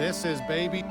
This is baby.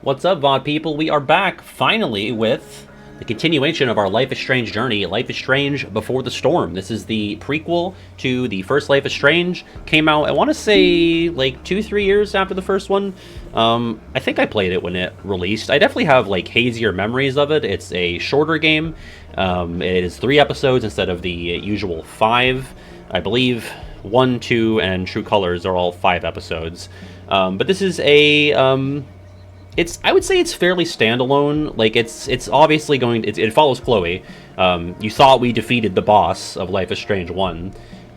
What's up, VOD people? We are back, finally, with the continuation of our Life is Strange journey, Life is Strange Before the Storm. This is the prequel to the first Life is Strange. Came out, I want to say, like 2-3 years after the first one. I think I played it when it released. I definitely have, like, hazier memories of it. It's a shorter game. It is 3 episodes instead of the usual 5. I believe 1, 2, and True Colors are all 5 episodes. But this is a... I would say it's fairly standalone. Like, it's obviously going... It follows Chloe. You thought we defeated the boss of Life is Strange 1,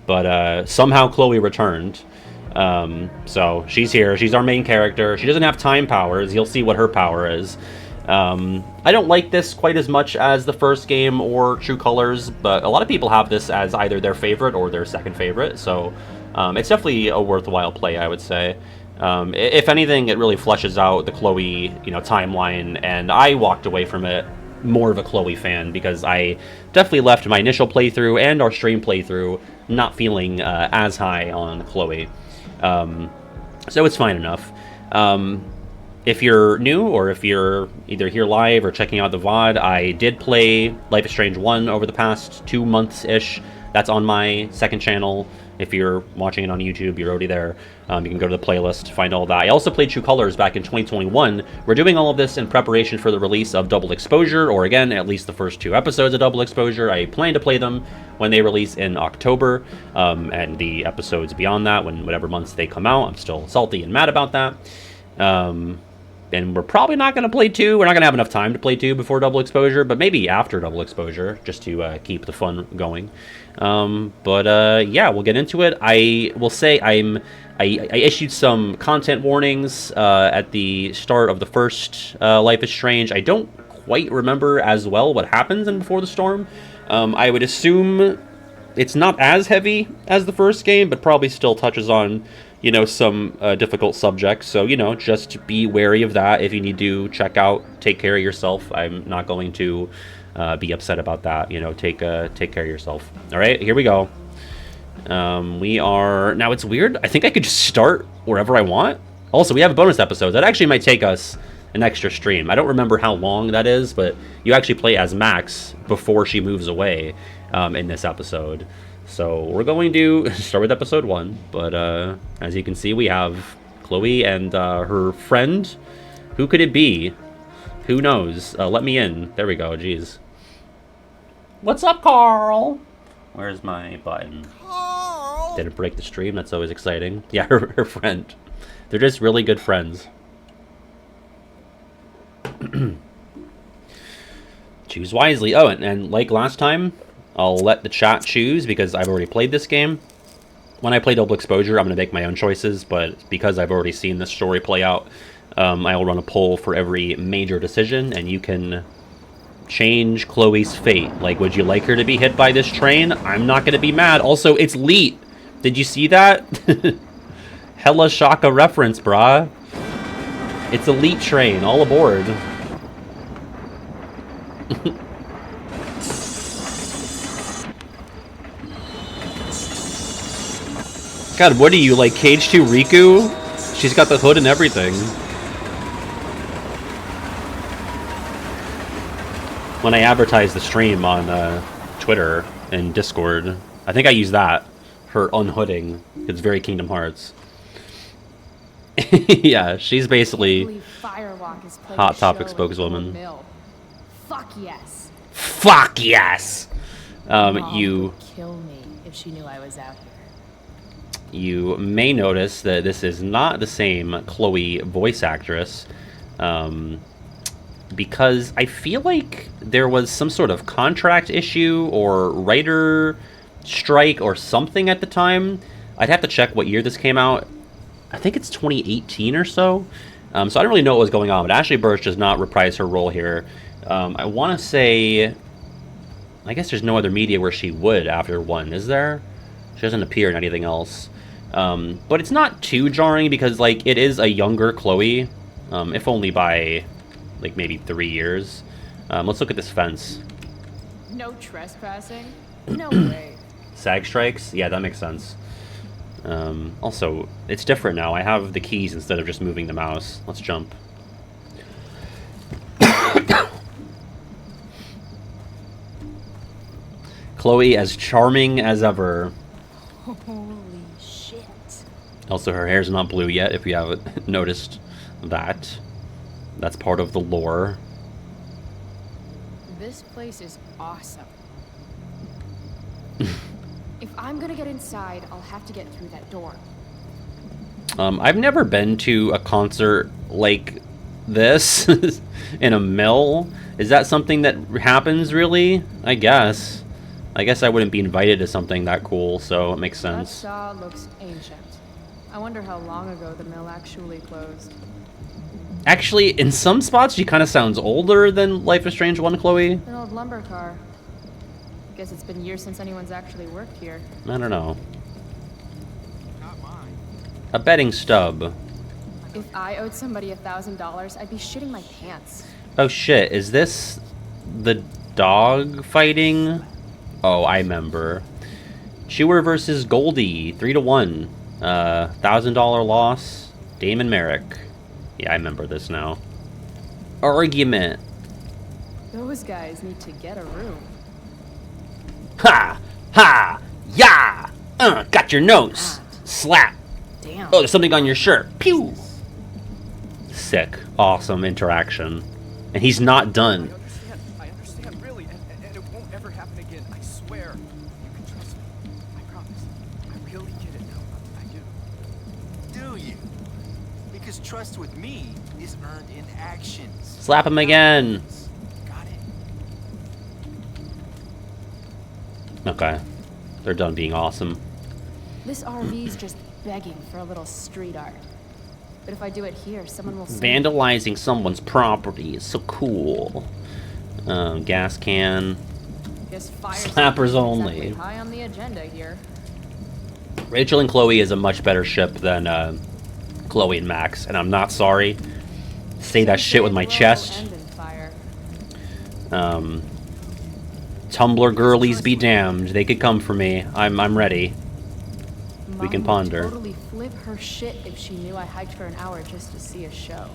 but somehow Chloe returned. So she's here. She's our main character. She doesn't have time powers. You'll see what her power is. I don't like this quite as much as the first game or True Colors, but a lot of people have this as either their favorite or their second favorite. So it's definitely a worthwhile play, I would say. If anything, it really fleshes out the Chloe, timeline, and I walked away from it more of a Chloe fan because I definitely left my initial playthrough and our stream playthrough not feeling as high on Chloe. So it's fine enough. If you're new or if you're either here live or checking out the VOD, I did play Life is Strange 1 over the past 2 months-ish. That's on my second channel. If you're watching it on YouTube, you're already there. You can go to the playlist, find all that. I also played True Colors back in 2021. We're doing all of this in preparation for the release of Double Exposure, or again, at least the first 2 episodes of Double Exposure. I plan to play them when they release in October, and the episodes beyond that, whatever months they come out. I'm still salty and mad about that. And we're probably not going to play 2. We're not going to have enough time to play 2 before Double Exposure, but maybe after Double Exposure, just to keep the fun going. Yeah, we'll get into it. I will say I issued some content warnings at the start of the first Life is Strange. I don't quite remember as well what happens in Before the Storm. I would assume it's not as heavy as the first game, but probably still touches on some difficult subjects. So, just be wary of that. If you need to check out, take care of yourself. I'm not going to be upset about that. Take care of yourself. All right, here we go. We are... Now, it's weird. I think I could just start wherever I want. Also, we have a bonus episode. That actually might take us an extra stream. I don't remember how long that is, but you actually play as Max before she moves away in this episode. So we're going to start with episode 1, but as you can see, we have Chloe and her friend. Who could it be? Who knows? Let me in. There we go. Jeez. What's up, Carl? Where's my button? Carl! Did it break the stream? That's always exciting. Yeah, her friend. They're just really good friends. Choose wisely. Oh, and like last time, I'll let the chat choose because I've already played this game. When I play Double Exposure, I'm going to make my own choices, but because I've already seen this story play out, I'll run a poll for every major decision, and you can change Chloe's fate. Like, would you like her to be hit by this train? I'm not going to be mad. Also, it's Leet. Did you see that? Hella Shaka reference, brah. It's a Leet train. All aboard. God, what are you, like Cage 2 Riku? She's got the hood and everything. When I advertise the stream on Twitter and Discord, I think I use that for unhooding. It's very Kingdom Hearts. Yeah, she's basically Hot Topic spokeswoman. Fuck yes. Fuck yes! Mom would kill me if she knew I was out here. You may notice that this is not the same Chloe voice actress, because I feel like there was some sort of contract issue or writer strike or something at the time. I'd have to check what year this came out. I think it's 2018 or so. So I don't really know what was going on, but Ashley Burch does not reprise her role here. I want to say... I guess there's no other media where she would after 1, is there? She doesn't appear in anything else. But it's not too jarring because, like, it is a younger Chloe, if only by, like, maybe 3 years. Let's look at this fence. No trespassing? No way. SAG strikes? Yeah, that makes sense. Also, it's different now. I have the keys instead of just moving the mouse. Let's jump. Chloe as charming as ever. Holy shit. Also, her hair's not blue yet, if you haven't noticed that. That's part of the lore. This place is awesome. If I'm gonna get inside, I'll have to get through that door. I've never been to a concert like this in a mill. Is that something that happens, really? I guess I wouldn't be invited to something that cool, so it makes sense. That saw looks ancient. I wonder how long ago the mill actually closed. Actually, in some spots, she kind of sounds older than Life is Strange 1, Chloe. An old lumber car. Guess it's been years since anyone's actually worked here. I don't know. Not mine. A betting stub. If I owed somebody $1,000, I'd be shitting my pants. Oh shit, is this the dog fighting? Oh, I remember. Chewer versus Goldie, 3-1. $1,000 loss. Damon Merrick. Yeah, I remember this now. Argument. Those guys need to get a room. Ha! Ha! Ya! Got your nose. Slap. Damn. Oh, there's something on your shirt. Pew! Sick. Awesome interaction. And he's not done. I understand, really, and it won't ever happen again, I swear. You can trust me, I promise. I really get it now, I do. Do you? Because trust with me is earned in actions. Slap him again. Got it? Okay. They're done being awesome. This RV's just begging for a little street art. But if I do it here, someone will see. Vandalizing someone's property is so cool. Gas can. Guess fire Slappers safety is only. exactly high on the agenda here. Rachel and Chloe is a much better ship than Chloe and Max, and I'm not sorry. Say that shit with my Low chest. end in fire. Tumblr girlies be damned. They could come for me. I'm ready. We can Mom would ponder. totally flip her shit if she knew I hiked for an hour just to see a show.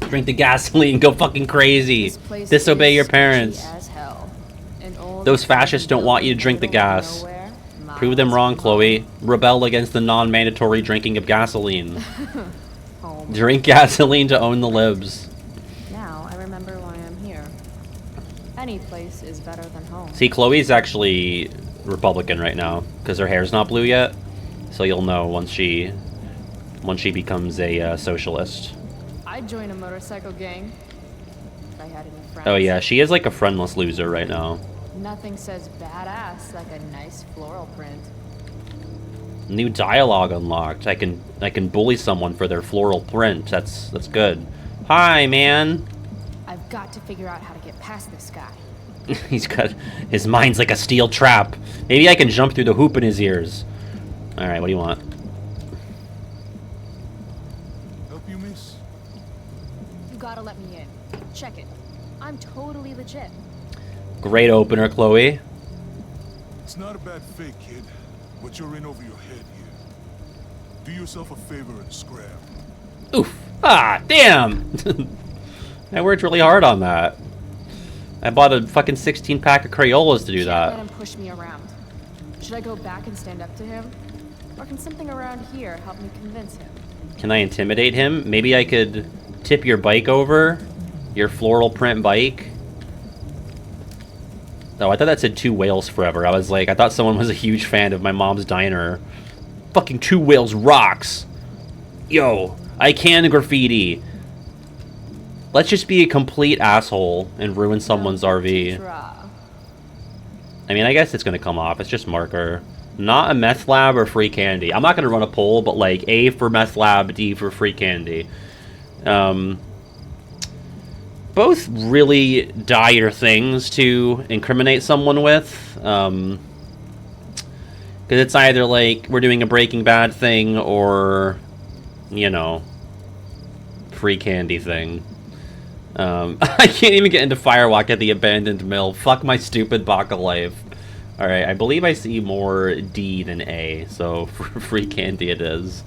Drink the gasoline, go fucking crazy. This place Disobey is your sketchy parents. as hell. An old Those fascists don't want you to drink the building in gas. nowhere, Prove them miles wrong, from Chloe. Rebel against the non-mandatory drinking of gasoline. home. Drink gasoline to own the libs. Now I remember why I'm here. Any place is better than home. See, Chloe's actually Republican right now because her hair's not blue yet. So you'll know once she becomes a socialist. I'd join a motorcycle gang if I had any friends. Oh yeah, she is like a friendless loser right now. Nothing says badass like a nice floral print. New dialogue unlocked. I can bully someone for their floral print. That's good. Hi, man. I've got to figure out how to get past this guy. He's got his mind's like a steel trap. Maybe I can jump through the hoop in his ears. All right, what do you want? Help you, miss? You gotta let me in. Check it. I'm totally legit. Great opener, Chloe. It's not a bad fake, kid, but you're in over your head here. Do yourself a favor and scram. Oof. Ah, damn. I worked really hard on that. I bought a fucking 16-pack of Crayolas to do Can't that. let him push me around. Should I go back and stand up to him? Or can something around here help me convince him? Can I intimidate him? Maybe I could tip your bike over? Your floral print bike? Oh, I thought that said 2 whales forever. I thought someone was a huge fan of my mom's diner. Fucking 2 whales rocks. Yo, I can graffiti. Let's just be a complete asshole and ruin someone's RV. Try. I mean, I guess it's gonna come off. It's just marker. Not a meth lab or free candy. I'm not gonna run a poll, but like A for meth lab, D for free candy. Both really dire things to incriminate someone with. Because it's either like we're doing a Breaking Bad thing or, you know, free candy thing. I can't even get into Firewalk at the abandoned mill. Fuck my stupid Baka life. Alright, I believe I see more D than A, so free candy it is.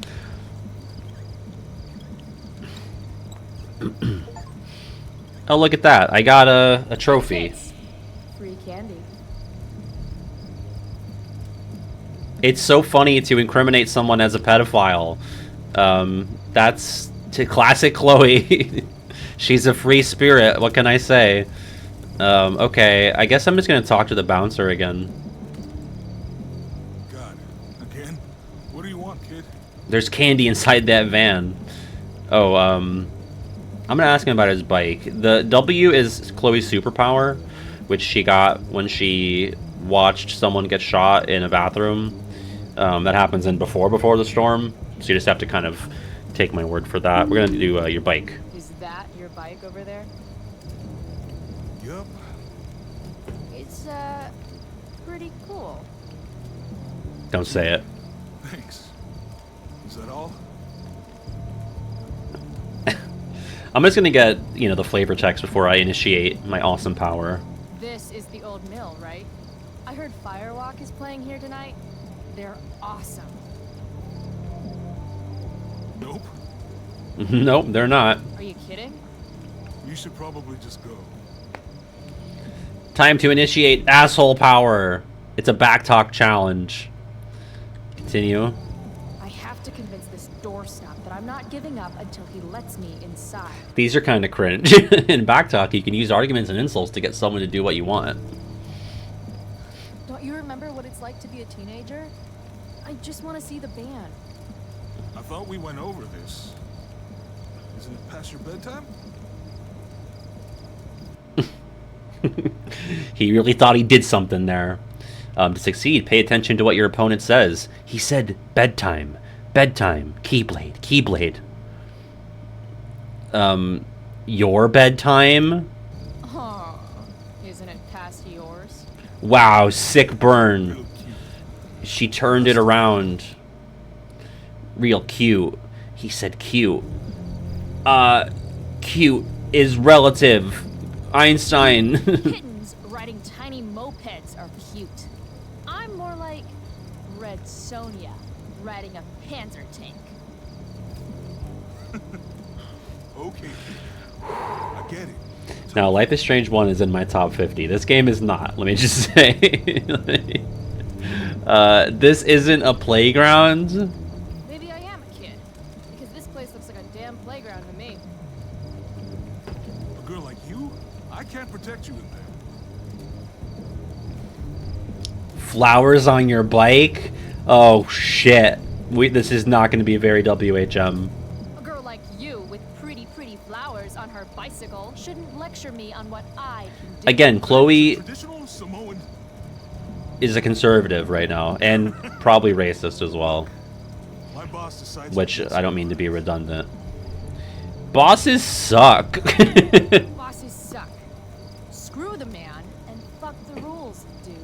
Oh, look at that. I got a trophy. Free candy. It's so funny to incriminate someone as a pedophile. That's to classic Chloe. She's a free spirit. What can I say? Okay, I guess I'm just gonna talk to the bouncer again. God, again? What do you want, kid? There's candy inside that van. Oh, I'm gonna ask him about his bike. The W is Chloe's superpower, which she got when she watched someone get shot in a bathroom. That happens in Before the Storm, so you just have to kind of take my word for that. We're gonna do your bike. Is that your bike over there? Yup. It's, pretty cool. Don't say it. Thanks. Is that all? I'm just gonna get, you know, the flavor text before I initiate my awesome power. This is the old mill, right? I heard Firewalk is playing here tonight. They're awesome. Nope. Nope, they're not. Are you kidding? You should probably just go. Time to initiate asshole power. It's a Backtalk challenge. Continue. I have to convince this doorstop that I'm not giving up until he lets me inside. These are kind of cringe. In Backtalk, you can use arguments and insults to get someone to do what you want. Don't you remember what it's like to be a teenager? I just want to see the band. I thought we went over this. Isn't it past your bedtime? He really thought he did something there. To succeed, pay attention to what your opponent says. He said bedtime. Bedtime. Keyblade. Keyblade. Your bedtime? Oh, isn't it past yours? Wow, sick burn. Real cute. She turned it around. Real cute. He said cute. Cute is relative. Einstein. Kittens riding tiny mopeds are cute. I'm more like Red Sonja riding a panzer tank. Okay. I get it. Now, Life is Strange 1 is in my top 50. This game is not, let me just say. This isn't a playground. Maybe I am a kid, because this place looks like a damn playground to me. A girl like you? I can't protect you in there. Flowers on your bike? Oh, shit. This is not going to be very WHM. A girl like you with pretty flowers on her bicycle shouldn't lecture me on what I can do. Again, Chloe Traditional Samoan. is a conservative right now, and probably racist as well. My boss decides. Which, I don't mean to be redundant. Bosses suck. Bosses suck. Screw the man and fuck the rules, dude.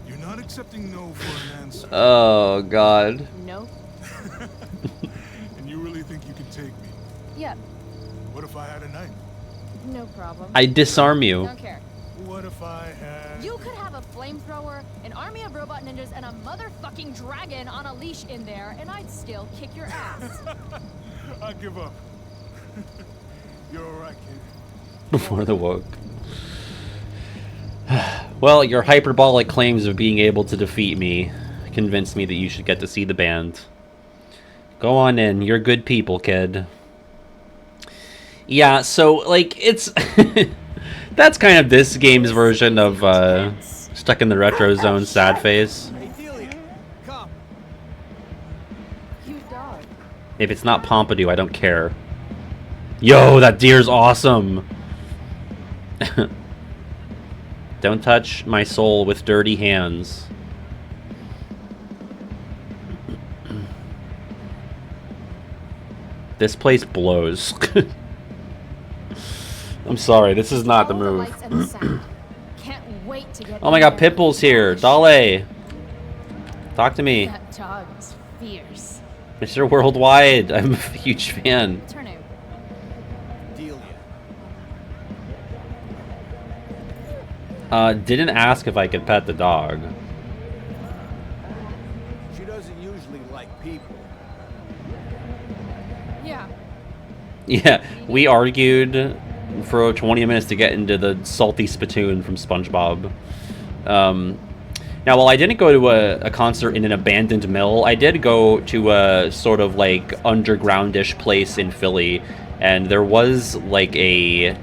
You're not accepting no for an answer. Oh, God. Nope. And you really think you can take me? Yep. What if I had a knife? No problem. I disarm you. Don't care. What if I had... You could have a flamethrower, an army of robot ninjas, and a motherfucking dragon on a leash in there, and I'd still kick your ass. I give up. You're alright, kid. Before the woke. Well, your hyperbolic claims of being able to defeat me convinced me that you should get to see the band. Go on in. You're good people, kid. Yeah, so, like, it's... That's kind of this game's version of Stuck in the Retro Zone sad face. Hey, Delia, come. Cute dog. If it's not Pompidou, I don't care. Yo, that deer's awesome! Don't touch my soul with dirty hands. This place blows. I'm sorry, this is not the Follow move. lights and the sound. Can't wait to get Oh my in god, there. Pitbull's here. Dale. Talk to me. That dog is fierce. Mr. Worldwide, I'm a huge fan. Turn him. Delia. Didn't ask if I could pet the dog. She doesn't usually like people. Yeah. Yeah, we argued for 20 minutes to get into the salty spittoon from SpongeBob. Now, while I didn't go to a concert in an abandoned mill, I did go to a sort of like undergroundish place in Philly, and there was a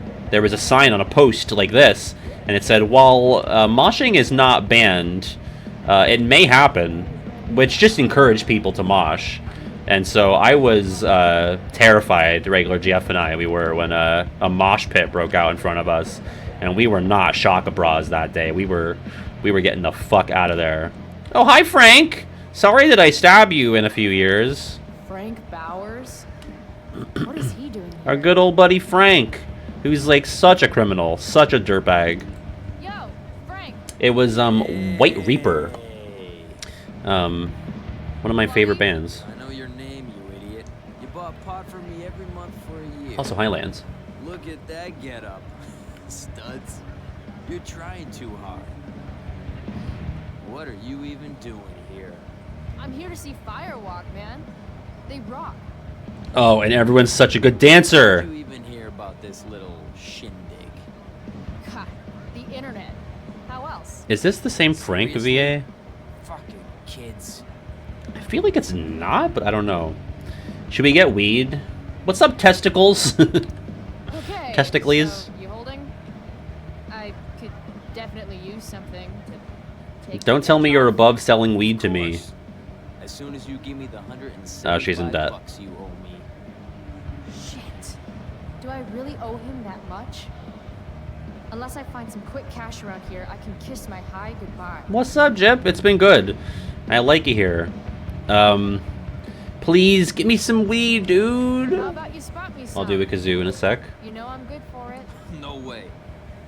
sign on a post like this, and it said, while moshing is not banned, it may happen, which just encouraged people to mosh. And so I was terrified, the regular GF and I, we were, when a mosh pit broke out in front of us, and we were not shock-a-bras that day. We were getting the fuck out of there. Oh, hi, Frank! Sorry that I stab you in a few years. Frank Bowers? What is he doing here? Our good old buddy Frank, who's like such a criminal, such a dirtbag. Yo, Frank! It was White Reaper. One of my favorite bands. I know your name, you idiot. You bought pot for me every month for a year. Also Highlands. Look at that getup. Studs. You're trying too hard. What are you even doing here? I'm here to see Firewalk, man. They rock. Oh, and everyone's such a good dancer. Did you even hear about this little shindig? Ha, the internet. How else? Is this the same Frank Seriously? VA? Fucking kids. I feel like it's not, but I don't know. Should we get weed? What's up, testicles? Okay. Testicles? So, you holding? I could definitely use something to take. Don't tell me you're above selling weed to Of me. course. As soon as you give me the Oh, she's in debt. $175 you owe me. Shit. Do I really owe him that much? Unless I find some quick cash around here, I can kiss my high goodbye. What's up, Jip? It's been good. I like you here. Please give me some weed, dude. How about you spot me some? I'll do a kazoo in a sec. You know I'm good for it. No way.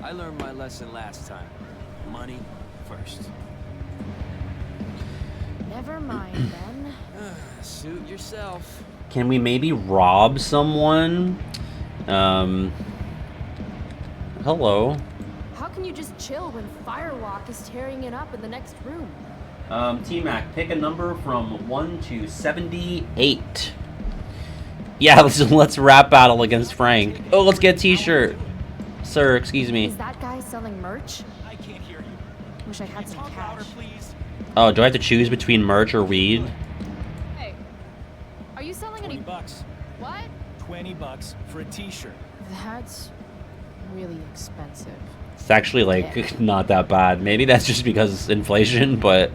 I learned my lesson last time. Money first. Never mind then. Suit yourself. Can we maybe rob someone? Hello. How can you just chill when Firewalk is tearing it up in the next room? T-Mac, pick a number from 1 to 78. Yeah, let's rap battle against Frank. Oh, let's get a t-shirt. Sir, excuse me. Is that guy selling merch? I can't hear you. Wish I had some Talk cash. louder, please. Oh, do I have to choose between merch or weed? Hey, are you selling any? $20. What? $20 for a t-shirt. That's really expensive. It's actually, like, not that bad. Maybe that's just because inflation, but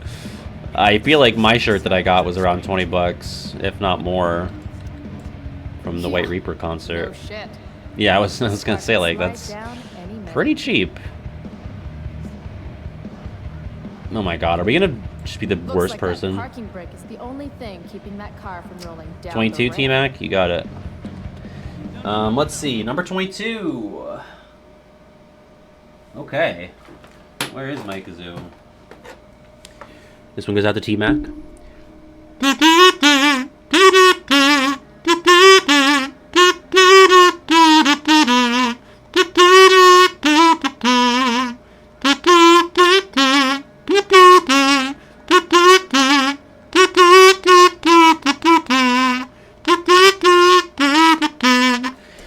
I feel like my shirt that I got was around 20 bucks, if not more, from the White Reaper concert. No shit. Yeah, I was gonna say, like, Right that's down any minute. pretty cheap. Oh my god, are we gonna just be the Looks worst like person? That parking brake is the only thing keeping that car from rolling down 22 the ramp. T-Mac, you got it. Let's see, number 22. Okay. Where is my kazoo? This one goes out to T-Mac.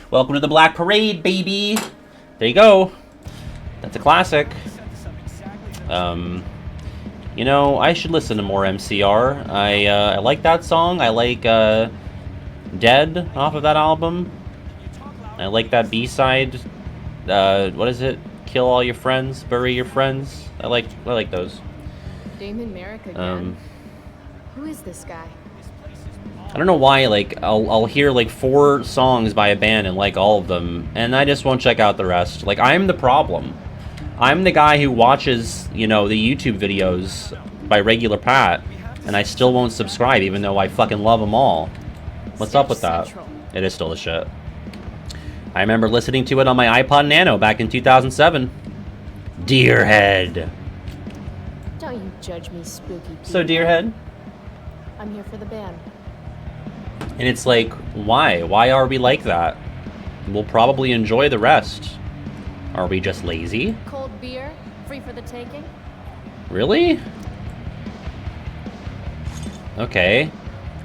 Welcome to the Black Parade, baby. There you go. That's a classic. You know, I should listen to more MCR. I like that song. I like Dead off of that album. I like that B-side. What is it? Kill all your friends, bury your friends. I like those. Damon Merrick again. Who is this guy? I don't know why, like, I'll hear, like, 4 songs by a band and like all of them, and I just won't check out the rest. Like, I'm the problem. I'm the guy who watches, you know, the YouTube videos by regular Pat, and I still won't subscribe even though I fucking love them all. What's up with that? Central. It is still the shit. I remember listening to it on my iPod Nano back in 2007. Deerhead. Don't you judge me, spooky. So, people. Deerhead? I'm here for the band. And it's like, why? Why are we like that? We'll probably enjoy the rest. Are we just lazy? Cold beer, Free for the taking? Really? Okay.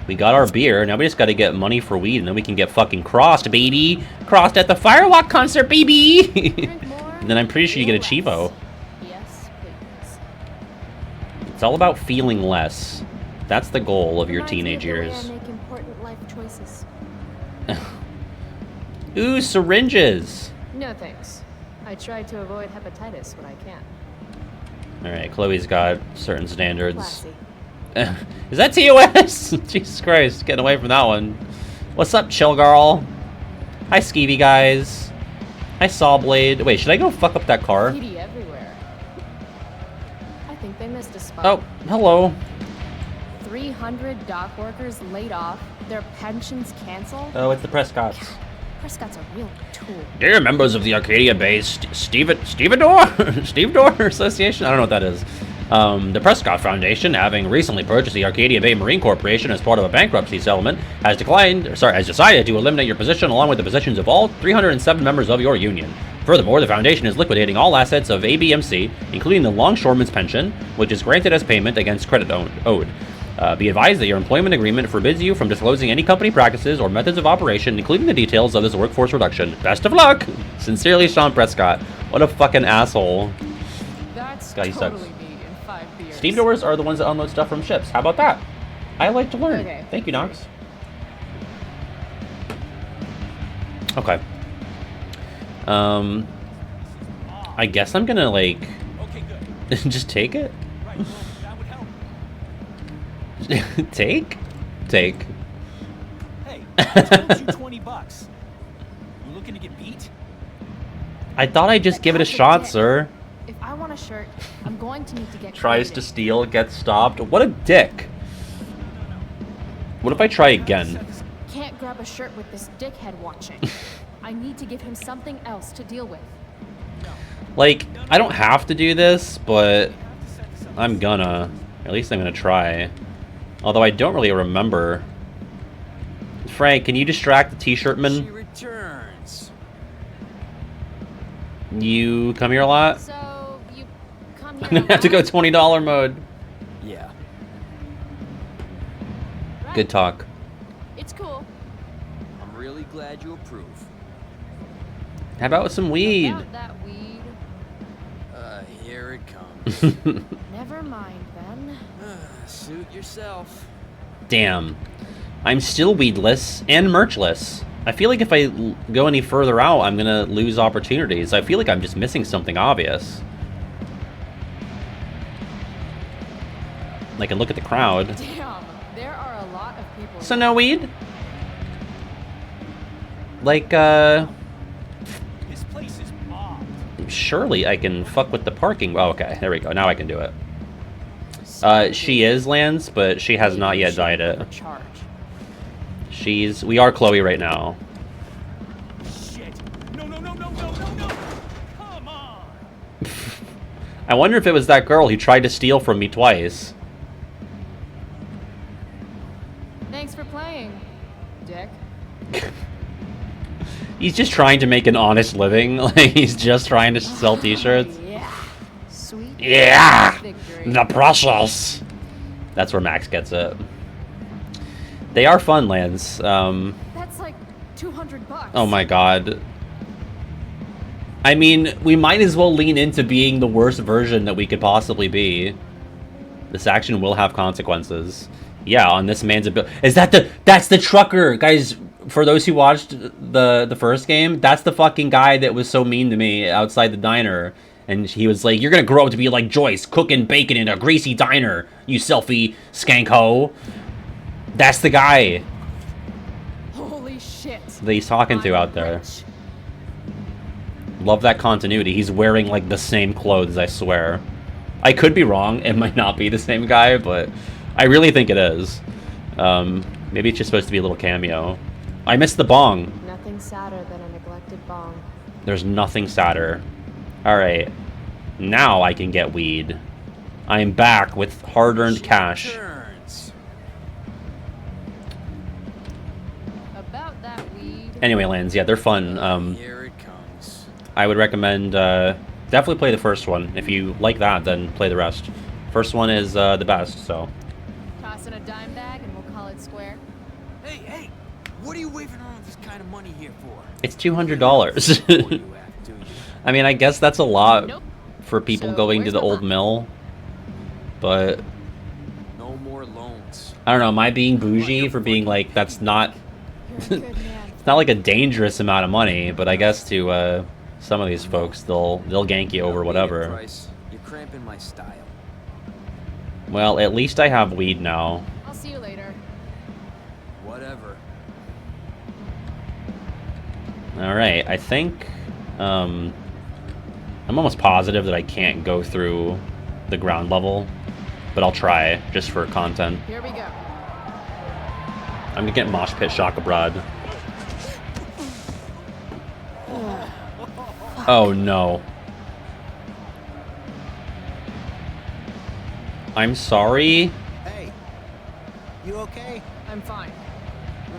We got our beer. Now we just gotta get money for weed, and then we can get fucking crossed, baby. Crossed at the Firewalk concert, baby. Drink more? And then I'm pretty sure you get a Less. Chivo. Yes, please. It's all about feeling less. That's the goal of your Reminds me teenage of the way years. I make important life choices. Ooh, syringes. No thanks. I try to avoid hepatitis when I can. Alright, Chloe's got certain standards. Classy. Is that TOS? Jesus Christ, getting away from that one. What's up, chill girl? Hi, Skeevy guys. Hi, Sawblade. Wait, should I go fuck up that car? PD everywhere. I think they missed a spot. Oh, hello. 300 dock workers laid off, their pensions canceled. Oh, it's the Prescotts. Prescott's a real tool. Dear members of the Arcadia-based Stevedore Association? I don't know what that is. The Prescott Foundation, having recently purchased the Arcadia Bay Marine Corporation as part of a bankruptcy settlement, has decided to eliminate your position along with the positions of all 307 members of your union. Furthermore, the foundation is liquidating all assets of ABMC, including the longshoreman's pension, which is granted as payment against credit owed. Be advised that your employment agreement forbids you from disclosing any company practices or methods of operation, including the details of this workforce reduction. Best of luck! Sincerely, Sean Prescott. What a fucking asshole. That's God, he sucks. totally me in 5 beers. Stevedores are the ones that unload stuff from ships. How about that? I like to learn. Okay. Thank you, Knox. Okay. I guess I'm gonna, like, Okay, good. just take it? Right, well, that would help. Take? Hey, I told you $20. You looking to get beat? I thought I'd just give it a That's a shot, dick. sir. If I want a shirt, I'm going to need to get Tries to creative. steal, gets stopped. What a dick. What if I try again? Can't grab a shirt with this dickhead watching. I need to give him something else to deal with. Like, I don't have to do this, but I'm gonna. At least I'm gonna try. Although I don't really remember. Frank, can you distract the t-shirt She man? returns. You come here a lot? So, you come here I'm gonna have to go $20 mode. Yeah. Right. Good talk. It's cool. I'm really glad you approve. How about some weed? About that weed. Here it comes. Never mind then. Suit yourself. Damn. I'm still weedless and merchless. I feel like if I go any further out, I'm gonna lose opportunities. I feel like I'm just missing something obvious. Like, and look at the crowd. Damn, there are a lot of people. So no weed? Like, This place is mobbed. surely I can fuck with the parking. Oh, okay, there we go. Now I can do it. She is Lance, but she has not yet dyed it. Charge. We are Chloe right now. Shit. No. Come on. I wonder if it was that girl who tried to steal from me twice. Thanks for playing, Dick. He's just trying to make an honest living. Like, he's just trying to sell t-shirts. Yeah. Sweet. Yeah! Victory. The process! That's where Max gets it. They are fun, Lance. That's like $200. Oh my god. I mean, we might as well lean into being the worst version that we could possibly be. This action will have consequences. Yeah, on this man's ability. That's the trucker! Guys, for those who watched the first game, that's the fucking guy that was so mean to me outside the diner. And he was like, you're gonna grow up to be like Joyce, cooking bacon in a greasy diner, you selfie skank hoe. That's the guy Holy shit. that he's talking to out there. Rich. Love that continuity. He's wearing, like, the same clothes, I swear. I could be wrong. It might not be the same guy, but I really think it is. Maybe it's just supposed to be a little cameo. I missed the bong. Nothing sadder than a neglected bong. There's nothing sadder. Alright. Now I can get weed. I am back with hard-earned She cash. returns. About that weed. Anyway, Lance, yeah, they're fun. Here it comes. I would recommend Definitely play the first one. If you like that, then play the rest. First one is the best, so. Toss in a dime bag and we'll call it square. Hey, what are you waving around this kind of money here for? It's $200. I mean, I guess that's a lot Nope. for people So, going to where's the the old lot? mill. But, No more loans. I don't know, am I being bougie for being like, that's not, You're a good man. it's not like a dangerous amount of money, but I guess to some of these folks, they'll gank you over Beat it, whatever. Price. You're cramping my style. Well, at least I have weed now. I'll see you later. Whatever. Alright, I think, I'm almost positive that I can't go through the ground level, but I'll try, just for content. Here we go. I'm gonna get Mosh Pit Shock Abroad. Oh no. I'm sorry? Hey, you okay? I'm fine.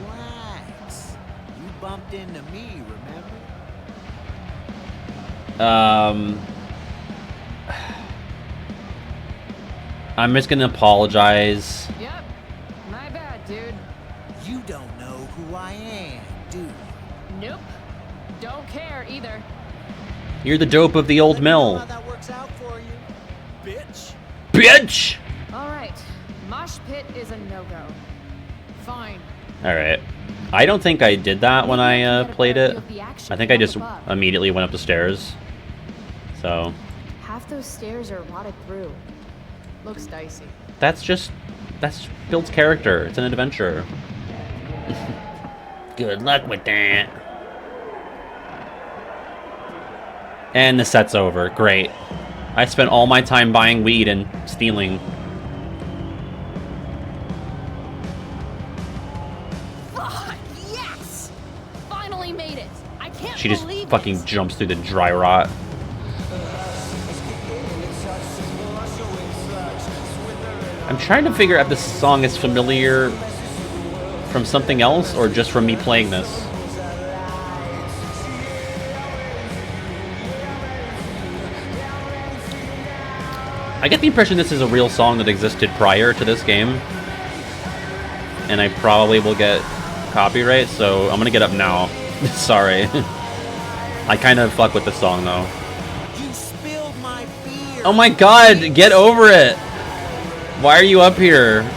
Relax. You bumped into me, remember? I'm just gonna apologize. Yep. My bad, dude. You don't know who I am, do you? Nope. Don't care either. You're the dope of the old Let me know mill. how that works out for you, bitch. Bitch! All right. Mosh pit is a no-go. Fine. Alright. I don't think I did that when I played it. I think I just immediately went up the stairs. So, Half those stairs are rotted through. Looks dicey. that's builds character. It's an adventure. Good luck with that. And the set's over. Great. I spent all my time buying weed and stealing. Fuck, yes! Finally made it. I can't She just believe fucking it. jumps through the dry rot. I'm trying to figure out if this song is familiar from something else or just from me playing this. I get the impression this is a real song that existed prior to this game. And I probably will get copyright, so I'm gonna get up now. Sorry. I kind of fuck with this song though. You spilled my beer. Oh my god, get over it! Why are you up here?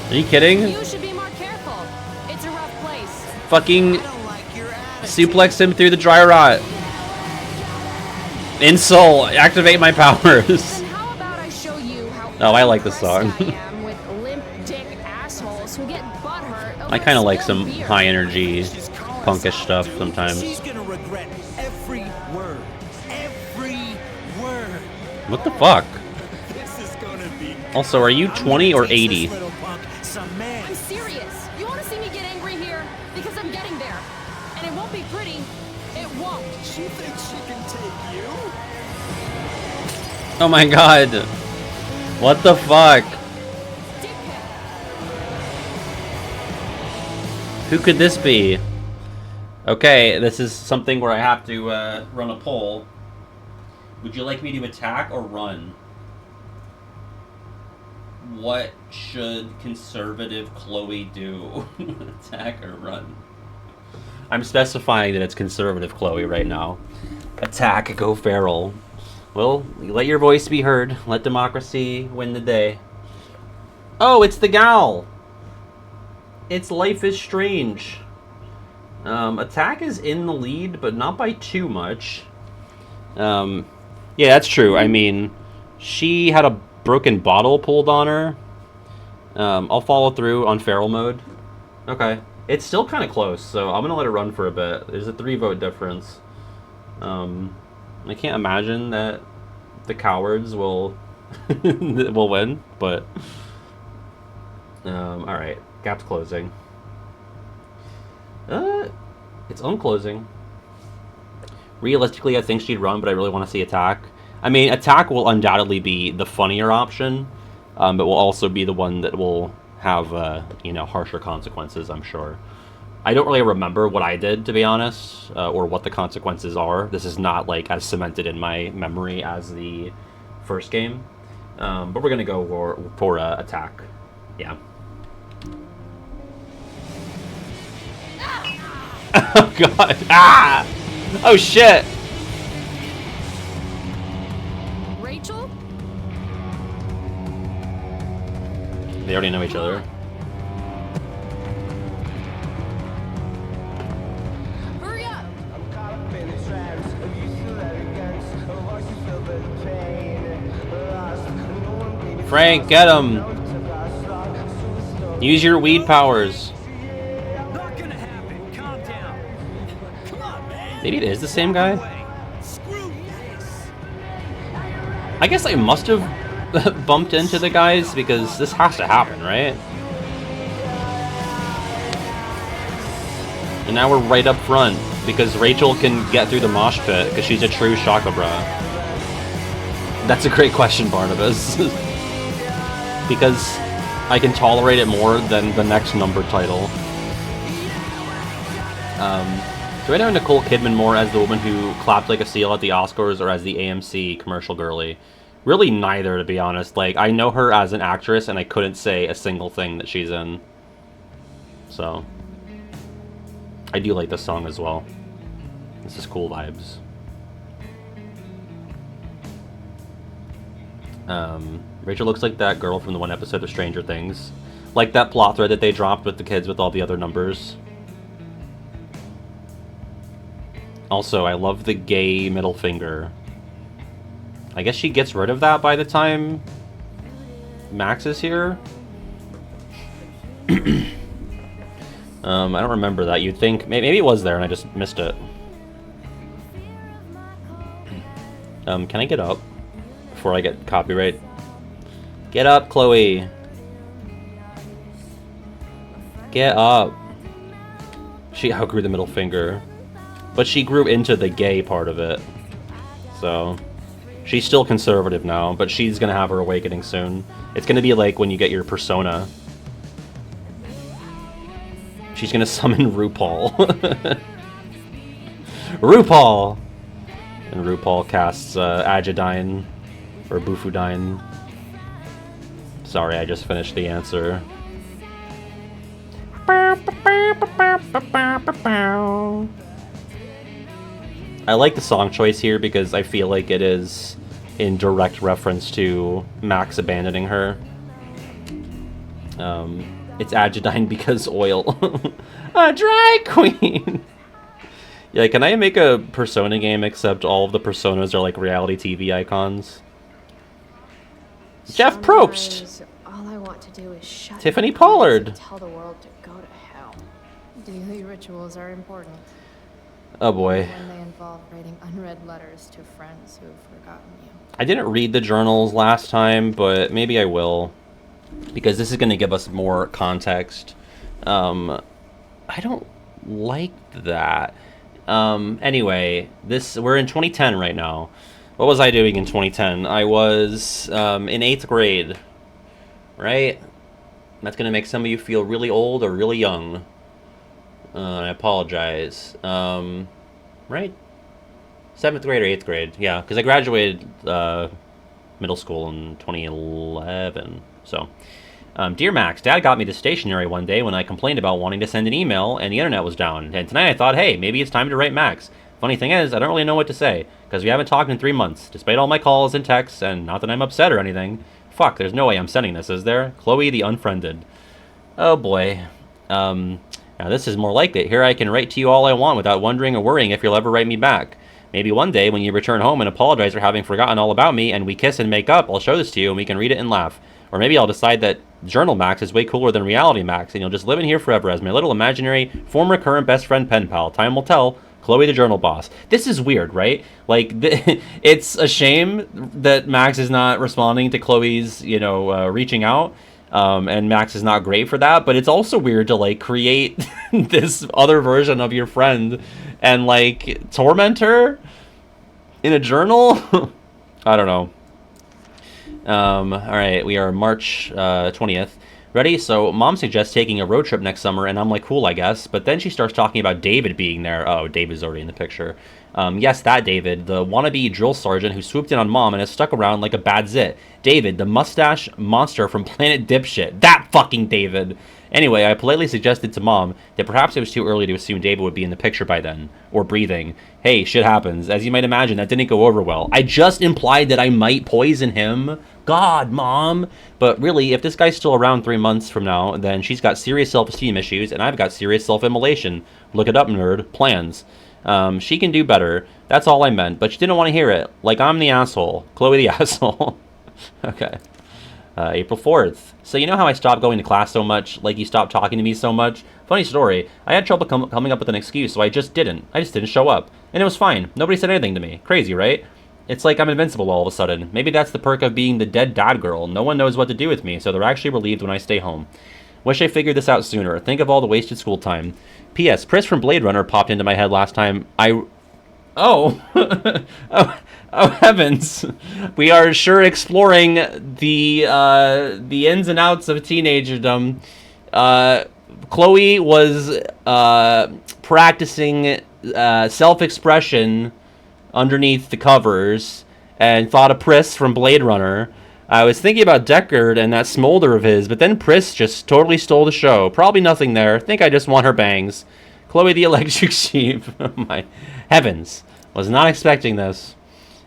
Are you kidding? You should be more careful. It's a rough place. Fucking I don't like your attitude. suplex him through the dry rot. Insult, activate my powers. Then how about I show you how Oh, I like this impressed song. I am with limp dick assholes who get butthurt over I kind of like spilled some beer. high energy, punkish stuff sometimes. She's gonna regret every word. Every word. What the fuck? This is gonna be. Also, are you 20 or 80? This little punk some man. I'm serious. You want to see me get angry here? Because I'm getting there. And it won't be pretty. It won't. She thinks she can take you? Oh my god. What the fuck? Dickhead. Who could this be? Okay, this is something where I have to run a poll. Would you like me to attack or run? What should conservative Chloe do? Attack or run? I'm specifying that it's conservative Chloe right now. Attack, go feral. Well, let your voice be heard. Let democracy win the day. Oh, it's the gal! It's Life is Strange. Attack is in the lead, but not by too much. Yeah, that's true. I mean, she had a broken bottle pulled on her. I'll follow through on feral mode. Okay. It's still kind of close, so I'm going to let it run for a bit. There's a 3-vote difference. I can't imagine that the cowards will will win, but... Alright. Gap's closing. It's unclosing. Realistically, I think she'd run, but I really want to see attack. I mean, attack will undoubtedly be the funnier option, but will also be the one that will have, you know, harsher consequences, I'm sure. I don't really remember what I did, to be honest, or what the consequences are. This is not, like, as cemented in my memory as the first game. But we're going to go for attack. Yeah. Oh, God. Ah! Oh, shit! Rachel? They already know each other. Hurry up! Frank, get him! Use your weed powers. Not gonna happen. Calm down. Come on, man. Maybe it is the same guy? Screw this. I guess I must have bumped into the guys because this has to happen, right? And now we're right up front because Rachel can get through the mosh pit because she's a true chakra bra. That's a great question, Barnabas. Because I can tolerate it more than the next number title. Do I know Nicole Kidman more as the woman who clapped like a seal at the Oscars or as the AMC commercial girly? Really neither, to be honest. Like, I know her as an actress and I couldn't say a single thing that she's in. So, I do like this song as well. This is cool vibes. Rachel looks like that girl from the one episode of Stranger Things. Like that plot thread that they dropped with the kids with all the other numbers. Also, I love the gay middle finger. I guess she gets rid of that by the time Max is here? I don't remember that. You'd think... Maybe it was there and I just missed it. Can I get up? Before I get copyright. Get up, Chloe. Get up. She outgrew the middle finger. But she grew into the gay part of it. So, she's still conservative now, but she's gonna have her awakening soon. It's gonna be like when you get your persona. She's gonna summon RuPaul. RuPaul! And RuPaul casts Agadine. Or Bufudine. Sorry, I just finished the answer. I like the song choice here because I feel like it is in direct reference to Max abandoning her. It's Agadine because oil. A drag queen! Yeah, can I make a Persona game except all of the Personas are like reality TV icons? Jeff Probst! All I want to do is shut Tiffany my eyes Pollard. and tell the world to go to hell. Daily rituals are important. Oh boy. When they involve writing unread letters to friends who've forgotten you. I didn't read the journals last time, but maybe I will. Because this is going to give us more context. I don't like that. Anyway, we're in 2010 right now. What was I doing in 2010? I was in 8th grade, right? That's going to make some of you feel really old or really young. I apologize. Right? 7th grade or 8th grade, yeah, because I graduated middle school in 2011. So, Dear Max, Dad got me the stationery one day when I complained about wanting to send an email and the internet was down. And tonight I thought, hey, maybe it's time to write Max. Funny thing is, I don't really know what to say, because we haven't talked in 3 months, despite all my calls and texts, and not that I'm upset or anything. Fuck, there's no way I'm sending this, is there? Chloe the Unfriended. Oh boy. Now this is more like it. Here I can write to you all I want without wondering or worrying if you'll ever write me back. Maybe one day, when you return home and apologize for having forgotten all about me, and we kiss and make up, I'll show this to you and we can read it and laugh. Or maybe I'll decide that Journal Max is way cooler than Reality Max, and you'll just live in here forever as my little imaginary, former current best friend pen pal. Time will tell. Chloe the Journal Boss. This is weird, right? Like, it's a shame that Max is not responding to Chloe's, reaching out. And Max is not great for that, but it's also weird to, like, create this other version of your friend and, like, torment her in a journal? I don't know. Alright, we are March 20th. Ready? So mom suggests taking a road trip next summer, and I'm like, cool, I guess. But then she starts talking about David being there. Oh, David's already in the picture. Yes, that David, the wannabe drill sergeant who swooped in on mom and has stuck around like a bad zit. David, the mustache monster from Planet Dipshit. That fucking David. Anyway, I politely suggested to mom that perhaps it was too early to assume David would be in the picture by then. Or breathing. Hey, shit happens. As you might imagine, that didn't go over well. I just implied that I might poison him. God, mom. But really, if this guy's still around 3 months from now, then she's got serious self-esteem issues, and I've got serious self-immolation. Look it up, nerd. Plans. She can do better. That's all I meant, but she didn't want to hear it. Like I'm the asshole. Chloe the asshole. Okay. April 4th. So you know how I stopped going to class so much? Like you stopped talking to me so much? Funny story. I had trouble coming up with an excuse, so I just didn't. I just didn't show up. And it was fine. Nobody said anything to me. Crazy, right? It's like I'm invincible all of a sudden. Maybe that's the perk of being the dead dad girl. No one knows what to do with me, so they're actually relieved when I stay home. Wish I figured this out sooner. Think of all the wasted school time. P.S. Pris from Blade Runner popped into my head last time. Oh. Oh heavens. We are sure exploring the ins and outs of teenagerdom. Chloe was practicing self-expression underneath the covers and thought of Pris from Blade Runner. I was thinking about Deckard and that smolder of his, but then Pris just totally stole the show. Probably nothing there. Think I just want her bangs. Chloe the Electric Sheep. Oh my heavens. Was not expecting this.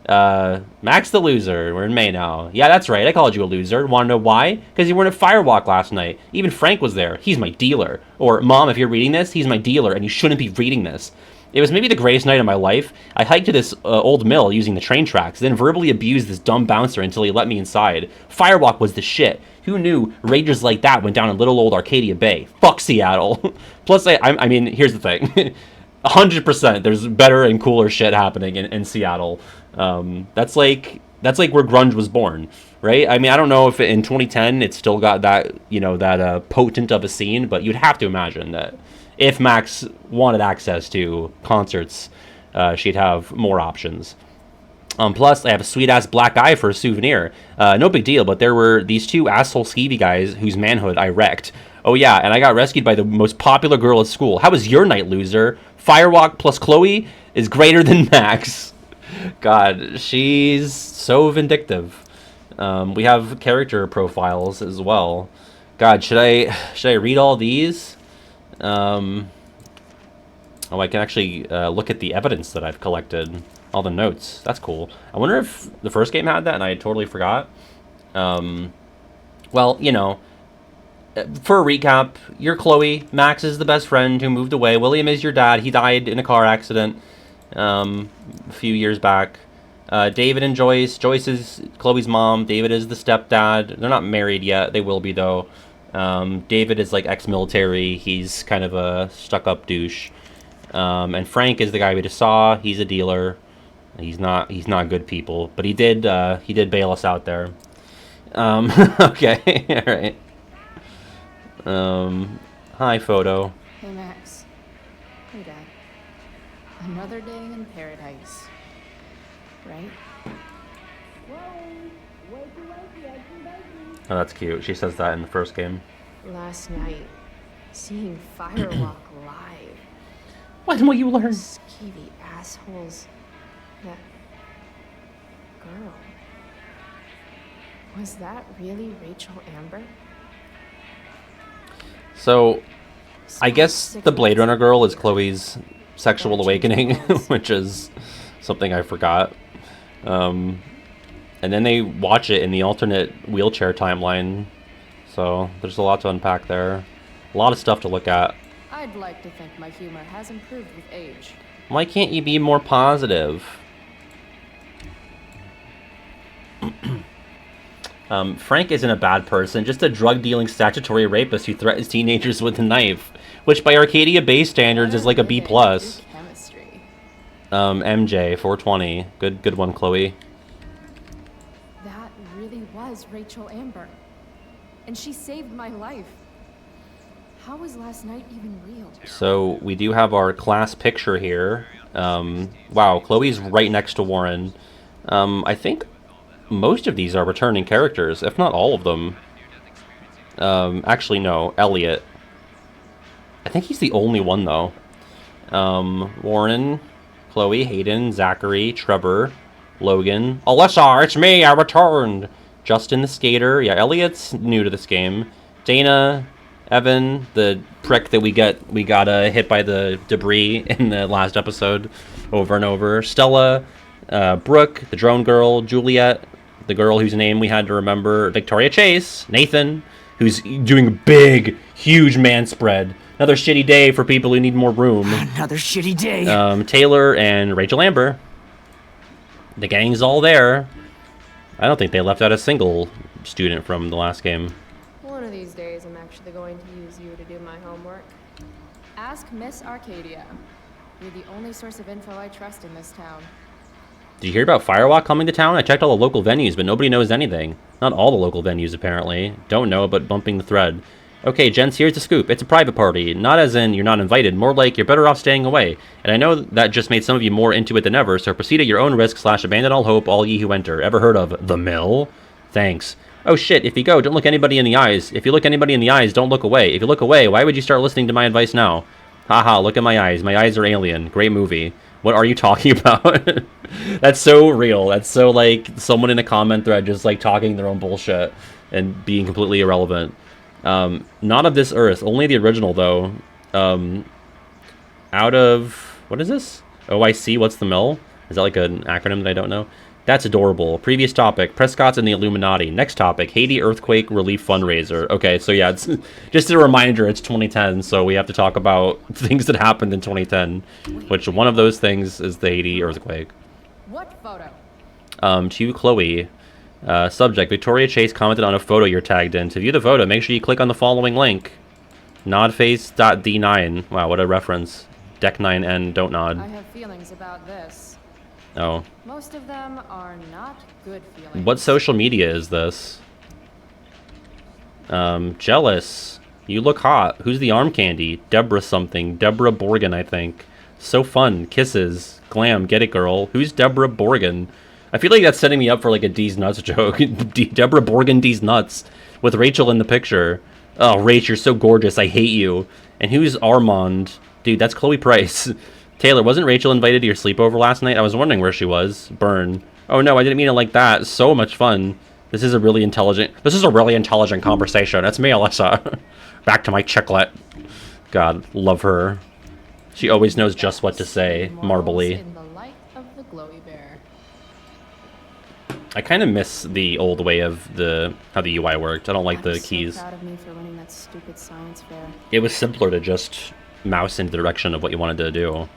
Max the loser. We're in May now. Yeah, that's right. I called you a loser. Want to know why? Because you weren't at Firewalk last night. Even Frank was there. He's my dealer. Or, Mom, if you're reading this, he's my dealer, and you shouldn't be reading this. It was maybe the greatest night of my life. I hiked to this old mill using the train tracks, then verbally abused this dumb bouncer until he let me inside. Firewalk was the shit. Who knew rages like that went down in little old Arcadia Bay? Fuck Seattle. Plus, I mean, here's the thing. 100%, there's better and cooler shit happening in Seattle. That's like where grunge was born, right? I mean, I don't know if in 2010 it's still got that, that potent of a scene, but you'd have to imagine that if Max wanted access to concerts, she'd have more options. Plus, I have a sweet-ass black eye for a souvenir. No big deal, but there were these two asshole skeevy guys whose manhood I wrecked. Oh yeah, and I got rescued by the most popular girl at school. How was your night, loser? Firewalk plus Chloe is greater than Max. God, she's so vindictive. We have character profiles as well. God, should I read all these? Oh, I can actually look at the evidence that I've collected. All the notes. That's cool. I wonder if the first game had that and I totally forgot. Well, for a recap, you're Chloe. Max is the best friend who moved away. William is your dad. He died in a car accident a few years back. David and Joyce. Joyce is Chloe's mom. David is the stepdad. They're not married yet. They will be, though. David is like ex-military. He's kind of a stuck-up douche. And Frank is the guy we just saw. He's a dealer. He's not good people, but he did bail us out there. Okay, all right. Hi, photo. Hey, Max. Hey, Dad. Another day in paradise. Right? Oh, that's cute. She says that in the first game. Last night, seeing Firewalk live. When will you learn? Skeevy assholes. That girl. Was that really Rachel Amber? So, I guess the Blade Runner girl is Chloe's sexual awakening, which is something I forgot. And then they watch it in the alternate wheelchair timeline. So, there's a lot to unpack there. A lot of stuff to look at. I'd like to think my humor has improved with age. Why can't you be more positive? Frank isn't a bad person, just a drug-dealing statutory rapist who threatens teenagers with a knife, which by Arcadia Bay standards is like a B+. Chemistry. MJ, 420. Good one, Chloe. That really was Rachel Amber. And she saved my life. How was last night even real? So, we do have our class picture here. Wow, Chloe's right next to Warren. I think most of these are returning characters, if not all of them. Actually, no. Elliot. I think he's the only one, though. Warren, Chloe, Hayden, Zachary, Trevor, Logan. Alyssa, it's me, I returned! Justin the skater. Yeah, Elliot's new to this game. Dana, Evan, the prick that we got hit by the debris in the last episode over and over. Stella, Brooke, the drone girl, Juliet, the girl whose name we had to remember, Victoria Chase, Nathan, who's doing a big, huge man spread. Another shitty day for people who need more room. Another shitty day. Taylor and Rachel Amber. The gang's all there. I don't think they left out a single student from the last game. One of these days, I'm actually going to use you to do my homework. Ask Miss Arcadia. You're the only source of info I trust in this town. Did you hear about Firewalk coming to town? I checked all the local venues, but nobody knows anything. Not all the local venues, apparently. Don't know, but bumping the thread. Okay, gents, here's the scoop. It's a private party. Not as in you're not invited, more like you're better off staying away. And I know that just made some of you more into it than ever, so proceed at your own risk / abandon all hope, all ye who enter. Ever heard of The Mill? Thanks. Oh shit, if you go, don't look anybody in the eyes. If you look anybody in the eyes, don't look away. If you look away, why would you start listening to my advice now? Haha, look at my eyes. My eyes are alien. Great movie. What are you talking about? That's so real. That's so like someone in a comment thread just like talking their own bullshit and being completely irrelevant. Not of this earth. Only the original though. Out of... What is this? OIC, what's the mill? Is that like an acronym that I don't know? That's adorable. Previous topic, Prescott's and the Illuminati. Next topic, Haiti earthquake relief fundraiser. Okay, so yeah, it's just a reminder, it's 2010, so we have to talk about things that happened in 2010, which one of those things is the Haiti earthquake. What photo? To Chloe. Subject, Victoria Chase commented on a photo you're tagged in. To view the photo, make sure you click on the following link. Nodface.d9. Wow, what a reference. Deck9n, don't nod. I have feelings about this. Oh. Most of them are not good feelings. What social media is this? Jealous. You look hot. Who's the arm candy? Deborah something. Deborah Borgen, I think. So fun. Kisses. Glam. Get it, girl. Who's Deborah Borgen? I feel like that's setting me up for like a D's Nuts joke. Deborah Borgen D's Nuts. With Rachel in the picture. Oh, Rach, you're so gorgeous. I hate you. And who's Armand? Dude, that's Chloe Price. Taylor, wasn't Rachel invited to your sleepover last night? I was wondering where she was. Burn. Oh no, I didn't mean it like that. So much fun. This is a really intelligent conversation. That's me, Alyssa. Back to my chicklet. God, love her. She always knows just what to say. Marbly. In the light of the glowy bear. I kind of miss the old way of how the UI worked. I don't like the keys. So proud of me for winning that stupid science fair. It was simpler to just mouse in the direction of what you wanted to do.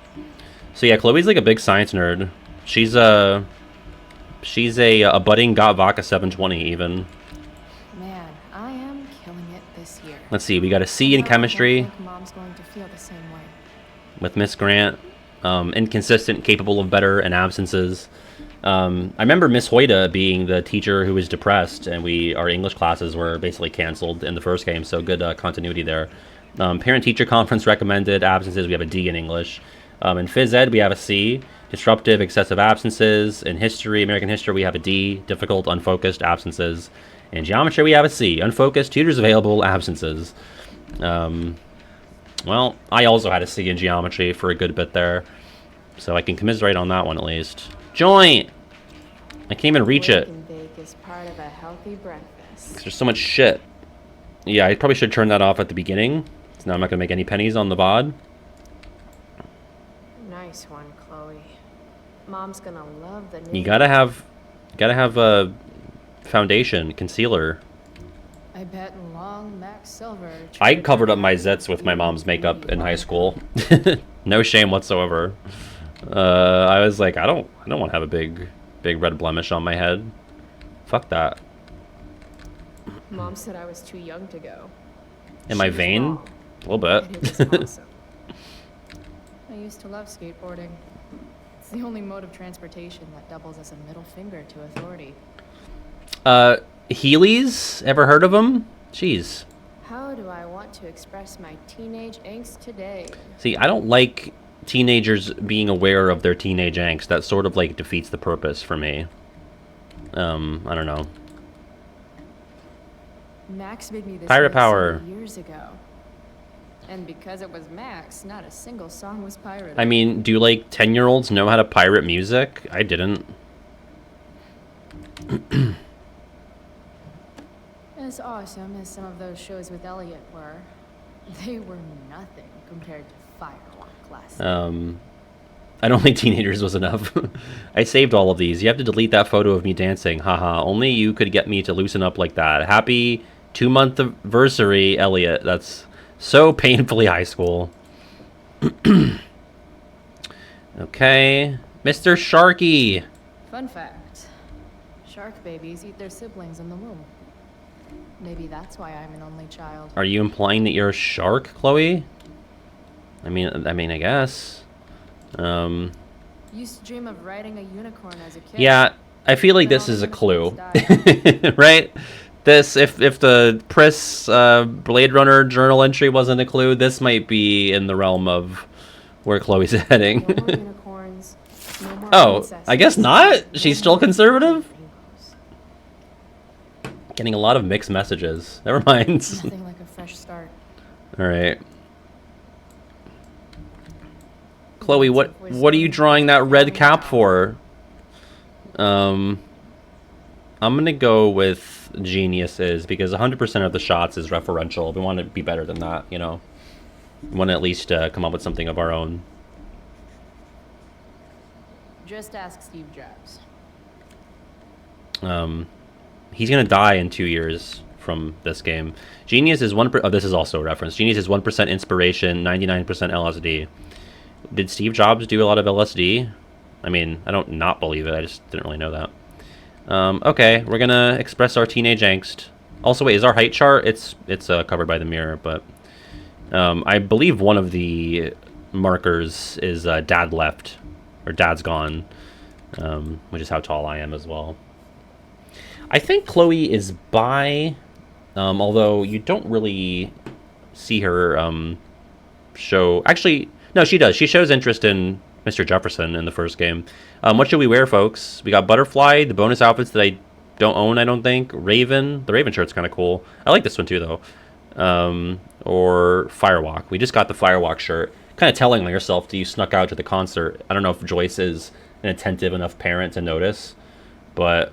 So yeah, Chloe's like a big science nerd. She's a budding Got Vodka 720 even. Man, I am killing it this year. Let's see, we got a C in chemistry. I think Mom's going to feel the same way. With Miss Grant. Inconsistent, capable of better, and absences. I remember Miss Hoyda being the teacher who was depressed, and our English classes were basically canceled in the first game, so good continuity there. Parent-teacher conference recommended absences, we have a D in English. In phys ed, we have a C. Disruptive, excessive absences. In history, American history, we have a D. Difficult, unfocused, absences. In geometry, we have a C. Unfocused, tutors available, absences. Well, I also had a C in geometry for a good bit there. So I can commiserate on that one at least. Joint! I can't even reach it. Wake and bake is part of a healthy breakfast. 'Cause there's so much shit. Yeah, I probably should turn that off at the beginning. So now I'm not going to make any pennies on the VOD. Nice one, Chloe. Mom's gonna love the new... You gotta have a foundation, concealer. I bet long Max Silver... I covered up my zits with my mom's makeup in high school. No shame whatsoever. I was like, I don't want to have a big red blemish on my head. Fuck that. Mom said I was too young to go. Am I She was vain? wrong. A little bit. It was awesome. I used to love skateboarding. It's the only mode of transportation that doubles as a middle finger to authority. Heelys? Ever heard of them? Jeez. How do I want to express my teenage angst today? See, I don't like teenagers being aware of their teenage angst. That sort of like defeats the purpose for me. I don't know. Max made me this Pirate mix power. years ago. And because it was Max, not a single song was pirated. I mean, do like 10-year-olds know how to pirate music? I didn't. As awesome as some of those shows with Elliot were, they were nothing compared to Firewalk last night. I don't think teenagers was enough. I saved all of these. You have to delete that photo of me dancing. Haha, only you could get me to loosen up like that. Happy 2-month anniversary, Elliot. That's so painfully high school. Okay. Mr. Sharky. Fun fact, shark babies eat their siblings in the womb. Maybe that's why I'm an only child. Are you implying that you're a shark, Chloe? I mean, I guess. Used to dream of riding a unicorn as a kid. Yeah, I feel like this is a clue. Right? This, if the Priss Blade Runner journal entry wasn't a clue, this might be in the realm of where Chloe's heading. No more unicorns, no more Oh, princesses, I guess not? She's still no more conservative? rainbows. Getting a lot of mixed messages. Never mind. Nothing like a fresh start. Alright. Chloe, what are you drawing that red cap for? I'm gonna go with geniuses because 100% of the shots is referential. We want to be better than that, you know. We want to at least come up with something of our own. Just ask Steve Jobs. He's gonna die in 2 years from this game. Genius is 1%. Oh, this is also a reference. Genius is 1% inspiration, 99% LSD. Did Steve Jobs do a lot of LSD? I mean, I don't not believe it. I just didn't really know that. Okay, we're gonna express our teenage angst. Also, wait, is our height chart? It's covered by the mirror, but I believe one of the markers is Dad left or Dad's gone, which is how tall I am as well. I think Chloe is bi, although you don't really see her show. Actually, no, she does. She shows interest in Mr. Jefferson in the first game. What should we wear, folks? We got Butterfly, the bonus outfits that I don't own, I don't think. Raven. The Raven shirt's kind of cool. I like this one too, though. Or Firewalk. We just got the Firewalk shirt. Kind of telling yourself that you snuck out to the concert. I don't know if Joyce is an attentive enough parent to notice, but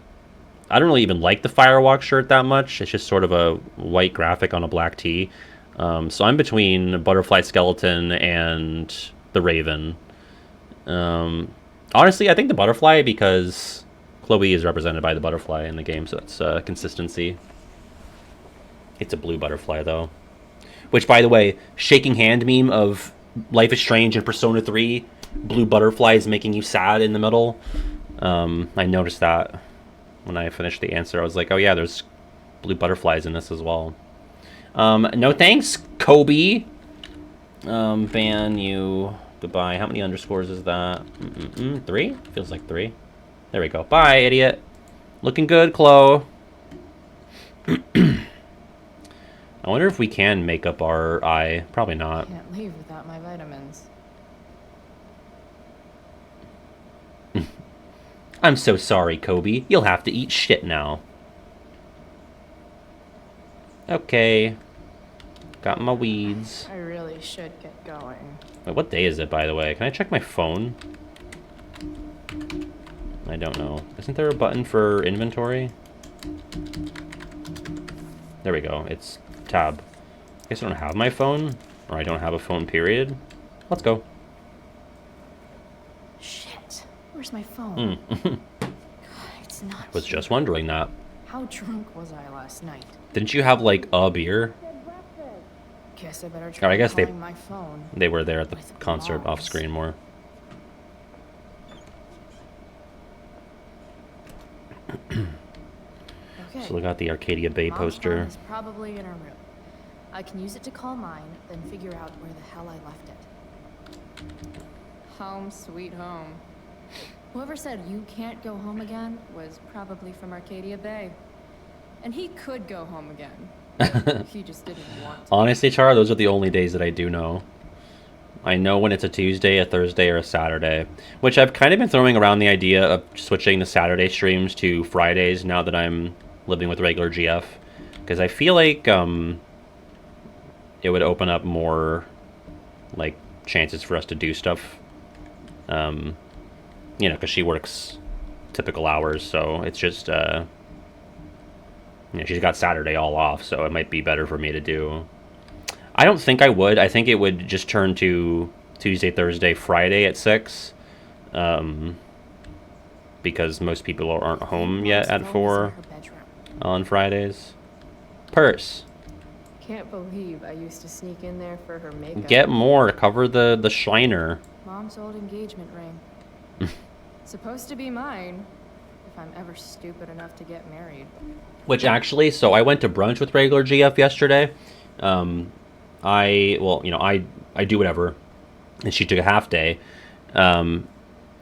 I don't really even like the Firewalk shirt that much. It's just sort of a white graphic on a black tee. So I'm between Butterfly Skeleton and the Raven. Honestly, I think the Butterfly because Chloe is represented by the Butterfly in the game, so that's consistency. It's a blue butterfly, though. Which, by the way, shaking hand meme of Life is Strange and Persona 3, blue butterflies making you sad in the middle. I noticed that when I finished the answer. I was like, oh yeah, there's blue butterflies in this as well. No thanks, Kobe. Ban you. Goodbye. How many underscores is that? 3? Feels like 3. There we go. Bye, idiot. Looking good, Chloe. I wonder if we can make up our eye. Probably not. Can't leave without my vitamins. I'm so sorry, Kobe. You'll have to eat shit now. Okay. Got my weeds. I really should get going. Wait, what day is it, by the way? Can I check my phone? I don't know. Isn't there a button for inventory? There we go. It's tab. I guess I don't have my phone. Or I don't have a phone, period. Let's go. Shit. Where's my phone? God, it's not Was here. just wondering that. How drunk was I last night? Didn't you have, like, a beer? Guess I better Oh, try I guess calling my phone. they were there at the With concert claws. off screen more. Okay. So we got the Arcadia Bay Mom's poster. phone is probably in her room. I can use it to call mine, then figure out where the hell I left it. Home sweet home. Whoever said you can't go home again was probably from Arcadia Bay. And he could go home again. He just didn't want to. Honestly, Char, those are the only days that I do know. I know when it's a Tuesday, a Thursday, or a Saturday. Which I've kind of been throwing around the idea of switching the Saturday streams to Fridays now that I'm living with regular GF. Because I feel like it would open up more, like, chances for us to do stuff. You know, because she works typical hours, so it's just, you know, she's got Saturday all off, so it might be better for me to do. I don't think I would. I think it would just turn to Tuesday, Thursday, Friday at 6. Because most people aren't home yet at 4 on Fridays. Purse. Can't believe I used to sneak in there for her makeup. Get more. Cover the shiner. Mom's old engagement ring. Supposed to be mine, if I'm ever stupid enough to get married. Which actually, so I went to brunch with regular GF yesterday. Well, you know, I do whatever, and she took a half day. And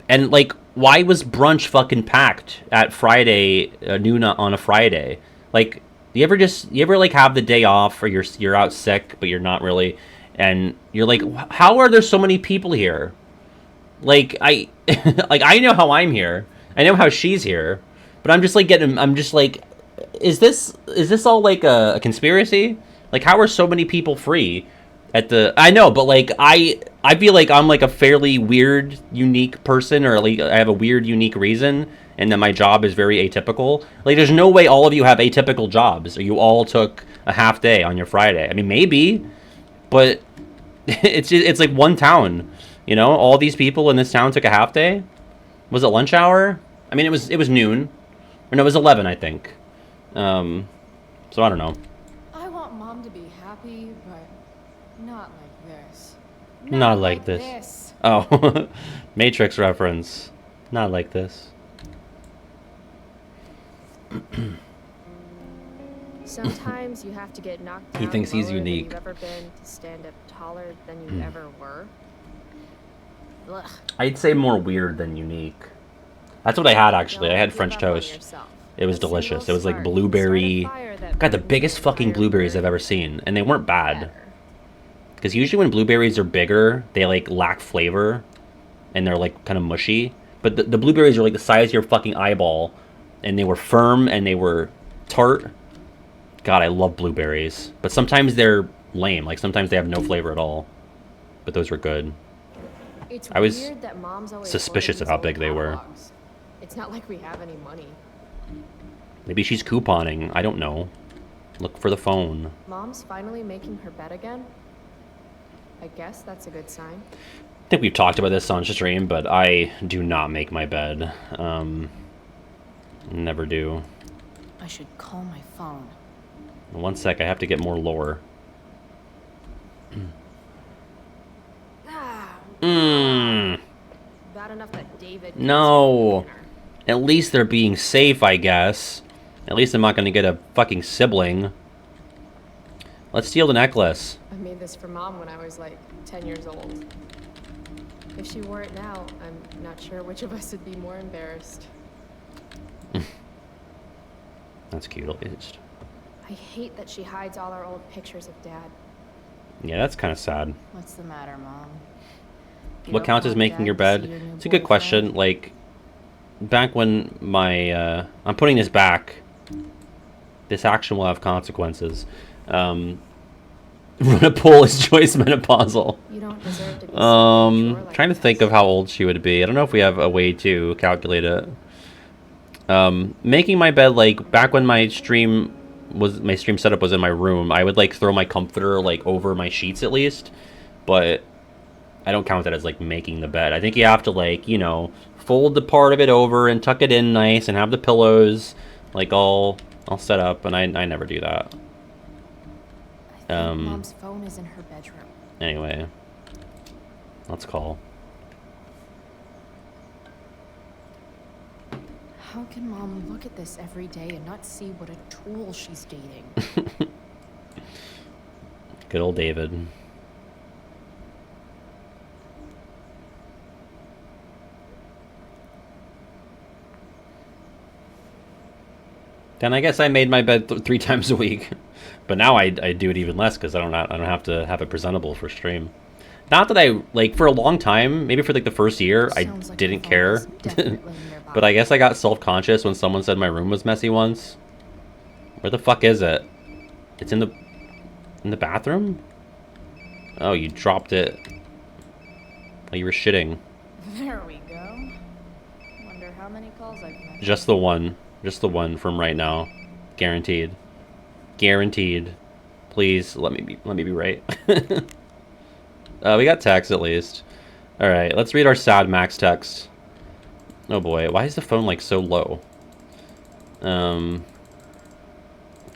like, why was brunch fucking packed at Friday noon on a Friday? Like, you ever like have the day off, or you're out sick, but you're not really, and you're like, how are there so many people here? Like, I know how I'm here. I know how she's here. But I'm just like, is this all like a conspiracy? Like, how are so many people free at the, I know, but like, I feel like I'm like a fairly weird, unique person, or like I have a weird, unique reason, and that my job is very atypical. Like, there's no way all of you have atypical jobs, or you all took a half day on your Friday. I mean, maybe, but it's like one town. You know, all these people in this town took a half day. Was it lunch hour? I mean, it was noon, or no, it was 11, I think. So I don't know. I want Mom to be happy, but not like this. Not like this. Oh, Matrix reference. Not like this. Sometimes you have to get knocked down. He thinks he's lower than unique. You've ever been to stand up taller than you ever were. Ugh. I'd say more weird than unique. That's what I had, actually. I had Don't French give up on toast. yourself. It was A single delicious. It was like spark blueberry. can start a fire that God, the burns biggest the fucking entire blueberries I've burn ever seen. And they weren't bad. better. Because usually when blueberries are bigger, they like lack flavor. And they're like kind of mushy. But the blueberries are like the size of your fucking eyeball. And they were firm and they were tart. God, I love blueberries. But sometimes they're lame. Like, sometimes they have no flavor at all. But those were good. It's I was weird that Mom's always suspicious ordering of how these big old they were. catalogs. It's not like we have any money. Maybe she's couponing. I don't know. Look for the phone. Mom's finally making her bed again? I guess that's a good sign. I think we've talked about this on stream, but I do not make my bed. Never do. I should call my phone. One sec, I have to get more lore. Mmm. Bad enough that David. No. At least they're being safe, I guess. At least I'm not going to get a fucking sibling. Let's steal the necklace. I made this for Mom when I was like 10 years old. If she wore it now, I'm not sure which of us would be more embarrassed. That's cute, at least. I hate that she hides all our old pictures of Dad. Yeah, that's kind of sad. What's the matter, Mom? What counts as making your bed? It's a good question. Like, back when my, I'm putting this back. This action will have consequences. Run a poll is Joyce menopausal. You don't deserve to be so mature like Trying to think this. of how old she would be. I don't know if we have a way to calculate it. Making my bed, like, back when my stream setup was in my room, I would, like, throw my comforter, like, over my sheets at least. But I don't count that as, like, making the bed. I think you have to, like, you know, fold the part of it over and tuck it in nice and have the pillows, like, all set up, and I never do that. I think Mom's phone is in her bedroom. Anyway, let's call. How can Mom look at this every day and not see what a tool she's dating? Good old David. Then I guess I made my bed 3 times a week, but now I do it even less because I don't have to have it presentable for stream. Not that I, like, for a long time, maybe for like the first year, I Sounds like didn't her phone care. is definitely nearby. But I guess I got self-conscious when someone said my room was messy once. Where the fuck is it? It's in the bathroom? Oh, you dropped it. Oh, you were shitting. There we go. Wonder how many calls I've made. Just the one. Just the one from right now. Guaranteed. Guaranteed. Please, let me be right. We got text at least. Alright, let's read our sad Max text. Oh boy, why is the phone like so low? God,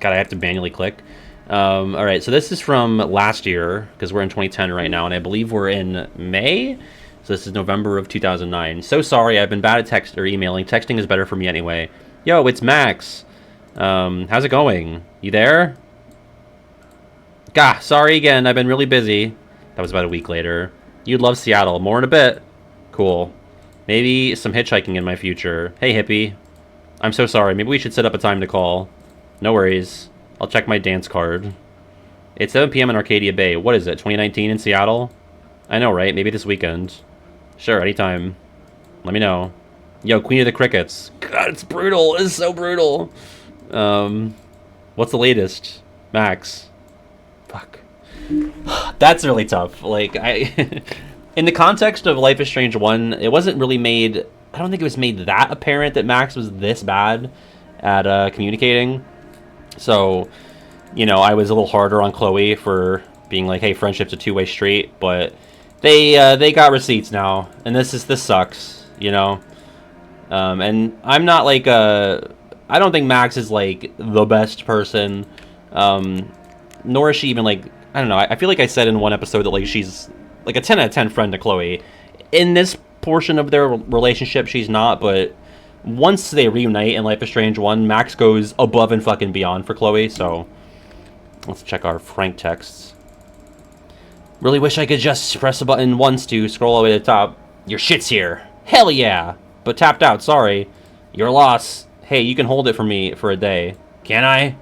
I have to manually click. Alright, so this is from last year, because we're in 2010 right now, and I believe we're in May? So this is November of 2009. So sorry, I've been bad at text or emailing. Texting is better for me anyway. Yo, it's Max. How's it going? You there? Gah, sorry again, I've been really busy. That was about a week later. You'd love Seattle. More in a bit. Cool. Maybe some hitchhiking in my future. Hey, hippie. I'm so sorry. Maybe we should set up a time to call. No worries. I'll check my dance card. It's 7 p.m. in Arcadia Bay. What is it, 2019 in Seattle? I know, right? Maybe this weekend. Sure, anytime. Let me know. Yo, Queen of the Crickets. God, it's brutal. It's so brutal. What's the latest? Max. Fuck. That's really tough. Like, in the context of Life is Strange 1, it wasn't really made... I don't think it was made that apparent that Max was this bad at communicating. So, you know, I was a little harder on Chloe for being like, hey, friendship's a two-way street, but they got receipts now, and this sucks, you know? And I'm not like I don't think Max is like the best person, nor is she even like, I don't know, I feel like I said in one episode that like she's like a 10 out of 10 friend to Chloe. In this portion of their relationship, she's not, but once they reunite in Life is Strange 1, Max goes above and fucking beyond for Chloe, so let's check our Frank texts. Really wish I could just press a button once to scroll all the way to the top. Your shit's here. Hell yeah. But tapped out, sorry. Your loss. Hey, you can hold it for me for a day. Can I?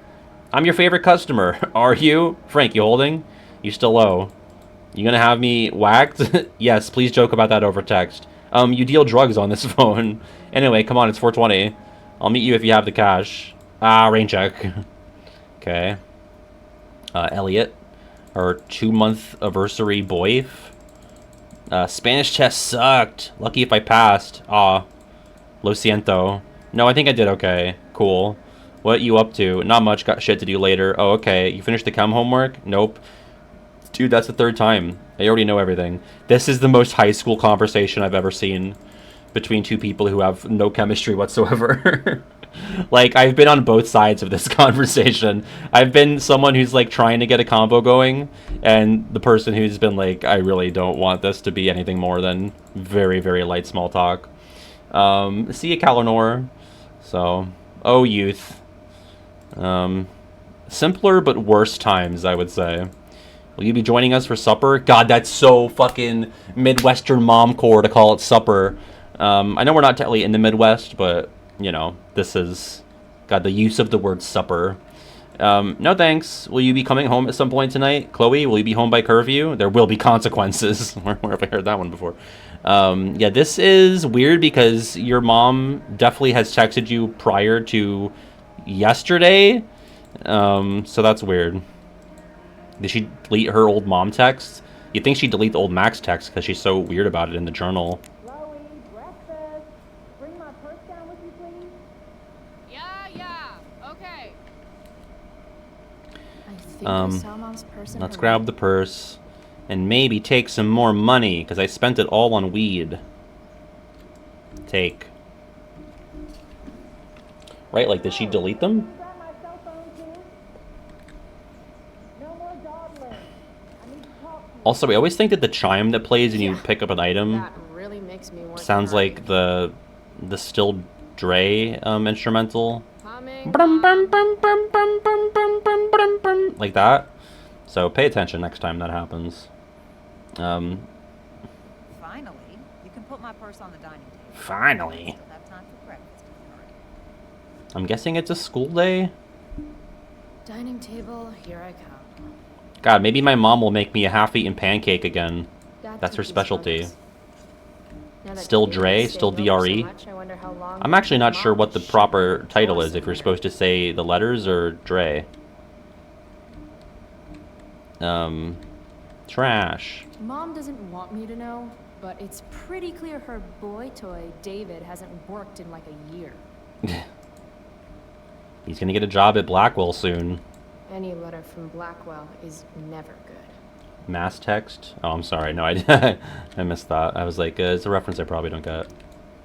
I'm your favorite customer. Are you? Frank, you holding? You still low. You gonna have me whacked? Yes, please joke about that over text. You deal drugs on this phone. Anyway, come on, it's 420. I'll meet you if you have the cash. Rain check. Okay. Elliot. Our 2-month anniversary boy. Spanish test sucked. Lucky if I passed. Lo siento. No, I think I did okay. Cool. What you up to? Not much. Got shit to do later. Oh, okay. You finished the chem homework? Nope. Dude, that's the 3rd time. I already know everything. This is the most high school conversation I've ever seen between two people who have no chemistry whatsoever. Like, I've been on both sides of this conversation. I've been someone who's, like, trying to get a combo going, and the person who's been like, I really don't want this to be anything more than very, very light small talk. See you, Kalanor. So, oh, youth. Simpler but worse times, I would say. Will you be joining us for supper? God, that's so fucking Midwestern momcore to call it supper. I know we're not technically in the Midwest, but, you know, this is... God, the use of the word supper. No thanks. Will you be coming home at some point tonight? Chloe, will you be home by curfew? There will be consequences. Where have I heard that one before? Yeah, this is weird because your mom definitely has texted you prior to yesterday. So that's weird. Did she delete her old mom text? You'd think she'd delete the old Max text because she's so weird about it in the journal. Chloe, breakfast. Bring my purse down with you, please. Yeah, okay. I think I saw Mom's purse in Let's her grab room. the purse and maybe take some more money because I spent it all on weed. Take. Right, like, did she delete them? You got my cell phone, too? No more dawdling. I need to talk to you. Also, I always think that the chime that plays when you pick up an item That really makes me want sounds to like the Still Dre instrumental. Coming. Brum, brum, brum, brum, brum, brum, brum, brum, brum, brum, like that. So pay attention next time that happens. Finally, you can put my purse on the dining table. Finally. Still have time for breakfast if you hurry. I'm guessing it's a school day? Dining table, here I come. God, maybe my mom will make me a half-eaten pancake again. Got That's to her these specialty. photos. Now that Still Kate Dre? has Still stayed over so DRE? much, I wonder how long I'm actually not sure what the Mom proper shit title was is, if you're in supposed to say the letters or Dre. Trash. Mom doesn't want me to know, but it's pretty clear her boy toy, David, hasn't worked in like a year. He's gonna get a job at Blackwell soon. Any letter from Blackwell is never good. Mass text? Oh, I'm sorry. No, I missed that. I was like, it's a reference I probably don't get.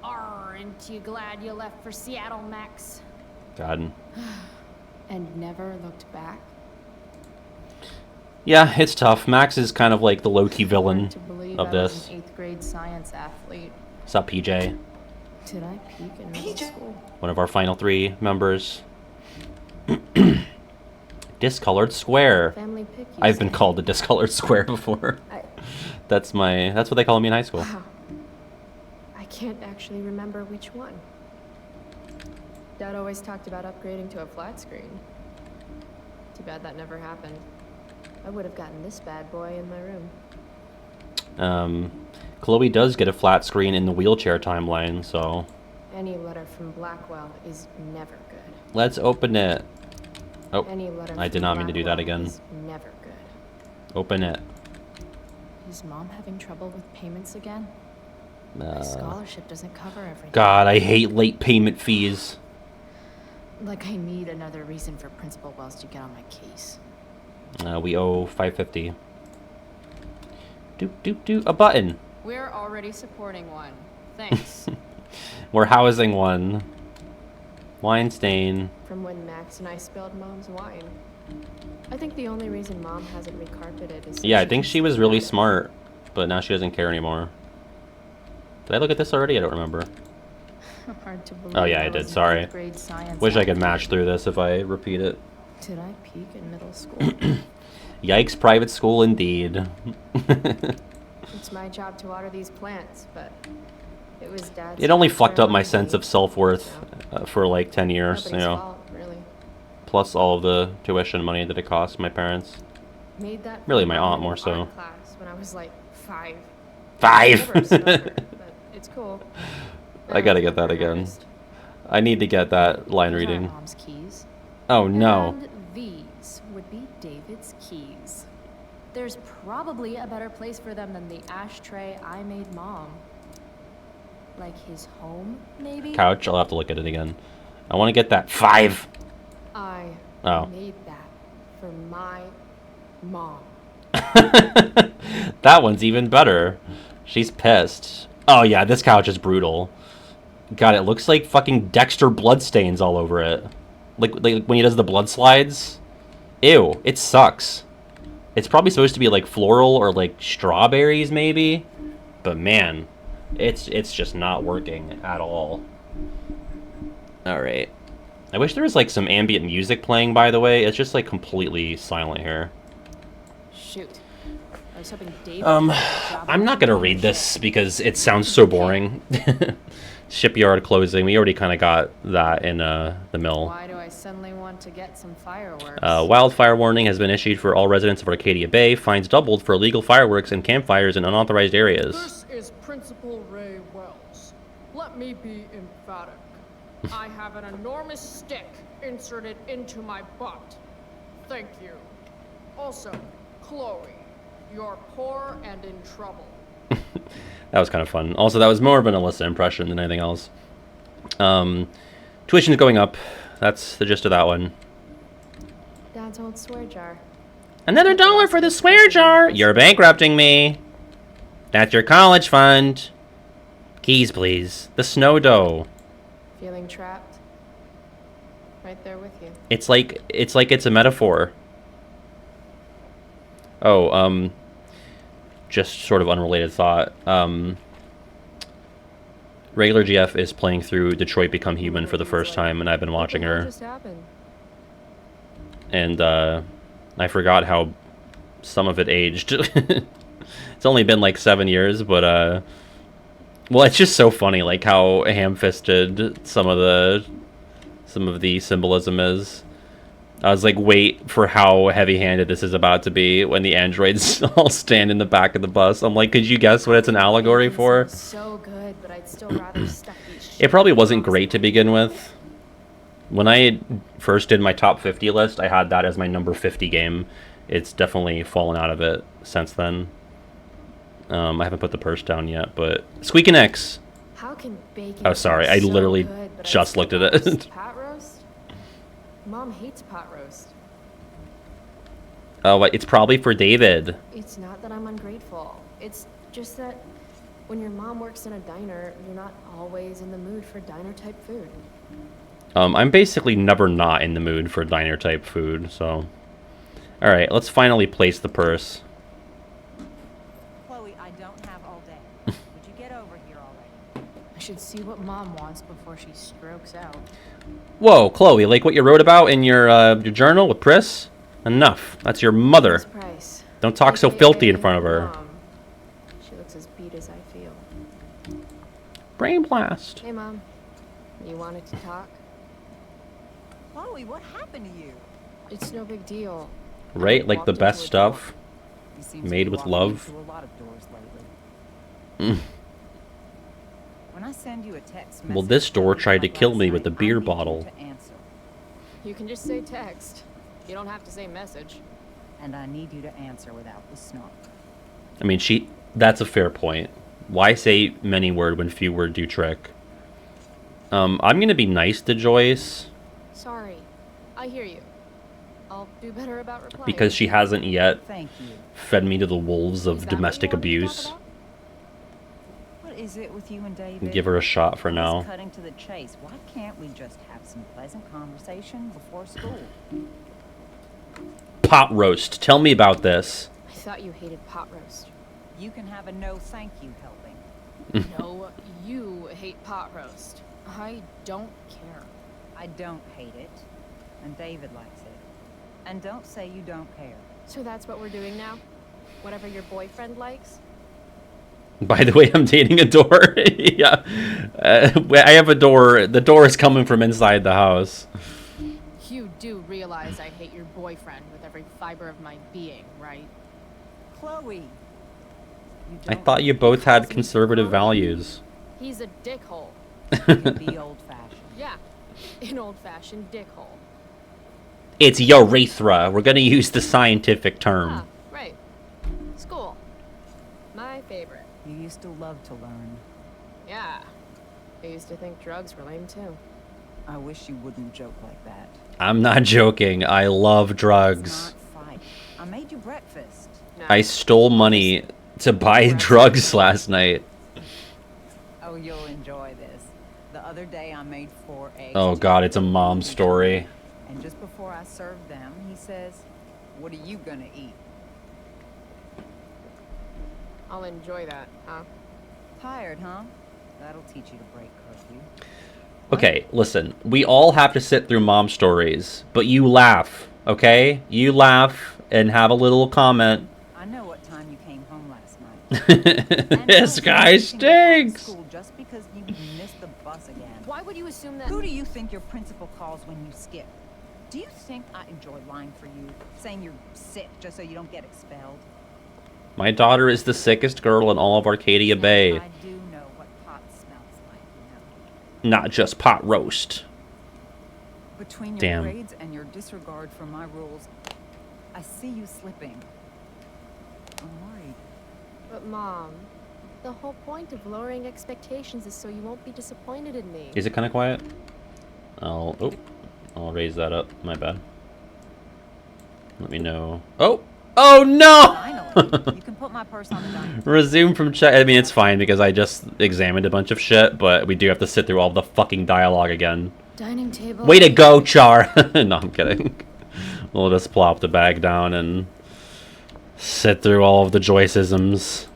Aren't you glad you left for Seattle, Max? God. And never looked back? Yeah, it's tough. Max is kind of like the low-key villain Hard to believe of I this. was an 8th grade science athlete. What's up, PJ? Did I peak in middle school? One of our final 3 members. Discolored square. Family pick, you I've been say? called the discolored square before. That's what they call me in high school. Wow. I can't actually remember which one. Dad always talked about upgrading to a flat screen. Too bad that never happened. I would have gotten this bad boy in my room. Chloe does get a flat screen in the wheelchair timeline, so Any letter from Blackwell is never good. let's open it. Oh, Any letter I did from not mean to do that Blackwell again. is never good. Open it. Is Mom having trouble with payments again? My scholarship doesn't cover everything. God, I hate late payment fees. Like I need another reason for Principal Wells to get on my case. We owe $550. A button. We're already supporting one. Thanks. We're housing one. Wine stain. From when Max and I spilled Mom's wine. I think the only reason Mom hasn't recarpeted is... so Yeah, I think can she was see really better. smart, but now she doesn't care anymore. Did I look at this already? I don't remember. Hard to believe Oh yeah, I was did. an Sorry. 8th grade science Wish I could athlete. match through this if I repeat it. Did I peak in middle school? Yikes, private school indeed. It's my job to water these plants, but it was Dad's... It only fucked up my responsibility, sense of self-worth for like 10 years, Nobody's you know. fault, really. Plus all of the tuition money that it cost my parents. Made that Really, from my Mom aunt in more so. art class when I was like 5. 5! Never a smoker, but it's cool. I gotta get was that never an again. artist. I need to get that line These aren't reading. Mom's keys. Oh no. And these would be David's keys. There's probably a better place for them than the ashtray I made Mom. Like his home, maybe? Couch, I'll have to look at it again. I want to get that 5! I Oh. made that for my mom. That one's even better. She's pissed. Oh yeah, this couch is brutal. God, it looks like fucking Dexter bloodstains all over it. Like when he does the blood slides. Ew, it sucks. It's probably supposed to be like floral or like strawberries maybe. But man, it's just not working at all. Alright. I wish there was like some ambient music playing, by the way. It's just like completely silent here. Shoot. I was hoping David... I'm not gonna read this because it sounds so boring. Shipyard closing. We already kind of got that in the mill. Why do I suddenly want to get some fireworks? Wildfire warning has been issued for all residents of Arcadia Bay. Fines doubled for illegal fireworks and campfires in unauthorized areas. This is Principal Ray Wells. Let me be emphatic. I have an enormous stick inserted into my butt. Thank you. Also, Chloe, you're poor and in trouble. That was kind of fun. Also, that was more of an Alyssa impression than anything else. Tuition's going up. That's the gist of that one. Dad's old swear jar. Another $1 for the swear jar. You're bankrupting me. That's your college fund. Keys, please. The snow dough. Feeling trapped? Right there with you. It's like it's a metaphor. Oh, just sort of unrelated thought. Regular GF is playing through Detroit Become Human for the first time, and I've been watching her. What just happened? And I forgot how some of it aged. It's only been like 7 years, but well, it's just so funny, like how ham-fisted some of the symbolism is. I was like, wait for how heavy-handed this is about to be when the androids all stand in the back of the bus. I'm like, could you guess what it's an allegory for? So good, but I'd still rather stuff these It probably wasn't great to begin with. When I first did my top 50 list, I had that as my number 50 game. it's definitely fallen out of it since then. I haven't put the purse down yet, but Squeakin' X. How can bacon Oh, sorry, I taste so literally good, but I just looked at it. roast pot roast? Mom hates pot roast. Oh, it's probably for David. It's not that I'm ungrateful. It's just that when your mom works in a diner, you're not always in the mood for diner-type food. I'm basically never not in the mood for diner type food, so. Alright, let's finally place the purse. Chloe, I don't have all day. Would you get over here already? I should see what Mom wants before she strokes out. Whoa, Chloe, like what you wrote about in your journal with Pris? Enough. That's your mother. Miss Price. Don't talk so AKA filthy in front of her. Mom. She looks as beat as I feel. Brain blast. Hey, Mom. You wanted to talk? Chloe, what happened to you? It's no big deal. Right? Like the Walked best into a door. stuff. You seem to Made be with walking love. into a lot of doors lately. Mm. When I send you a text Well, message this door telling you tried to about kill last me with night, the beer I need you bottle. to answer. You can just say text. You don't have to say message. And I need you to answer without the snark. I mean, that's a fair point. Why say many word when few word do trick? I'm gonna be nice to Joyce. Sorry. I hear you. I'll do better about replying. Because she hasn't yet Thank you. fed me to the wolves Is of that what domestic you wanted to talk abuse. about? What is it with you and David? Give her a shot for Always now. Cutting to the chase. Why can't we just have some pleasant conversation before school? Pot roast. Tell me about this. I thought you hated pot roast. You can have a no thank you helping. No, you hate pot roast. I don't care. I don't hate it, and David likes it. And don't say you don't care. So that's what we're doing now? Whatever your boyfriend likes? By the way, I'm dating a door. Yeah. I have a door. The door is coming from inside the house. You do realize I hate your boyfriend with every fiber of my being, right? Chloe! You I don't thought you both had conservative values. He's a dickhole. can be old-fashioned. Yeah, an old-fashioned dickhole. It's urethra. We're gonna use the scientific Ah, term. right. School. My favorite. You used to love to learn. Yeah. I used to think drugs were lame too. I wish you wouldn't joke like that. I'm not joking. I love It's drugs. not fight. I made you breakfast. No. I stole money to buy drugs last night. Oh, you'll enjoy this. The other day I made 4 eggs. Oh god, it's a mom story. And just before I served them, he says, "What are you gonna eat?" I'll enjoy that, huh? Tired, huh? That'll teach you to break curfew. Okay, listen. We all have to sit through mom stories, but you laugh, okay? You laugh and have a little comment. I know what time you came home last night. And This don't guy think you can get out of stinks. school just because you missed the bus again. Why would you assume that? Who do you think your principal calls when you skip? Do you think I enjoy lying for you, saying you're sick just so you don't get expelled? My daughter is the sickest girl in all of Arcadia Bay. I do know what pot smells like, you know. Not just pot roast. Between your Damn. grades and your disregard for my rules, I see you slipping. I'm worried. But Mom, the whole point of lowering expectations is so you won't be disappointed in me. Is it kind of quiet? I'll raise that up. My bad. Let me know. Oh no! Finally, you can put my purse on the dining table. Resume from chat. I mean, it's fine because I just examined a bunch of shit, but we do have to sit through all the fucking dialogue again. Dining table. Way to go, Char! No, I'm kidding. We'll just plop the bag down and sit through all of the Joyceisms.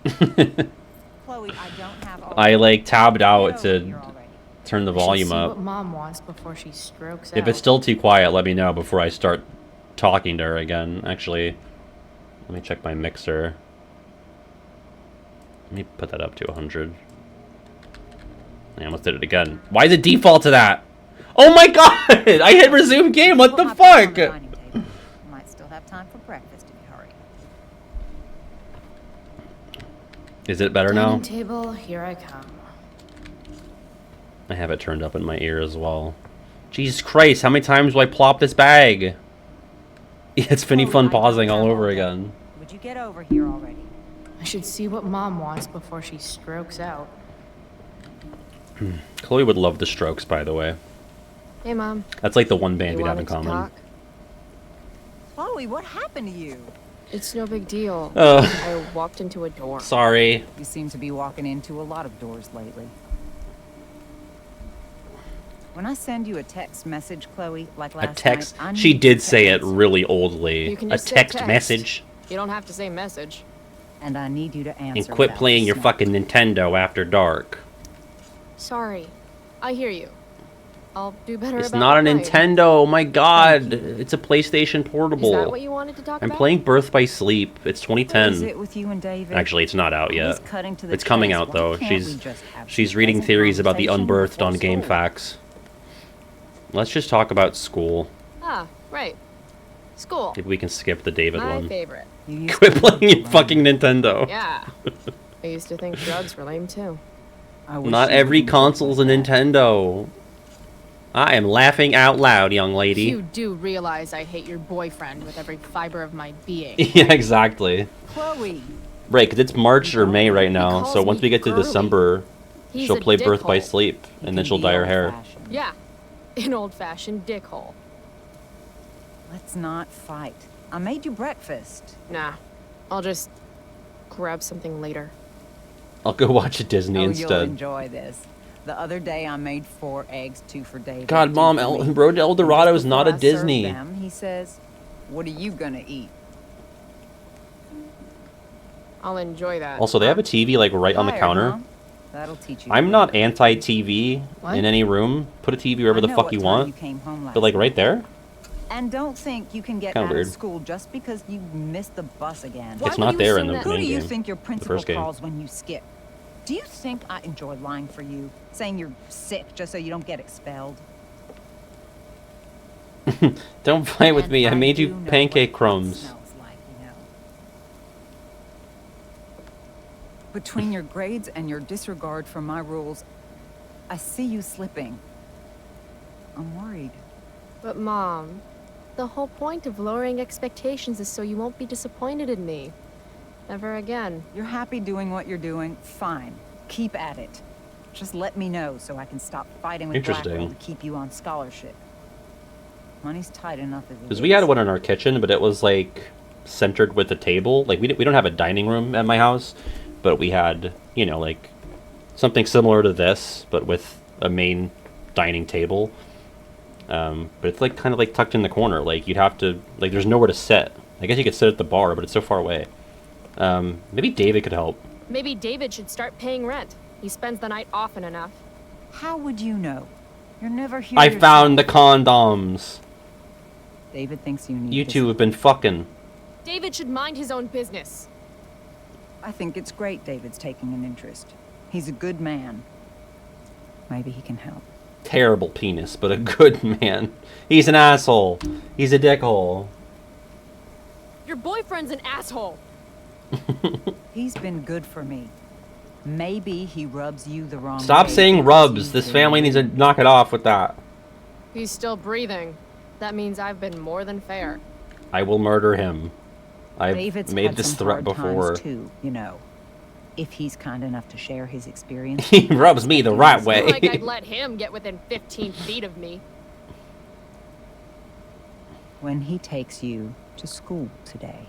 Chloe, I don't have all I like tabbed out Get over here to already. turn the I should volume see up. what Mom wants before she strokes If out. it's still too quiet, let me know before I start talking to her again. Actually, let me check my mixer. Let me put that up to 100. I almost did it again. Why is it default to that? Oh my god! I hit resume game, what Put the my purse on fuck? the dining table. You might still have time for breakfast if you hurry. Is it better now? Dining table, here I come. I have it turned up in my ear as well. Jesus Christ, how many times do I plop this bag? It's Finny Oh, Fun I pausing don't all have over all day. again. Would you get over here already? I should see what Mom wants before she strokes out. Chloe would love the Strokes, by the way. Hey, Mom. That's like the one band You we'd have in wanted to common. talk? Chloe, what happened to you? It's no big deal. Ugh. I walked into a door. Sorry. You seem to be walking into a lot of doors lately. When I send you a text message, Chloe, like A last text. night, I She need did to say it answer. really oldly. You can A just say text message. You don't have to say message. And I need you to answer. And quit without playing your snap. fucking Nintendo after dark. Sorry. I hear you. I'll do better It's about not a it tonight. Nintendo. Oh my god. It's a PlayStation Portable. Is that what you wanted to talk I'm about? playing Birth by Sleep. It's What is 2010. it with you and David? Actually, it's not out yet. He's cutting to the It's coming chase. out Why though. can't we She's just have she's some reading pleasant theories about the conversation unbirthed before on school? GameFAQs. Let's just talk about school. Ah, right. School. Maybe we can skip the David My one. favorite. You used Quit to playing your run. fucking Nintendo. Yeah. I used to think drugs were lame too. I wish Not you every wouldn't console's a like that. Nintendo. I am laughing out loud, young lady. You do realize I hate your boyfriend with every fiber of my being. Yeah, exactly. Chloe, Right, because it's March or May right now, calls so once me we get to girly. December, He's she'll a play Birth by dickhole. Sleep, you and then can she'll be dye her hair. old-fashioned. Yeah. An old-fashioned dickhole. Let's not fight. I made you breakfast. Nah. I'll just grab something later. I'll go watch a Disney Oh, you'll instead. enjoy this. The other day I made 4 eggs, 2 for David. God, 2 Mom, for me. Road to El Dorado is And not a just before I served Disney. them, he says, "What are you gonna eat?" I'll enjoy that. Also, they have a TV like right on the Tired, counter. huh? That'll teach you. I'm quick. not anti-TV What? in any room. Put a TV wherever I the know fuck what you time want. You came home last But like right night. there? And don't think you can get Kinda out weird. of school just because you missed the bus again. Why It's would not you there in assume the that? Who do main you game. think your principal first game. calls when you skip? Do you think I enjoy lying for you, saying you're sick just so you don't get expelled? Don't fight with And me. I made do you know pancake what it crumbs. smells like, you know. Between your grades and your disregard for my rules, I see you slipping. I'm worried. But Mom, the whole point of lowering expectations is so you won't be disappointed in me. Never again. You're happy doing what you're doing, fine. Keep at it. Just let me know so I can stop fighting with Interesting. Blackwell to keep you on scholarship. Money's tight enough as it Because is. we had one in our kitchen, but it was like centered with a table. Like we don't have a dining room at my house, but we had, you know, like something similar to this, but with a main dining table. But it's like kind of like tucked in the corner. Like you'd have to, like there's nowhere to sit. I guess you could sit at the bar, but it's so far away. Maybe David could help. Maybe David should start paying rent. He spends the night often enough. How would you know? You're never here I yourself. found the condoms. David thinks you need You this. two have been fucking. David should mind his own business. I think it's great David's taking an interest. He's a good man. Maybe he can help. Terrible penis, but a good man. He's an asshole. He's a dickhole. Your boyfriend's an asshole. He's been good for me. Maybe he rubs you the wrong Stop way saying because rubs. he's This been family needs to rude. knock it off with that. He's still breathing. That means I've been more than fair. I will murder him. I've David's made had this some threat hard before. times too, you know. If he's kind enough to share his experience. He rubs me the right way. Like I'd let him get within 15 feet of me. When he takes you to school today,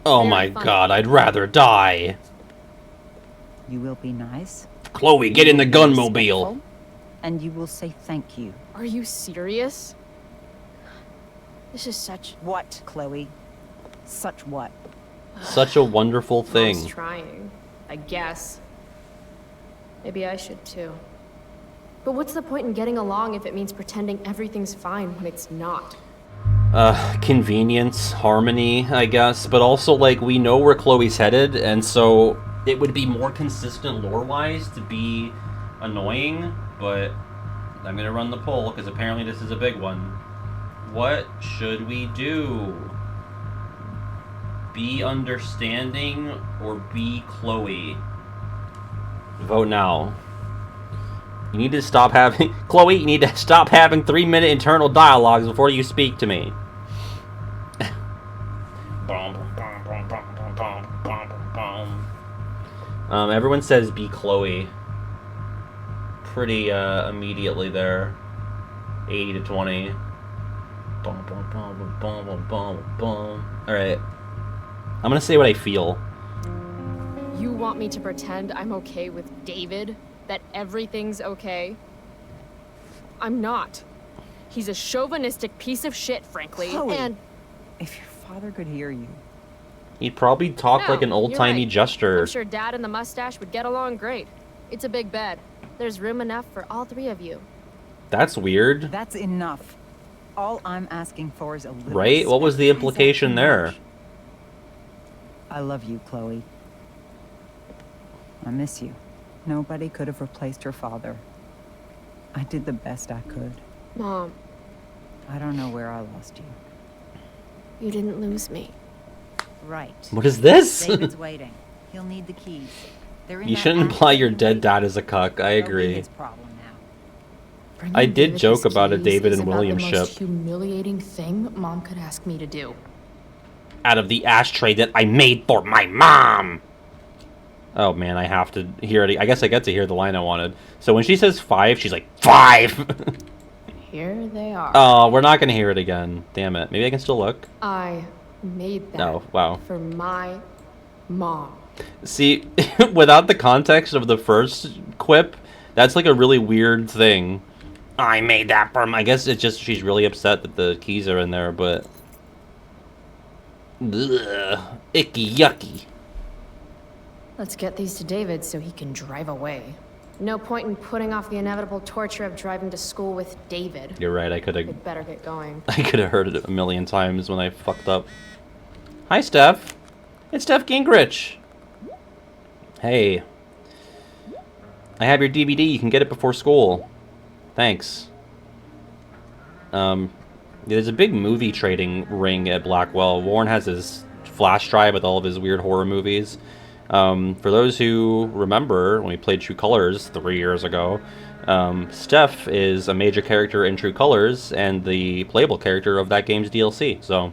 Oh Very my funny. god, I'd rather die. you will be nice. Chloe, get in the you will be gunmobile. respectful, and you will say thank you. Are you serious? This is such... What, Chloe? Such what? Such a wonderful Mom's thing. trying, I guess. Maybe I should too. But what's the point in getting along if it means pretending everything's fine when it's not? Convenience, harmony, I guess, but also, like, we know where Chloe's headed, and so it would be more consistent lore-wise to be annoying, but I'm gonna run the poll, because apparently this is a big one. What should we do? Be understanding or be Chloe? Vote now. You need to stop having... Chloe, you need to stop having 3-minute internal dialogues before you speak to me. Everyone says be Chloe. Pretty immediately there. 80 to 20. Boom, boom, boom, boom, boom, boom, boom, boom. Alright. I'm gonna say what I feel. You want me to pretend I'm okay with David? That everything's okay? I'm not. He's a chauvinistic piece of shit, frankly, Chloe, and... if your father could hear you. He'd probably talk like an No, old-timey you're right. jester. I'm sure Dad and the mustache would get along great. It's a big bed. There's room enough for all three of you. That's weird. That's enough. All I'm asking for is a little Right? What was the respect. Why is that implication too there? much? I love you, Chloe. I miss you. Nobody could have replaced your father. I did the best I could. Mom, I don't know where I lost you. you didn't lose me. Right. What is this? David's waiting. He'll need the keys. They're in You that shouldn't attic imply in your the dead dad basement. is a cuck. I That'll be agree. his problem now. Bringing I did David joke his about a keys David is and about William the ship. most humiliating thing Mom could ask me to do. Out of the ashtray that I made for my mom! Oh man, I have to hear it. I guess I get to hear the line I wanted. So when she says 5, she's like, 5! Here they are. Oh, we're not gonna hear it again. Damn it. Maybe I can still look. I made that Oh, wow. for my mom. See, without the context of the first quip, that's like a really weird thing. I made that for I guess it's just she's really upset that the keys are in there, but... Ugh, icky yucky. Let's get these to David so he can drive away. No point in putting off the inevitable torture of driving to school with David. You're right, I could have We'd better get going. I could have heard it a million times when I fucked up. Hi, Steph. It's Steph Gingrich. Hey. I have your DVD. You can get it before school. Thanks. There's a big movie trading ring at Blackwell. Warren has his flash drive with all of his weird horror movies. For those who remember, when we played True Colors 3 years ago, Steph is a major character in True Colors and the playable character of that game's DLC. So,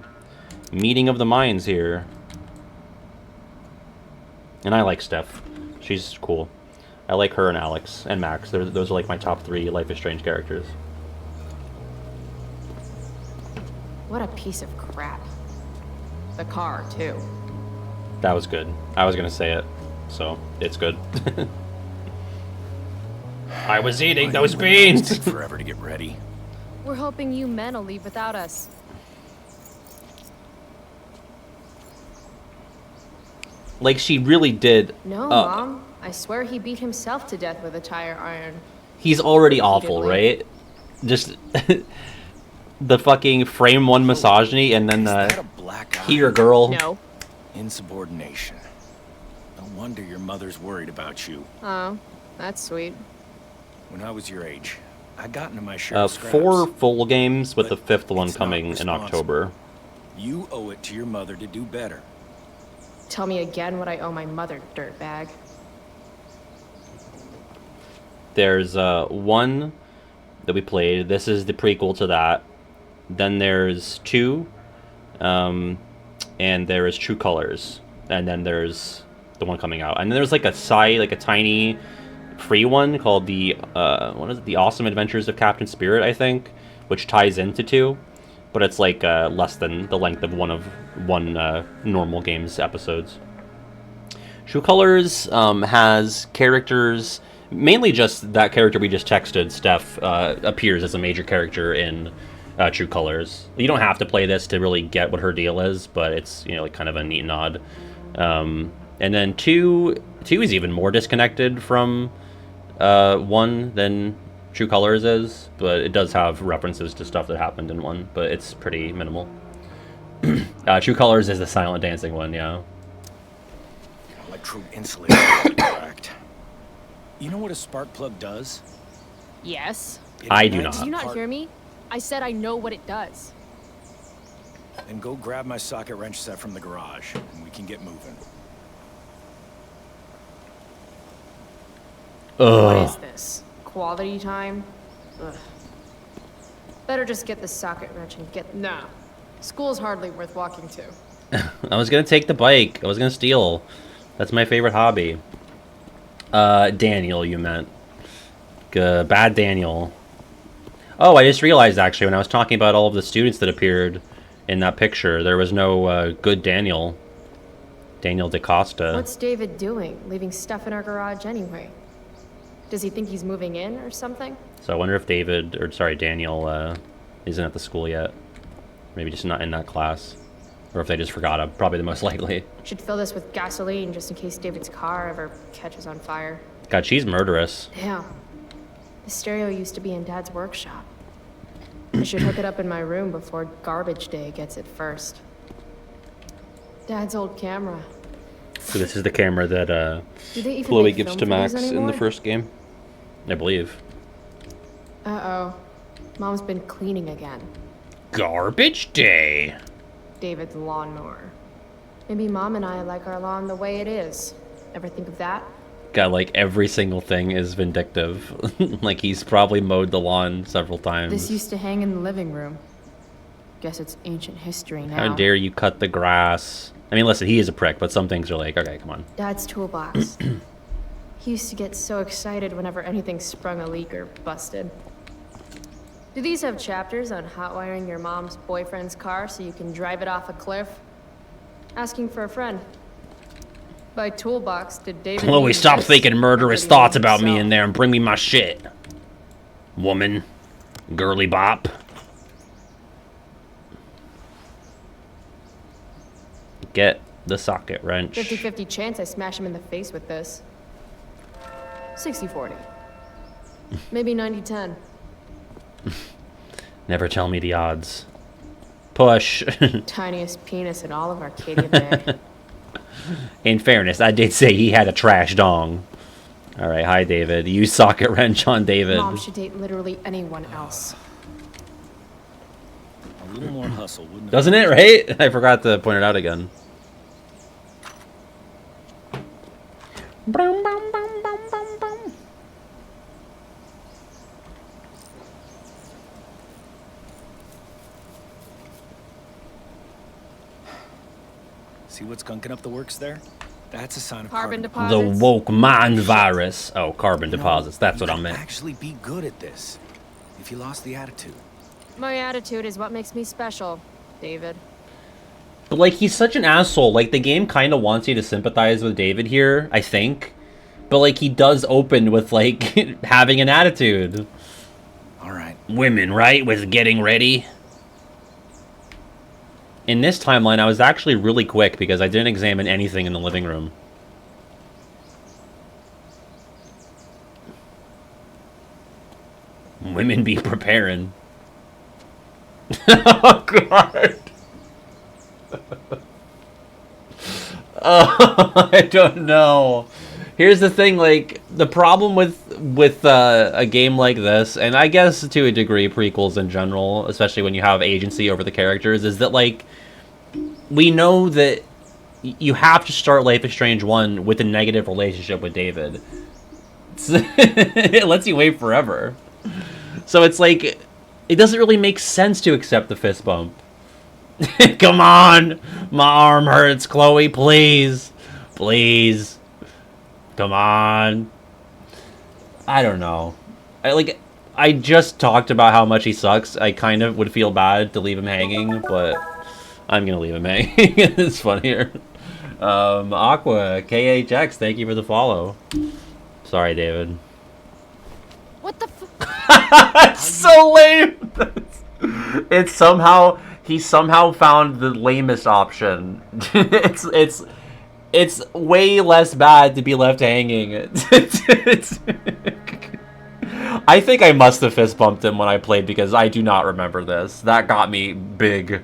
meeting of the minds here. And I like Steph. She's cool. I like her and Alex and Max. Those are like my top 3 Life is Strange characters. What a piece of crap. The car, too. That was good. I was gonna say it, so it's good. I was eating those beans! Take forever to get ready. We're hoping you men will leave without us. Like, she really did. No, Mom. I swear he beat himself to death with a tire iron. He's already awful, right? Just the fucking frame 1 misogyny and then Is that the a black eye? here girl. No. Insubordination. No wonder your mother's worried about you. Oh, that's sweet. When I was your age, I got into my share of scraps. 4 full games with the But 5th one it's not coming in responsible. October. You owe it to your mother to do better. Tell me again what I owe my mother, dirtbag. There's 1 that we played. This is the prequel to that. Then there's 2, and there is True Colors, and then there's the one coming out, and then there's like a side, like a tiny free one called the what is it? The Awesome Adventures of Captain Spirit, I think, which ties into 2, but it's like less than the length of one normal game's episodes. True Colors has characters. Mainly just that character we just texted, Steph, appears as a major character in True Colors. You don't have to play this to really get what her deal is, but it's, you know, like kind of a neat nod. And then 2 is even more disconnected from 1 than True Colors is, but it does have references to stuff that happened in 1, but it's pretty minimal. True Colors is the silent dancing one, yeah. Electrode insulator cracked. You know what a spark plug does? Yes. I do ignites not. Did you not part- hear me? I said I know what it does. Then go grab my socket wrench set from the garage, and we can get moving. What Ugh. is this? Quality time? Ugh. Better just get the socket wrench and get... Nah. School's hardly worth walking to. I was gonna take the bike. I was gonna steal. That's my favorite hobby. Daniel, you meant. Bad Daniel. Oh, I just realized, actually, when I was talking about all of the students that appeared in that picture, there was no good Daniel. Daniel DaCosta. What's David doing, leaving stuff in our garage anyway? Does he think he's moving in or something? So I wonder if Daniel isn't at the school yet. Maybe just not in that class. Or if they just forgot him. Probably the most likely. Should fill this with gasoline just in case David's car ever catches on fire. God, she's murderous. Damn. The stereo used to be in Dad's workshop. I should hook it up in my room before garbage day gets it first. Dad's old camera. So this is the camera that Do they even Chloe make gives film to for Max these in the anymore? first game. I believe. Uh-oh. Mom's been cleaning again. Garbage day. David's lawnmower. Maybe Mom and I like our lawn the way it is. Ever think of that? God, like every single thing is vindictive. Like he's probably mowed the lawn several times. This used to hang in the living room. Guess it's ancient history now. How dare you cut the grass? I mean, listen, he is a prick, but some things are like, okay, come on. Dad's toolbox. He used to get so excited whenever anything sprung a leak or busted. Do these have chapters on hot wiring your mom's boyfriend's car so you can drive it off a cliff? Asking for a friend. By toolbox, did David... Chloe, mean stop this, thinking or murderous did he thoughts mean about me himself? in there and bring me my shit. Woman. Girly bop. Get the socket wrench. 50-50 chance I smash him in the face with this. 60-40. Maybe 90-10. Never tell me the odds. Push. Tiniest penis in all of Arcadia Bay. In fairness, I did say he had a trash dong. Alright, hi David. Use socket wrench on David. Mom should date literally anyone else. A little more hustle, wouldn't it? Doesn't it, right? I forgot to point it out again. See what's gunking up the works there? That's a sign of Carbon The deposits. woke mind virus. Oh, carbon No, deposits. That's what I you meant. could actually be good at this if you lost the attitude. My attitude is what makes me special, David. But, like, he's such an asshole. Like, the game kind of wants you to sympathize with David here, I think. But, like, he does open with, like, having an attitude. All right. Women, right? With getting ready. In this timeline, I was actually really quick because I didn't examine anything in the living room. Women be preparing. Oh, God. Oh, I don't know. Here's the thing, like, the problem with a game like this, and I guess to a degree prequels in general, especially when you have agency over the characters, is that, like, we know that you have to start Life is Strange 1 with a negative relationship with David. It lets you wait forever. So it's like, it doesn't really make sense to accept the fist bump. Come on! My arm hurts, Chloe, please. Please. Come on. I don't know. I just talked about how much he sucks. I kind of would feel bad to leave him hanging, but I'm gonna leave him hanging. It's funnier. Aqua, KHX, thank you for the follow. Sorry, David. What the It's so lame! It's somehow... He somehow found the lamest option. It's way less bad to be left hanging. I think I must have fist bumped him when I played because I do not remember this. That got me big.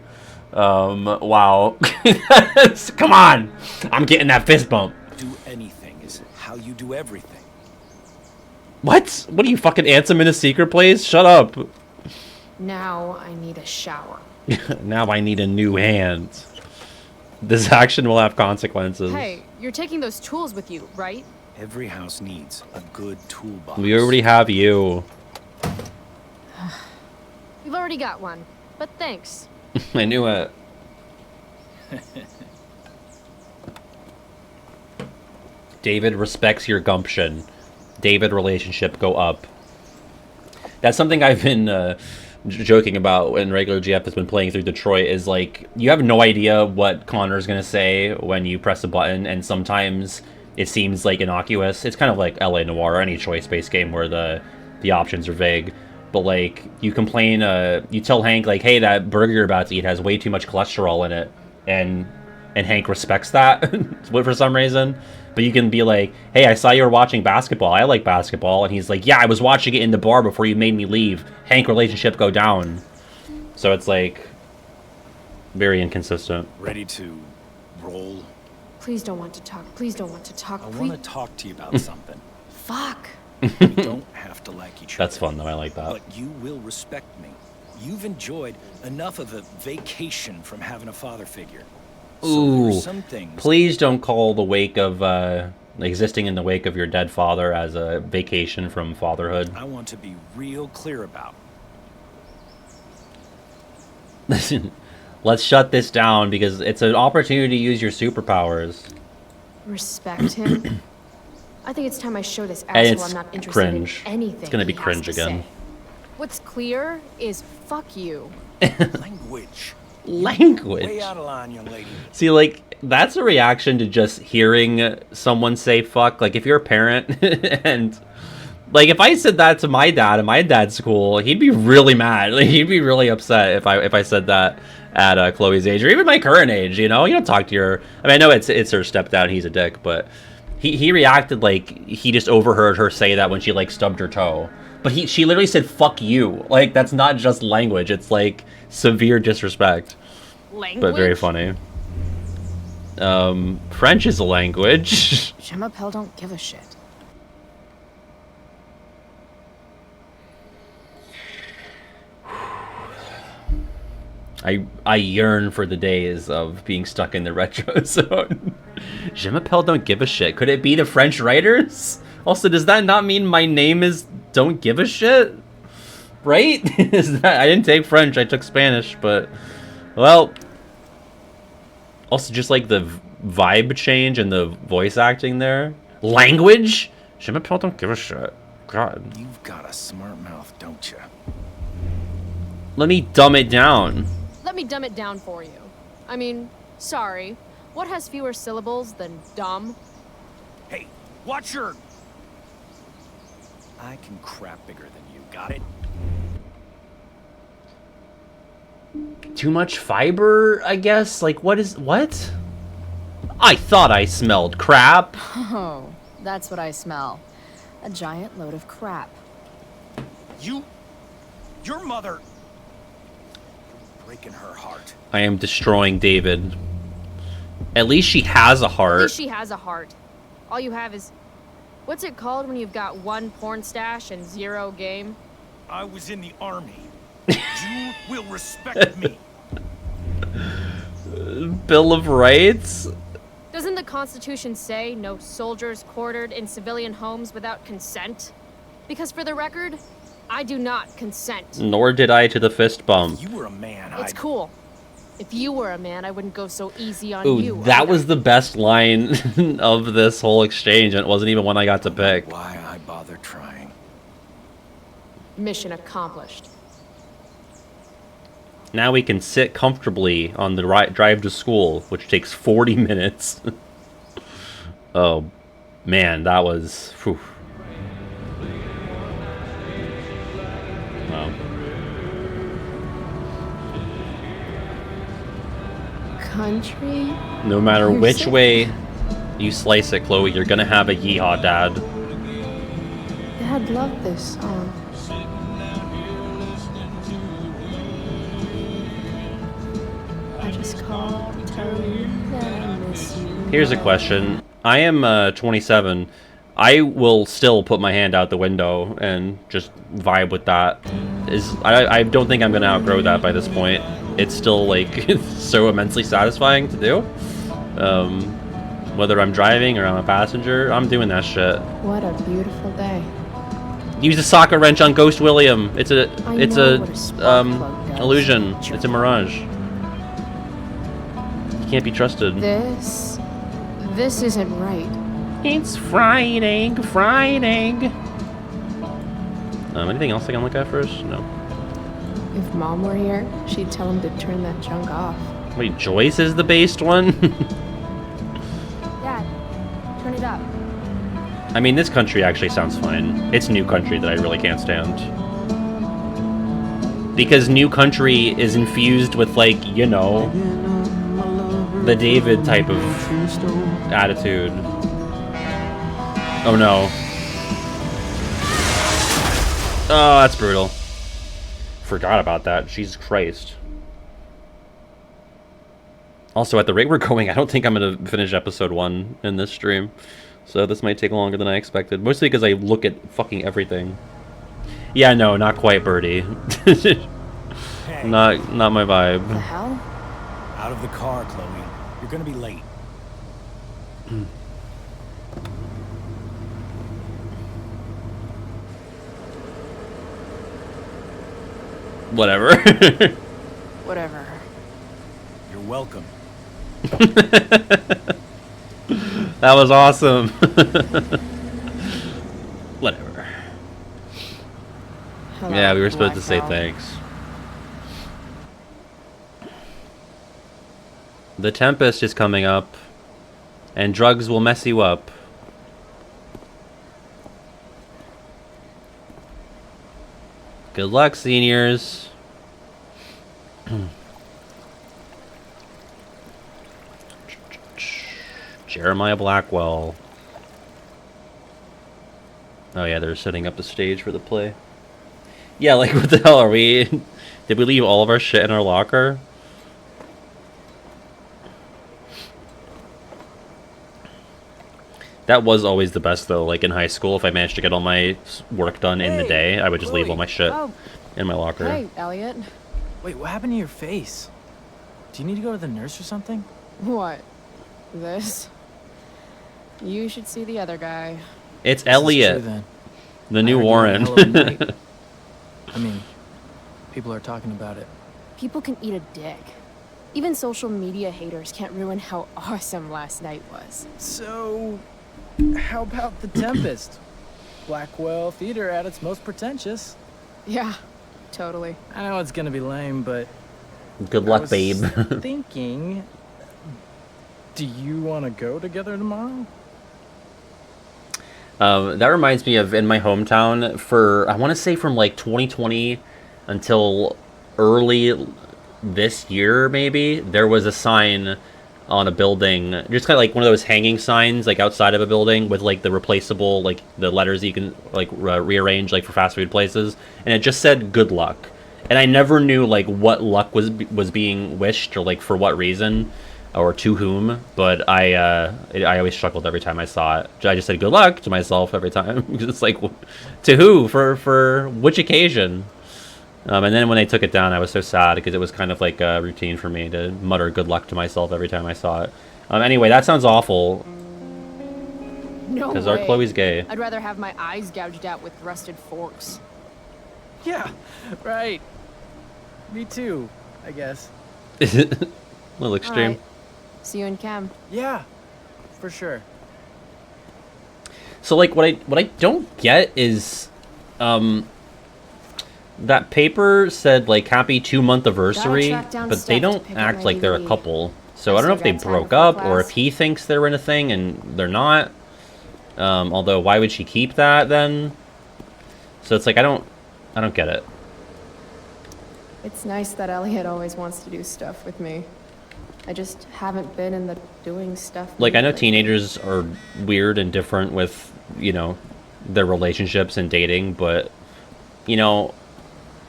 Wow. Come on! I'm getting that fist bump. Do anything is how you do everything. What? What are you, fucking Ansem in a secret place? Shut up. Now I need a shower. Now I need a new hand. This action will have consequences. Hey, you're taking those tools with you, right? Every house needs a good toolbox. We already have you. We've already got one, but thanks. I knew it. David respects your gumption. David relationship go up. That's something I've been joking about when regular GF has been playing through Detroit, is like, you have no idea what Connor's going to say when you press a button, and sometimes it seems like innocuous. It's kind of like LA Noire or any choice-based game where the options are vague. But like, you complain, you tell Hank like, hey, that burger you're about to eat has way too much cholesterol in it, and Hank respects that for some reason. But you can be like, hey, I saw you were watching basketball. I like basketball. And he's like, yeah, I was watching it in the bar before you made me leave. Hank relationship go down. So it's like very inconsistent. Ready to roll? Please don't want to talk. Please don't want to talk. I Please. want to talk to you about something. Fuck. We don't have to like each other. That's fun though. I like that. But you will respect me. You've enjoyed enough of a vacation from having a father figure. Ooh, So some things. please don't call the wake of existing in the wake of your dead father as a vacation from fatherhood. I want to be real clear about. Listen, let's shut this down because it's an opportunity to use your superpowers. Respect him? I think it's time I show this And asshole it's I'm not interested cringe. in anything. It's gonna be he has cringe to again. say. What's clear is fuck you. Language. Language. Way out of line, young lady. See, like, that's a reaction to just hearing someone say fuck. Like, if you're a parent and, like, if I said that to my dad in my dad's school, he'd be really mad. Like, he'd be really upset if I said that at Chloe's age, or even my current age, you know? You don't talk to your... I mean, I know it's her stepdad and he's a dick, but he reacted like he just overheard her say that when she, like, stubbed her toe. But she literally said, fuck you. Like, that's not just language. It's, like, severe disrespect. Language? But very funny. French is a language. Je m'appelle don't give a shit. I yearn for the days of being stuck in the retro zone. Je m'appelle don't give a shit. Could it be the French writers? Also, does that not mean my name is don't give a shit? Right? Is that, I didn't take French, I took Spanish, but... Well... Also, just like the vibe change and the voice acting there. Language? Je m'appelle don't give a shit. God. You've got a smart mouth, don't you? Let me dumb it down. Let me dumb it down for you. I mean, sorry. What has fewer syllables than dumb? Hey, watch your... I can crap bigger than you, got it? Too much fiber, I guess? Like, what? I thought I smelled crap. Oh, that's what I smell. A giant load of crap. Your mother... breaking her heart. I am destroying David. At least she has a At heart. least she has a heart. All you have is... What's it called when you've got one porn stash and zero game? I was in the army. You will respect me. Bill of Rights? Doesn't the Constitution say no soldiers quartered in civilian homes without consent? Because for the record, I do not consent. Nor did I to the fist bump. You were a man, It's cool. If you were a man, I wouldn't go so easy on Ooh, you. that either. was the best line of this whole exchange, and it wasn't even one I got to pick. Why I bother trying. Mission accomplished. Now we can sit comfortably on the drive to school, which takes 40 minutes. Oh, man, that was... Whew. Wow. Country? No matter which Music? way you slice it, Chloe, you're gonna have a yeehaw, Dad. Dad loved this song. I just called to tell you that I miss you. Here's a question. I am 27. I will still put my hand out the window and just vibe with that. I don't think I'm gonna outgrow that by this point. It's still like so immensely satisfying to do. Whether I'm driving or I'm a passenger, I'm doing that shit. What a beautiful day. Use the socket wrench on Ghost William. It's a know what a spark plug does. illusion. It's a mirage. You can't be trusted. This isn't right. It's Friday. Anything else I can look at first? No. If Mom were here, she'd tell him to turn that junk off. Wait, Joyce is the based one? Dad, turn it up. I mean, this country actually sounds fine. It's New Country that I really can't stand. Because New Country is infused with, like, you know, the David type of attitude. Oh no. Oh, that's brutal. Forgot about that. Jesus Christ. Also, at the rate we're going, I don't think I'm going to finish episode 1 in this stream. So this might take longer than I expected. Mostly because I look at fucking everything. Yeah, no, not quite, Birdie. Hey. Not my vibe. The hell? Out of the car, Chloe. You're gonna be late. Whatever. Whatever. You're welcome. That was awesome. Whatever. Hello, Yeah, we were supposed to say Blackwell. thanks. The Tempest is coming up, and drugs will mess you up. Good luck, seniors. Jeremiah Blackwell. Oh yeah, they're setting up the stage for the play. Yeah, like what the hell are we? Did we leave all of our shit in our locker? That was always the best though, like in high school, if I managed to get all my work done in the day, I would just leave all my shit in my locker. Hey, Elliot. Wait, what happened to your face? Do you need to go to the nurse or something? What? This? You should see the other guy. It's This is Elliot, true, then. the I new heard you Warren. had a hell of a night. I mean, people are talking about it. People can eat a dick. Even social media haters can't ruin how awesome last night was. So, how about the Tempest? Blackwell Theater at its most pretentious. Yeah, totally. I know it's gonna be lame, but Good I luck, was babe. thinking, do you want to go together tomorrow? That reminds me of in my hometown for, I want to say from like 2020 until early this year, maybe, there was a sign on a building, just kind of like one of those hanging signs, like outside of a building with like the replaceable, like the letters you can like rearrange like for fast food places. And it just said good luck. And I never knew like what luck was being wished or like for what reason or to whom, but I always chuckled every time I saw it. I just said good luck to myself every time. It's like, to who? For which occasion? And then when they took it down, I was so sad because it was kind of like a routine for me to mutter good luck to myself every time I saw it. Anyway, that sounds awful. No Because our way. Chloe's gay. I'd rather have my eyes gouged out with rusted forks. Yeah, right. Me too, I guess. Is it a little extreme? Alright. See you in chem. Yeah, for sure. So like what I don't get is that paper said like happy 2-month anniversary, track down but they Steph to don't pick up act my like they're a DVD. couple. So I I don't know if still they got time broke before up or class. if he thinks they're in a thing and they're not. Although why would she keep that then? So it's like I don't get it. It's nice that Elliot always wants to do stuff with me. I just haven't been in the doing stuff. Like I know lately. teenagers are weird and different with, you know, their relationships and dating, but you know,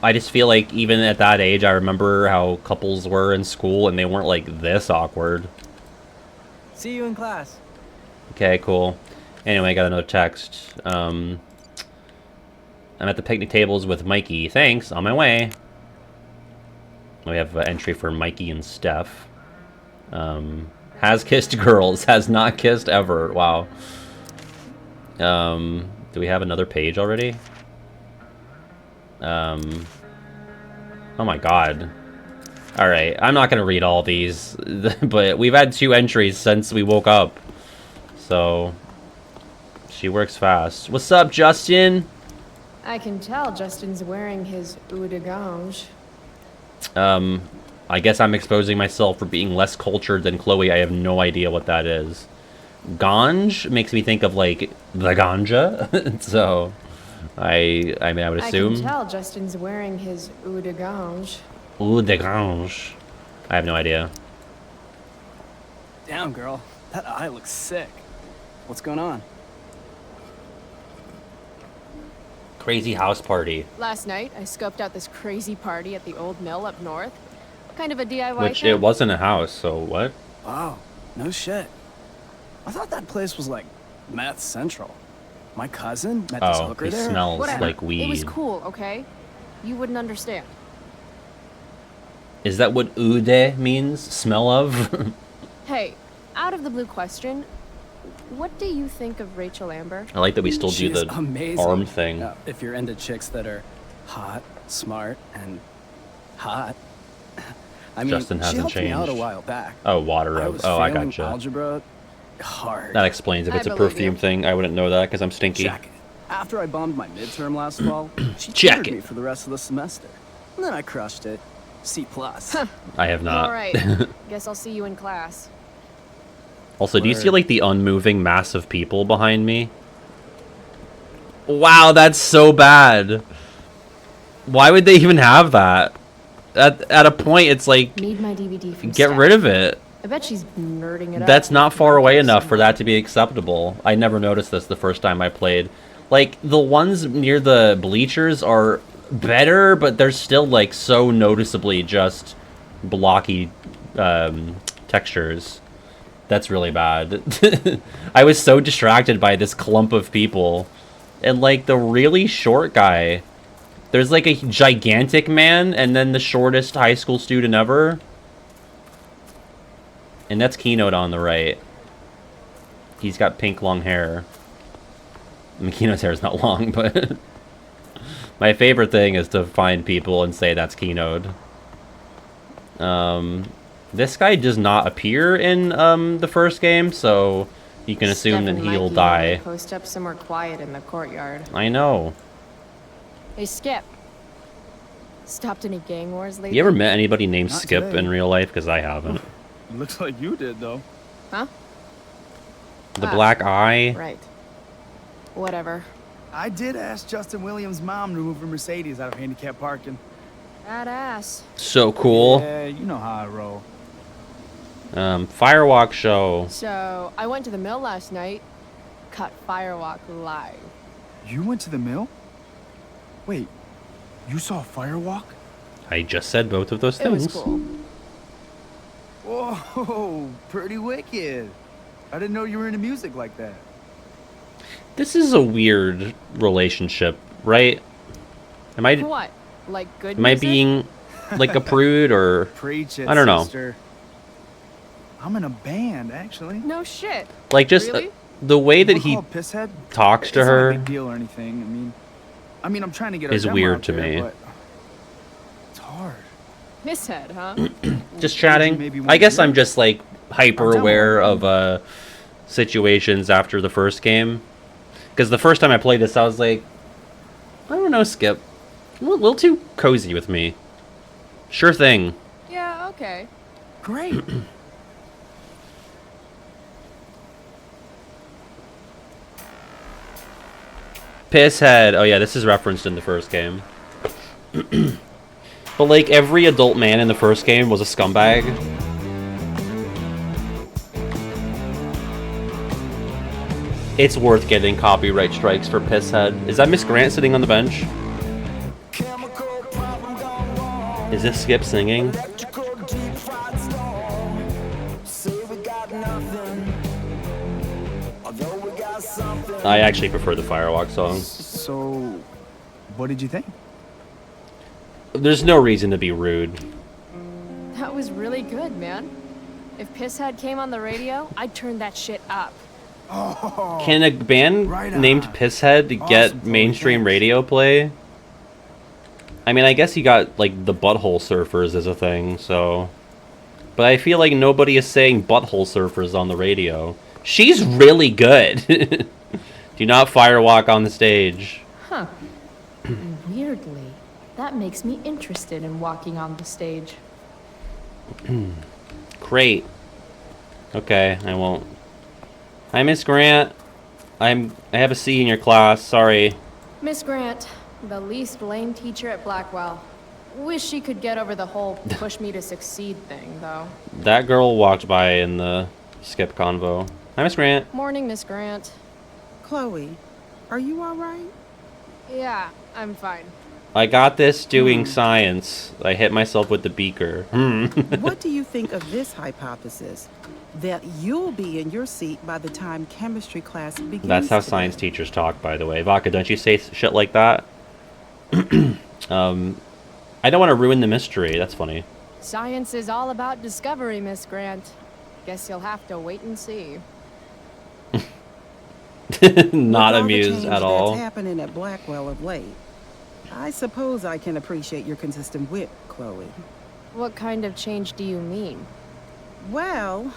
I just feel like even at that age, I remember how couples were in school and they weren't like this awkward. See you in class. Okay, cool. Anyway, I got another text. I'm at the picnic tables with Mikey. Thanks, on my way. We have an entry for Mikey and Steph. Has kissed girls, has not kissed ever. Wow. Do we have another page already? Oh my god. Alright, I'm not gonna read all these, but we've had 2 entries since we woke up. So, She works fast. What's up, Justin? I can tell Justin's wearing his eau de gange. I guess I'm exposing myself for being less cultured than Chloe. I have no idea what that is. Gange makes me think of, like, the ganja. So, I mean, I would assume. I can tell Justin's wearing his eau de gange. Eau de gange. I have no idea. Damn, girl. That eye looks sick. What's going on? Crazy house party. Last night, I scoped out this crazy party at the old mill up north. Kind of a DIY Which thing. it wasn't a house, so what? Wow, no shit. I thought that place was like meth central. My cousin met this Oh, hooker he there. smells Whatever. like weed. It was cool, okay? You wouldn't understand. Is that what oude means? Smell of? Hey, out of the blue question, what do you think of Rachel Amber? I like that we still do She's the amazing. arm thing. Now, if you're into chicks that are hot, smart, and hot. I mean, Justin she hasn't helped me out a changed. while back. Oh, water I of. was Oh, I failing gotcha. algebra hard. That explains if I it's a believe perfume you. thing. I wouldn't know that because I'm stinky. Check it. After I bombed my midterm last fall, she Check tutored it. me for the rest of the semester. And then I crushed it. C+. I have not. All right. Guess I'll see you in class. Also, do you see Word. like the unmoving mass of people behind me? Wow, that's so bad. Why would they even have that? At a point, it's like, Need my DVD from get Steph. rid of it. I bet she's nerding it up. That's not far away enough for somewhere. that to be acceptable. I never noticed this the first time I played. Like, the ones near the bleachers are better, but they're still, like, so noticeably just blocky textures. That's really bad. I was so distracted by this clump of people. And, like, the really short guy... There's, like, a gigantic man, and then the shortest high school student ever. And that's Keynote on the right. He's got pink long hair. I mean, Keynote's hair is not long, but... My favorite thing is to find people and say that's Keynote. This guy does not appear in the first game, so you can assume Steph that and he'll Mikey die. Post up somewhere quiet in the courtyard. I know. Hey, Skip. Stopped any gang wars lately? You ever met anybody named Not Skip today. in real life? Because I haven't. Looks like you did, though. Huh? The Ah, black eye. Right. Whatever. I did ask Justin Williams' mom to move her Mercedes out of handicap parking. Badass. So cool. Yeah, you know how I roll. Firewalk show. So, I went to the mill last night. Cut Firewalk live. You went to the mill? Wait, you saw Firewalk? I just said both of those It was things. cool. Whoa, pretty wicked. I didn't know you were into music like that. This is a weird relationship, right? Am I For what? Like good am I music? being like a prude or Preach it, I don't know. sister. I'm in a band, actually. No shit. like just Really? the way that We're he called Pisshead. talks to It's not a her big deal or anything. I mean, I'm trying to get our is demo weird out to there, me. but it's hard. Mishead, huh? just Maybe chatting. one I guess year. I'm just like hyper Our demo. aware of situations after the first game. Because the first time I played this, I was like, I don't know, Skip. A little too cozy with me. Sure thing. Yeah, okay. Great. Pisshead. Oh yeah, this is referenced in the first game. But like every adult man in the first game was a scumbag. It's worth getting copyright strikes for Pisshead. Is that Miss Grant sitting on the bench? Is this Skip singing? I actually prefer the Firewalk song. So, what did you think? There's no reason to be rude. That was really good, man. If Pisshead came on the radio, I'd turn that shit up. Oh, Can a band right named on. Pisshead get Awesome, Chloe, mainstream thanks. radio play? I mean, I guess you got, like, the Butthole Surfers as a thing, so... But I feel like nobody is saying Butthole Surfers on the radio. She's really good! Do not firewalk on the stage. Huh. Weirdly, that makes me interested in walking on the stage. Great. Okay, I won't. Hi, Miss Grant. I have a C in your class. Sorry. Miss Grant, the least lame teacher at Blackwell. Wish she could get over the whole push me to succeed thing, though. That girl walked by in the skip convo. Hi, Miss Grant. Morning, Miss Grant. Chloe, are you all right? Yeah, I'm fine. I got this doing science. I hit myself with the beaker. What do you think of this hypothesis? That you'll be in your seat by the time chemistry class begins. That's how today. science teachers talk, by the way. Vodka, don't you say shit like that? I don't want to ruin the mystery. That's funny. Science is all about discovery, Miss Grant. Guess you'll have to wait and see. Not With amused all the change at all. That's happening at Blackwell of late. I suppose I can appreciate your consistent wit, Chloe. What kind of change do you mean? Well,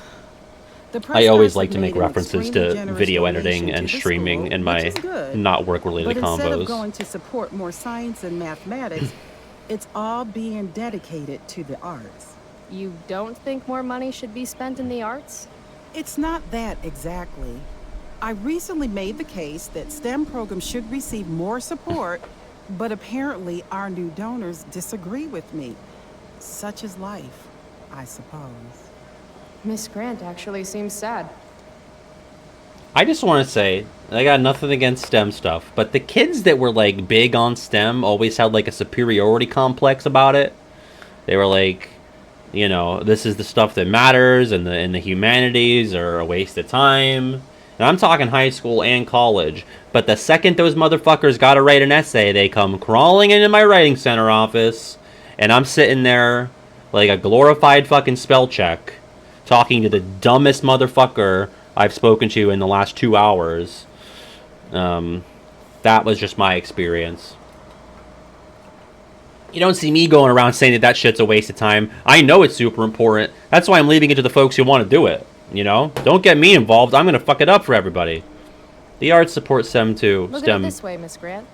the I always press like to make made an references extremely to generous video donation editing to and the streaming school, in which my is good. not work-related But instead of combos. going to support more science and mathematics, it's all being dedicated to the arts. You don't think more money should be spent in the arts? It's not that exactly. I recently made the case that STEM programs should receive more support, but apparently our new donors disagree with me. Such is life, I suppose. Miss Grant actually seems sad. I just want to say, I got nothing against STEM stuff, but the kids that were, like, big on STEM always had, like, a superiority complex about it. They were like, you know, this is the stuff that matters, and the humanities are a waste of time. And I'm talking high school and college. But the second those motherfuckers gotta write an essay, they come crawling into my writing center office, and I'm sitting there like a glorified fucking spell check, talking to the dumbest motherfucker I've spoken to in the last 2 hours. That was just my experience. You don't see me going around saying that shit's a waste of time. I know it's super important. That's why I'm leaving it to the folks who want to do it. You know? Don't get me involved. I'm going to fuck it up for everybody. The arts support STEM too. Look at it this way, Miss Grant.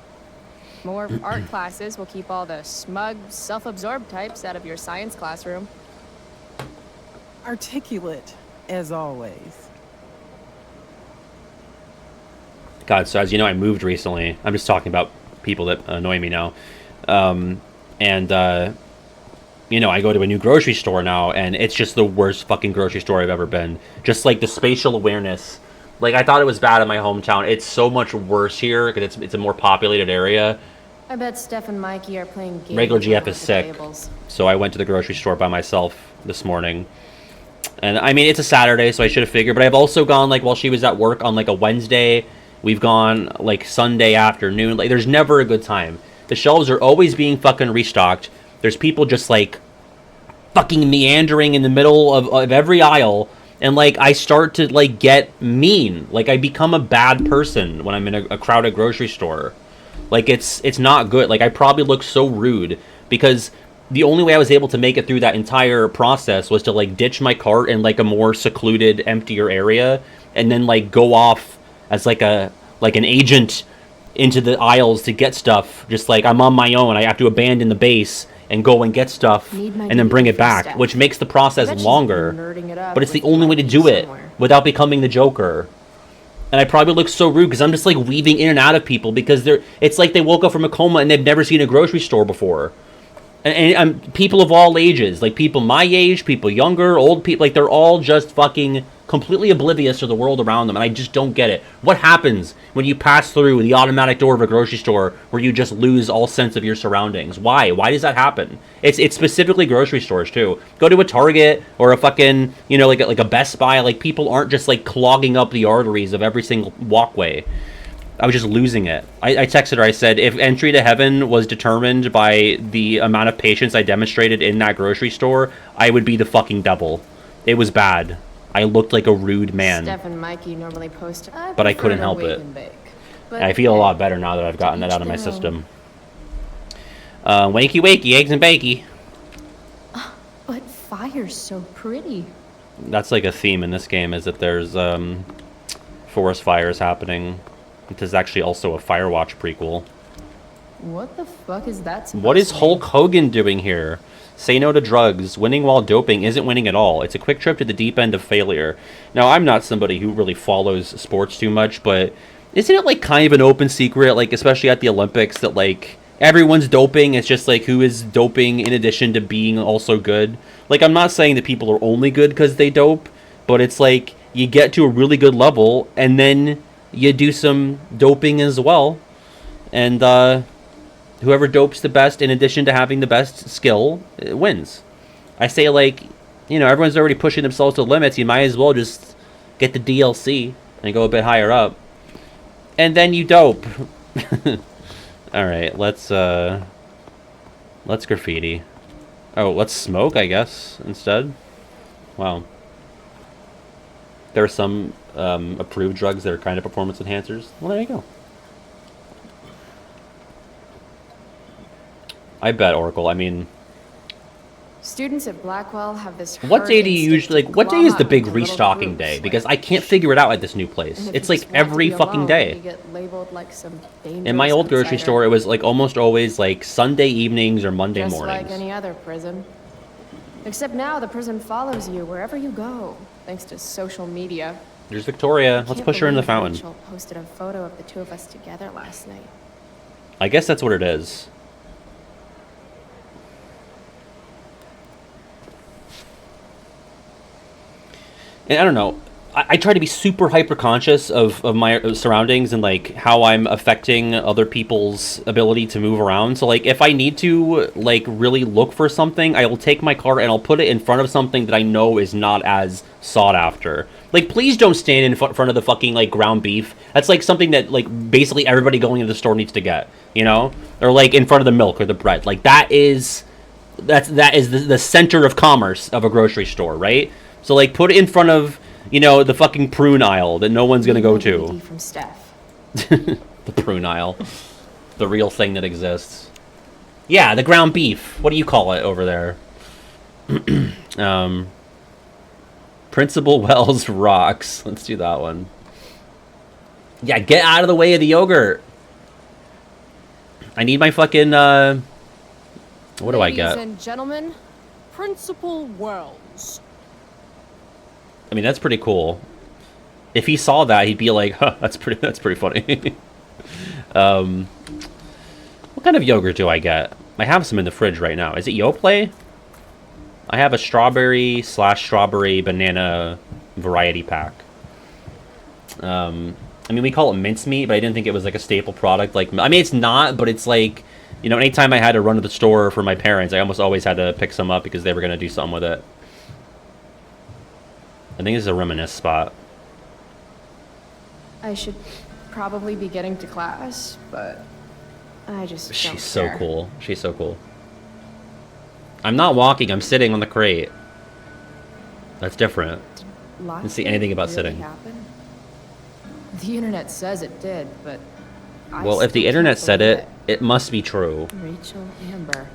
More art classes will keep all the smug, self-absorbed types out of your science classroom. Articulate, as always. God, so as you know, I moved recently. I'm just talking about people that annoy me now. You know, I go to a new grocery store now, and it's just the worst fucking grocery store I've ever been. Just, like, the spatial awareness. Like, I thought it was bad in my hometown. It's so much worse here, because it's a more populated area. I bet Steph and Mikey are playing games. Regular GF over is the sick, tables. so I went to the grocery store by myself this morning. And, I mean, it's a Saturday, so I should have figured, but I've also gone, like, while she was at work on, like, a Wednesday. We've gone, like, Sunday afternoon. Like, there's never a good time. The shelves are always being fucking restocked. There's people just, like, fucking meandering in the middle of every aisle. And, like, I start to, like, get mean. Like, I become a bad person when I'm in a crowded grocery store. Like, it's not good. Like, I probably look so rude. Because the only way I was able to make it through that entire process was to, like, ditch my cart in, like, a more secluded, emptier area. And then, like, go off as, like, an agent into the aisles to get stuff. Just like I'm on my own. I have to abandon the base and go and get stuff and then bring it back, which makes the process longer. But it's the only way to do it without becoming the Joker. And I probably look so rude because I'm just like weaving in and out of people because it's like they woke up from a coma and they've never seen a grocery store before. And people of all ages, like people my age, people younger, old people, like they're all just fucking completely oblivious to the world around them, and I just don't get it. What happens when you pass through the automatic door of a grocery store where you just lose all sense of your surroundings? Why? Why does that happen? It's specifically grocery stores too. Go to a Target or a fucking, you know, like a Best Buy. Like people aren't just like clogging up the arteries of every single walkway. I was just losing it. I texted her. I said, if entry to heaven was determined by the amount of patience I demonstrated in that grocery store, I would be the fucking devil. It was bad. I looked like a rude man. Steph and Mikey normally post. But I couldn't help it. And I feel a lot better now that I've gotten that out of my system. Wakey wakey, eggs and bakey. But fire's so pretty. That's like a theme in this game, is that there's forest fires happening. This is actually also a Firewatch prequel. What the fuck is that supposed What is to mean? Hulk Hogan doing here? Say no to drugs. Winning while doping isn't winning at all. It's a quick trip to the deep end of failure. Now, I'm not somebody who really follows sports too much, but isn't it like kind of an open secret, like especially at the Olympics, that like everyone's doping? It's just like who is doping in addition to being also good. Like, I'm not saying that people are only good because they dope, but it's like you get to a really good level and then you do some doping as well. And whoever dopes the best in addition to having the best skill wins. I say, like, you know, everyone's already pushing themselves to the limits. You might as well just get the DLC and go a bit higher up. And then you dope. Alright, let's graffiti. Oh, let's smoke, I guess, instead. Wow. There are some approved drugs that are kind of performance enhancers. Well, there you go. I bet, Oracle. I mean, Students at Blackwell have this. what day do you usually, like, what day is the big glom onto little restocking groups, day? Because I can't figure it out at this new place. and if It's you like just want to every be fucking alone, day. you get labeled like some In my dangerous old grocery outsider. store, it was like almost always like Sunday evenings or Monday Just mornings. like any other prison. Except now the prison follows you wherever you go, thanks to social media. There's Victoria. Let's Can't push her in the believe fountain. Rachel posted a photo of the two of us together last night. I guess that's what it is. And I don't know. I try to be super hyper conscious of my surroundings and like how I'm affecting other people's ability to move around. So like if I need to like really look for something, I will take my car and I'll put it in front of something that I know is not as sought after. Like, please don't stand in front of the fucking like ground beef. That's like something that like basically everybody going to the store needs to get, you know? Or like in front of the milk or the bread. Like that is the center of commerce of a grocery store, right? So like put it in front of, you know, the fucking prune aisle that no one's gonna go to. From Steph. The prune aisle. The real thing that exists. Yeah, the ground beef. What do you call it over there? Principal Wells rocks. Let's do that one. Yeah, get out of the way of the yogurt. I need my fucking, what do I get? Ladies and gentlemen, Principal Wells. I mean, that's pretty cool. If he saw that, he'd be like, huh, that's pretty funny. What kind of yogurt do I get? I have some in the fridge right now. Is it Yoplait? I have a strawberry/strawberry banana variety pack. I mean, we call it mincemeat, but I didn't think it was like a staple product. Like, I mean, it's not, but it's like, you know, anytime I had to run to the store for my parents, I almost always had to pick some up because they were going to do something with it. I think this is a reminisce spot. I should probably be getting to class, but I just don't She's so care. cool. She's so cool. I'm not walking. I'm sitting on the crate. That's different. Lots Didn't see of it anything about really sitting. happened? The internet says it did, but I Well, if the still internet can't said believe it, it must be true. Rachel Amber.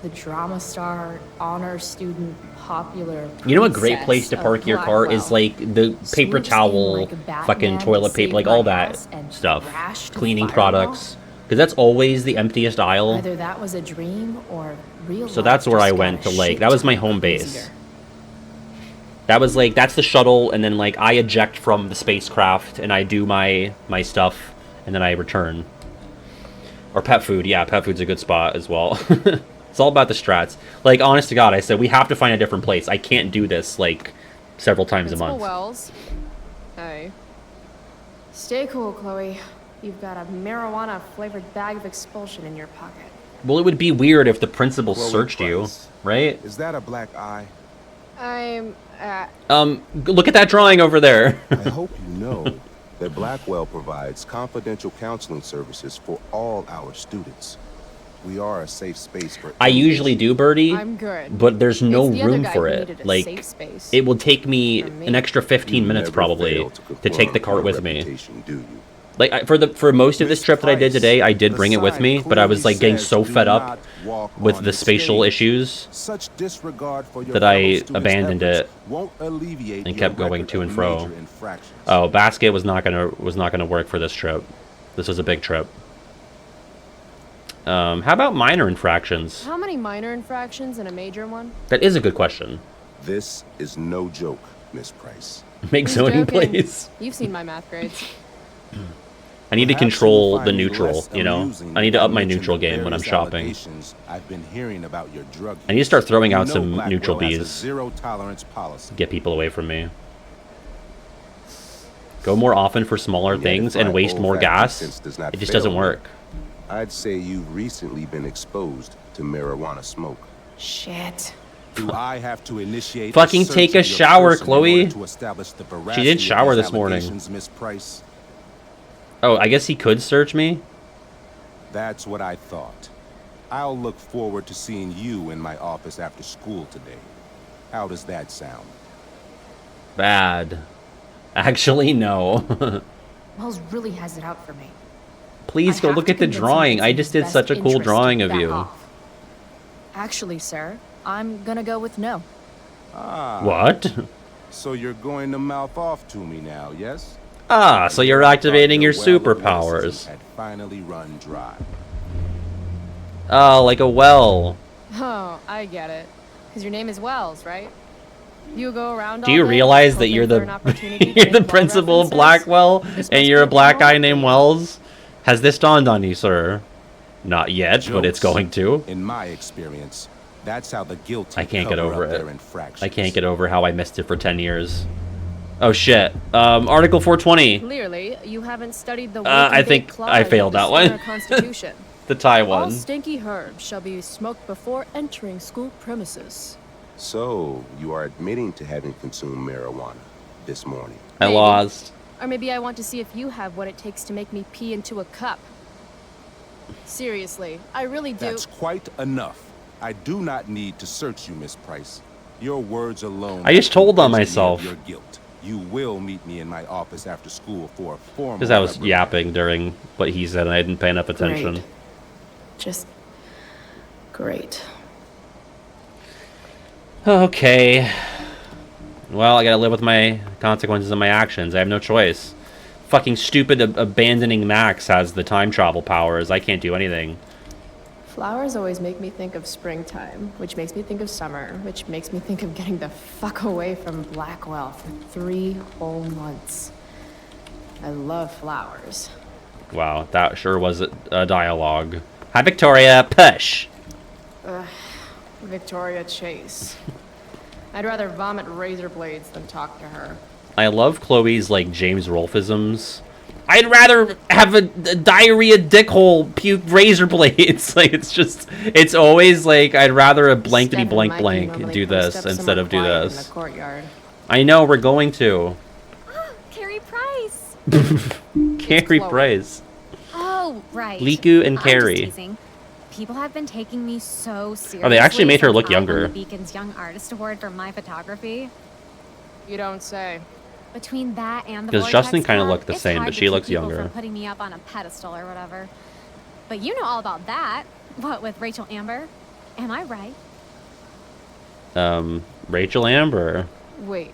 The drama star, honor student, popular. You know, a great princess place to of park your car is Blackwell. like the paper Swoops in towel, like a Batman fucking to toilet paper, save like my all that house and stuff. crash to Cleaning Firewall? products. Because that's always the emptiest aisle. Either that was a dream or real. So that's where I went to, like, that was my home base. That was like, that's the shuttle, and then like I eject from the spacecraft and I do my stuff, and then I return. Or pet food, yeah, pet food's a good spot as well. It's all about the strats. Like, honest to God, I said we have to find a different place. I can't do this like several times a month. Wells. Hey. Stay cool, Chloe. You've got a marijuana-flavored bag of expulsion in your pocket. Well, it would be weird if the principal Chloe searched you, Price. right? Is that a black eye? I'm Look at that drawing over there. I hope you know that Blackwell provides confidential counseling services for all our students. We are a safe space for I usually do, Birdie, I'm good. but there's no It's the other room guy for who it. needed a Like, safe space. it will take me For me. an extra 15 You minutes never probably fail to take the cart confirm your with me. reputation, do you? Like, for most of this Miss trip that I did Price, today, I did bring it with the me, sign but I was like getting clearly so says fed do up not walk with on the spatial stage. issues Such disregard for your that fellow I students' abandoned efforts it won't alleviate and your kept going record to of and fro. major infractions. Oh, basket was not gonna work for this trip. This was a big trip. How about minor infractions? How many minor infractions and a major one? That is a good question. This is no joke, Miss Price. Make Who's zoning, joking? please. You've seen my math grades. I need to Perhaps control you'll the find me neutral, less you know? amusing I need to if up my mention neutral the game when I'm various shopping. allegations I've been hearing about your drug I need to use. start throwing You out know some Blackwell neutral has a bees. zero-tolerance policy. Get people away from me. Go more often for smaller Yet things if and my waste more gas. sense does not It just fail doesn't me, work. I'd say you've recently been exposed to marijuana smoke. Shit. Do I have to initiate Fucking search take a of your shower, person in Chloe. order to establish the She veracity did of shower these this morning. allegations, Miss Price? Oh, I guess he could search me? That's what I thought. I'll look forward to seeing you in my office after school today. How does that sound? Bad. Actually, no. Wells really has it out for me. Please I go have look to at the convince him drawing. it's I in just his did such a best cool interest to drawing of back you. off. Actually, sir, I'm gonna go with no. Ah. What? So you're going to mouth off to me now, yes? Ah, so you're activating your well of superpowers. racism had finally run dry. Oh, like a well. Oh, I get it. Because your name is Wells, right? You go around Do all you day realize that hoping you're for an the opportunity to you're make the well principal of references? Blackwell This and must you're be a black guy wrong. named Wells? Has this dawned on you, sir? Not yet, but it's Jokes, going to. In my experience, that's how the guilty I can't get cover over up it. their infractions. I can't get over how I missed it for 10 years. Oh shit. Article 420. Clearly, you haven't studied the I think I failed that one. Constitution. The tie All one. stinky herbs shall be smoked before entering school premises. So, you are admitting to having consumed marijuana this morning. I Maybe. lost. Or maybe I want to see if you have what it takes to make me pee into a cup. Seriously, I really do. That's quite enough. I do not need to search you, Miss Price. Your words alone. I just told on convince me of myself. Your guilt. You will meet me in my office after school for a formal. Because I was reprimand. yapping during what he said and I didn't pay enough attention. Great. Just great. Okay. Well, I gotta live with my consequences of my actions. I have no choice. Fucking stupid abandoning Max has the time travel powers. I can't do anything. Flowers always make me think of springtime, which makes me think of summer, which makes me think of getting the fuck away from Blackwell for 3 whole months. I love flowers. Wow, that sure was a dialogue. Hi, Victoria. Push. Victoria Chase. I'd rather vomit razor blades than talk to her. I love Chloe's, like, James Rolfisms. I'd rather have a diarrhea dickhole puke razor blades. Like, it's always like, I'd rather a blankety Steph blank and Mikey blank normally do post this up instead somewhere of do quiet in this. the courtyard. I know, we're going to. Carrie Price. Carrie Chloe. Price. Oh, right. Liku and I'm Carrie. just teasing. People have been taking me so seriously. Oh, they actually made her since look I won younger. the Beacon's Young Artist Award for my photography. You don't say. Between that and the Because Vortex Justin kinda Club, looked the it's same, hard but to she keep looks people younger. From putting me up on a pedestal or whatever. But you know all about that. What with Rachel Amber? Am I right? Rachel Amber. Wait.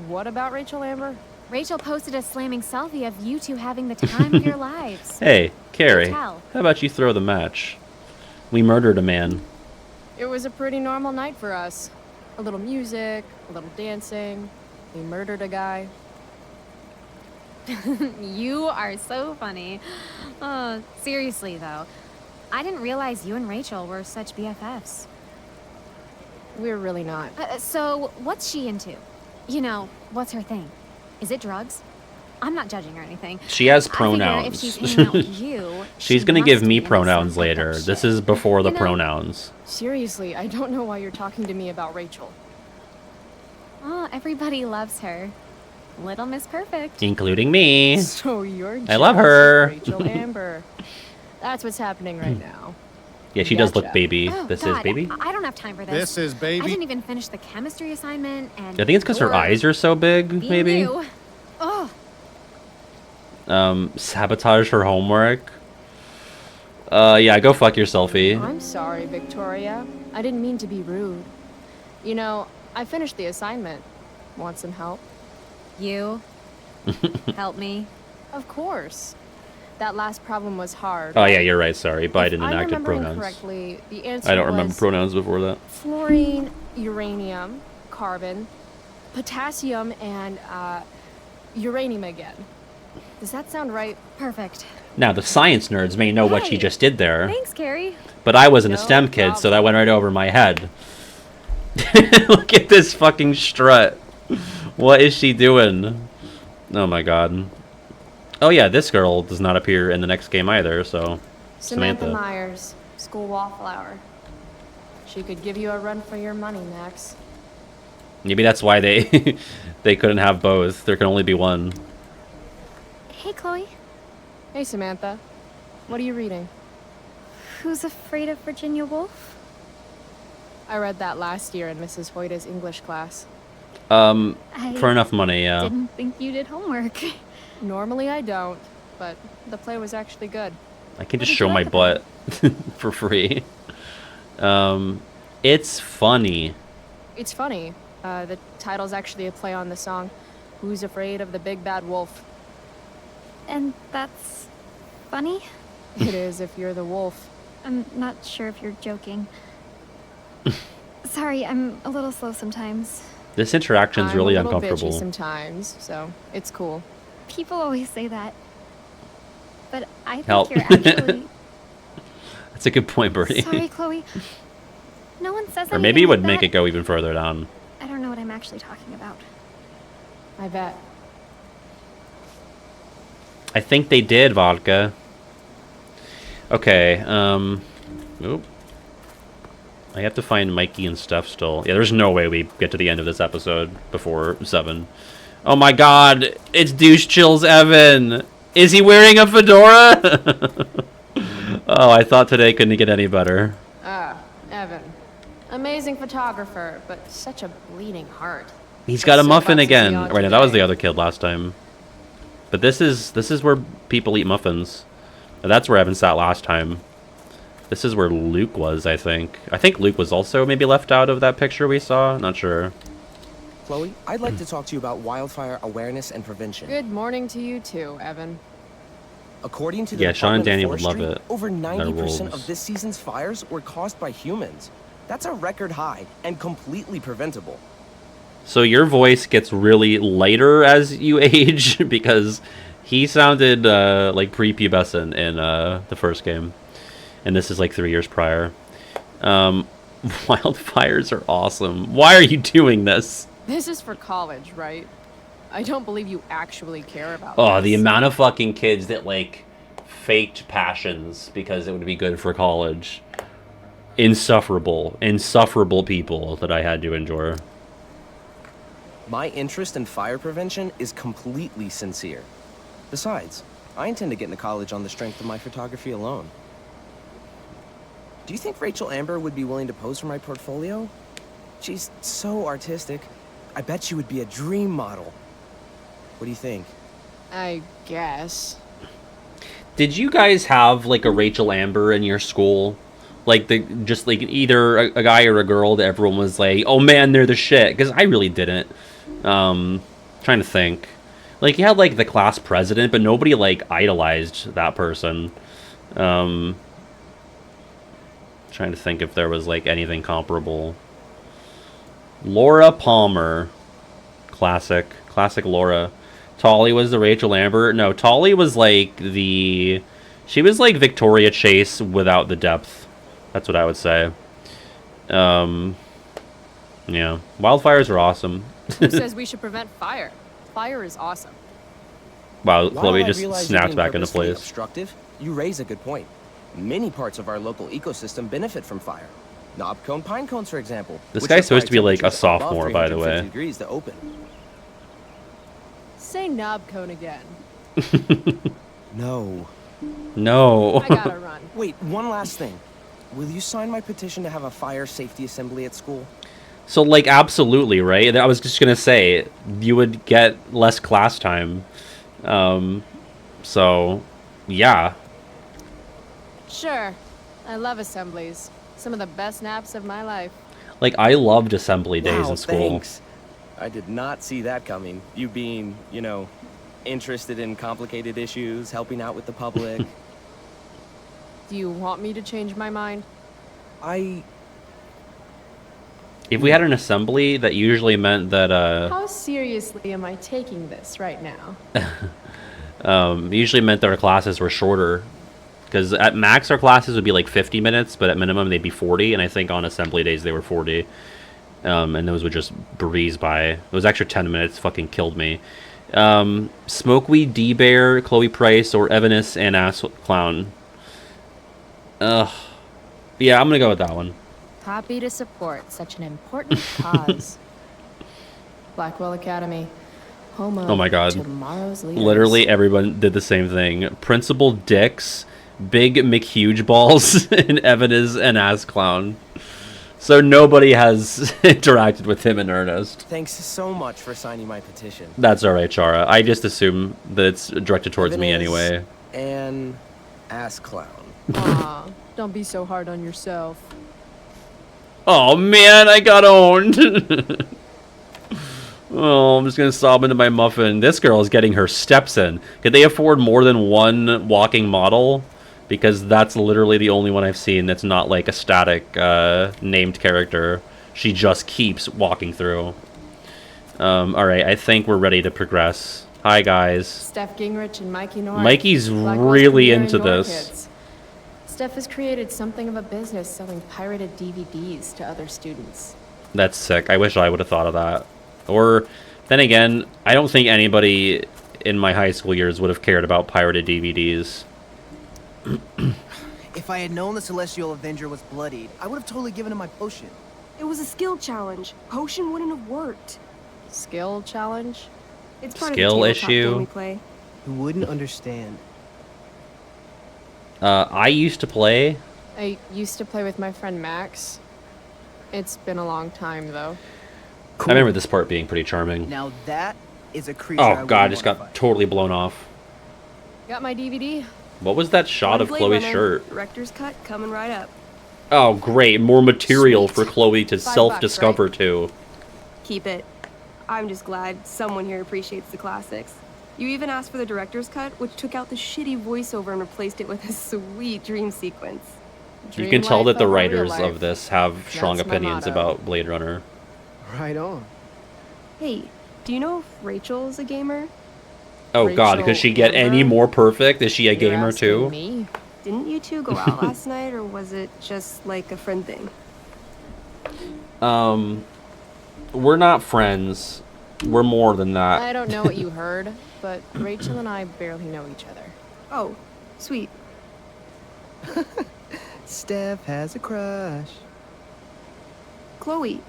What about Rachel Amber? Rachel posted a slamming selfie of you two having the time of your lives. Hey, Carrie. Do tell. How about you throw the match? We murdered a man. It was a pretty normal night for us. A little music, a little dancing. We murdered a guy. You are so funny. Oh, seriously though, I didn't realize you and Rachel were such BFFs. We're really not. So, what's she into? You know, what's her thing? Is it drugs? I'm not judging or anything. She has I figure pronouns. if she's hanging out with you, She's she gonna give must me be into pronouns some fucked up later. shit. This is before the You know- pronouns. Seriously, I don't know why you're talking to me about Rachel. Oh, everybody loves her. Little Miss Perfect. Including me. So you're I love jealous her. of Rachel Amber. That's what's happening right now. Yeah, she does look Gotcha. baby. Oh, This God, is baby. I don't have time for this. This is baby. I didn't even finish the chemistry assignment, and I think it's because her you're eyes are so big, being maybe. you. Oh, Sabotage her homework. Yeah, go fuck yourself, E. I'm sorry, Victoria. I didn't mean to be rude. You know, I finished the assignment. Want some help? You? Help me? Of course. That last problem was hard. Oh yeah, you're right. Sorry, Biden If I'm enacted remembering pronouns. correctly, the answer I don't remember was pronouns before that. fluorine, uranium, carbon, potassium, and uranium again. Does that sound right? Perfect. Now the science nerds may know what she Hey, just did there, Thanks, Carrie. but I wasn't a No STEM kid, so problem. that went right over my head. Look at this fucking strut. What is she doing? Oh my god. Oh yeah, this girl does not appear in the next game either, so... Samantha Myers, school wallflower. She could give you a run for your money, Max. Maybe that's why they they couldn't have both. There can only be one. Hey, Chloe. Hey, Samantha. What are you reading? Who's Afraid of Virginia Woolf? I read that last year in Mrs. Hoyta's English class. For enough money, yeah. Didn't think you did homework. Normally I don't, but the play was actually good. I can just What did show you my like about butt for free. It's funny. It's funny. The title's actually a play on the song, Who's Afraid of the Big Bad Wolf? And that's funny? It is if you're the wolf. I'm not sure if you're joking. Sorry, I'm a little slow sometimes. This interaction's really I'm a little uncomfortable. bitchy sometimes, so it's cool. People always say that. But I think Help. you're actually... That's a good point, Bertie. Sorry, Chloe. No one says Or maybe it anything would like make that. it go even further down. I don't know what I'm actually talking about. I bet. I think they did, Vodka. Okay, Oop. I have to find Mikey and stuff still. Yeah, there's no way we get to the end of this episode before 7. Oh my god, it's Douche Chills Evan! Is he wearing a fedora? Oh, I thought today couldn't get any better. Evan. Amazing photographer, but such a bleeding heart. He's got a So muffin bucks is again. the odds Right, now that was the today. other kid last time. But this is where people eat muffins. That's where Evan sat last time. This is where Luke was, I think. I think Luke was also maybe left out of that picture we saw. Not sure. Chloe, I'd like to talk to you about wildfire awareness and prevention. Good morning to you too, Evan. According to the Yeah, Sean and Department Danny of would love Forestry, it. over They're 90% wolves. of this season's fires were caused by humans. That's a record high and completely preventable. So your voice gets really lighter as you age because he sounded like prepubescent in the first game. And this is like 3 years prior. Wildfires are awesome. Why are you doing this? This is for college, right? I don't believe you actually care about Oh, this. the amount of fucking kids that like faked passions because it would be good for college. Insufferable people that I had to endure. My interest in fire prevention is completely sincere. Besides, I intend to get into college on the strength of my photography alone. Do you think Rachel Amber would be willing to pose for my portfolio? She's so artistic. I bet she would be a dream model. What do you think? I guess. Did you guys have like a Rachel Amber in your school? Like just like either a guy or a girl that everyone was like, oh man, they're the shit. Because I really didn't. Trying to think. Like you had like the class president, but nobody like idolized that person. Trying to think if there was like anything comparable. Laura Palmer. Classic Laura. Tolly was the Rachel Amber. No, Tolly was like she was like Victoria Chase without the depth. That's what I would say. Yeah. Wildfires are awesome. Who says we should prevent fire? Fire is awesome. Wow, While Chloe I just realize you're snapped being back into purposefully place. Obstructive, you raise a good point. Many parts of our local ecosystem benefit from fire. Knob cone pine cones, for example. This which guy's supposed to be require like a temperatures above sophomore, by the 350 way. degrees to open. Say knob cone again. No. No. I gotta run. Wait, one last thing. Will you sign my petition to have a fire safety assembly at school? So, like, absolutely, right? I was just gonna say, you would get less class time. So, yeah. Sure. I love assemblies. Some of the best naps of my life. Like, I loved assembly days Wow, in school. thanks. I did not see that coming. You being, you know, interested in complicated issues, helping out with the public. Do you want me to change my mind? If we had an assembly, that usually meant that, How seriously am I taking this right now? usually meant that our classes were shorter. Because at max, our classes would be like 50 minutes, but at minimum, they'd be 40. And I think on assembly days, they were 40. And those would just breeze by. Those extra 10 minutes fucking killed me. Smokeweed, D-Bear, Chloe Price, or Evanis and Ass Clown. Ugh. Yeah, I'm gonna go with that one. Happy to support such an important cause. Blackwell Academy. Home of Oh my god. tomorrow's leaders. Literally everyone did the same thing. Principal Dix, Big McHuge Balls, and Evanis and Ass Clown. So nobody has interacted with him in earnest. Thanks so much for signing my petition. That's alright, Chara. I just assume that it's directed towards me Evanis anyway. And Ass Clown. Aw, don't be so hard on yourself. Oh man, I got owned. Oh, I'm just gonna sob into my muffin. This girl is getting her steps in. Could they afford more than one walking model? Because that's literally the only one I've seen that's not like a static named character. She just keeps walking through. Alright, I think we're ready to progress. Hi guys. Steph Gingrich and Mikey North. Mikey's Blackwell's really premiering into your this. kids. Steph has created something of a business selling pirated DVDs to other students. That's sick. I wish I would have thought of that. Or, then again, I don't think anybody in my high school years would have cared about pirated DVDs. If I had known the Celestial Avenger was bloodied, I would have totally given him my potion. It was a skill challenge. Potion wouldn't have worked. Skill challenge? It's part Skill of the tabletop issue? game we play. Who wouldn't understand? I used to play. I used to play with my friend Max. It's been a long time, though. I remember this part being pretty charming. Now that is a creature I Oh god, I wouldn't just want got totally blown off. Got my DVD? What was that shot of Blade Chloe's Runner, shirt? Director's cut coming right up. Oh great, more material for Chloe to $5, self-discover too. Keep it. I'm just glad someone here appreciates the classics. You even asked for the director's cut, which took out the shitty voiceover and replaced it with a sweet dream sequence. You can tell that the over real writers life. of this have strong That's my opinions motto. about Blade Runner. Right on. Hey, do you know if Rachel's a gamer? Oh god, Rachel could she get any Amber? more perfect? Is she a You're gamer asking too? Me? Didn't you two go out last night, or was it just like a friend thing? We're not friends. We're more than that. I don't know what you heard, but Rachel and I barely know each other. Oh, sweet. Steph has a crush. Chloe,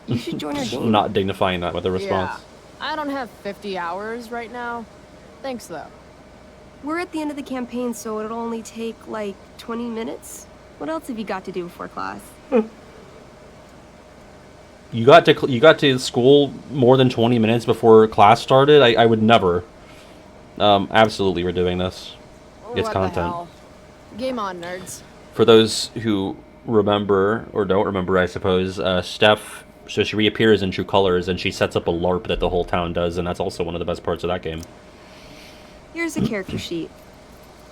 you should join our game. Not dignifying that with a response. Yeah. I don't have 50 hours right now. Thanks, though. We're at the end of the campaign, so it'll only take like 20 minutes. What else have you got to do before class? You got to school more than 20 minutes before class started? I would never. Absolutely, we're doing this. It's What the content. hell? Game on, nerds. For those who remember, or don't remember, I suppose, Steph, so she reappears in True Colors, and she sets up a LARP that the whole town does, and that's also one of the best parts of that game. Here's a character sheet.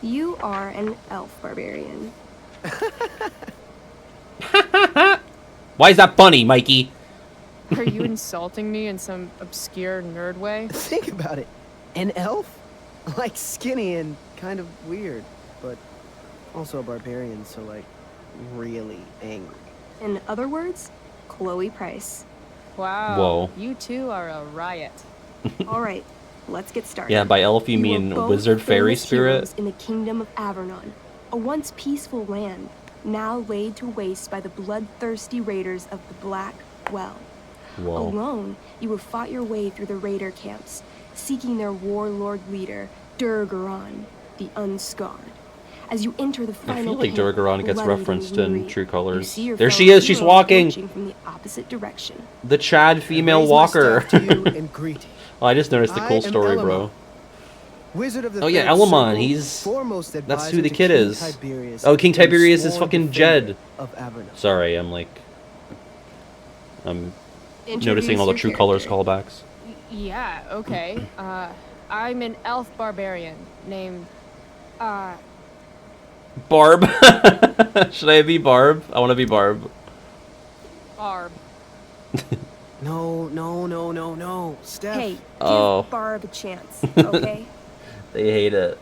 You are an elf barbarian. Why is that funny, Mikey? Are you insulting me in some obscure nerd way? Think about it. An elf? Like skinny and kind of weird, but also a barbarian, so like really angry. In other words, Chloe Price. Wow. Whoa. You two are a riot. All right, let's get started. Yeah, by elf you are mean both wizard fairy famous spirit? heroes in the kingdom of Avernon, a once peaceful land, now laid to waste by the bloodthirsty raiders of the Blackwell. Whoa. Alone, you have fought your way through the raider camps, seeking their warlord leader, Durgaron, the Unscarred. As you enter the final I feel like camp, Durgaron gets bloodied and referenced in weary, True you Colors. see your There she fellow is, she's heroes walking! marching from the opposite direction. The Chad female Raise my walker. staff to you in greeting. Oh, I just noticed the I cool am story, Elmo. bro. Wizard of the Oh yeah, Third Elamon. Circle, He's foremost that's advisor who the to kid King is. Tiberius, Oh, King and Tiberius is sworn fucking defender Jed. of Avernus. Sorry, I'm noticing all the Introduce True your Colors character. callbacks. Yeah, okay. I'm an elf barbarian named, Barb. Should I be Barb? I want to be Barb. Barb. No. Steph. Hey, Oh. give Barb a chance, okay? They hate it.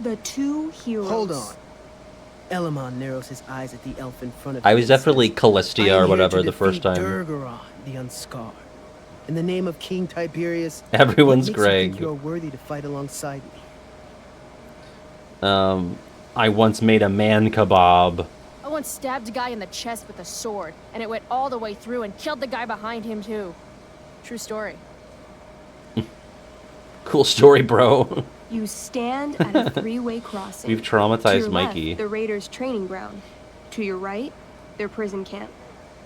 The two heroes. Hold on. Elamon narrows his eyes at the elf in front of him. I was and says, definitely Calestia "I am or here whatever to the first defeat time. Durgaron, the Unscarred. In the name of King Tiberius, Everyone's what makes you think Greg. you are worthy to fight alongside me. I once made a man kebab. I once stabbed a guy in the chest with a sword, and it went all the way through and killed the guy behind him too. True story. Cool story, bro. You stand at a three-way crossing. We've To traumatized your Mikey. Left, the Raiders' training ground. To your right, their prison camp.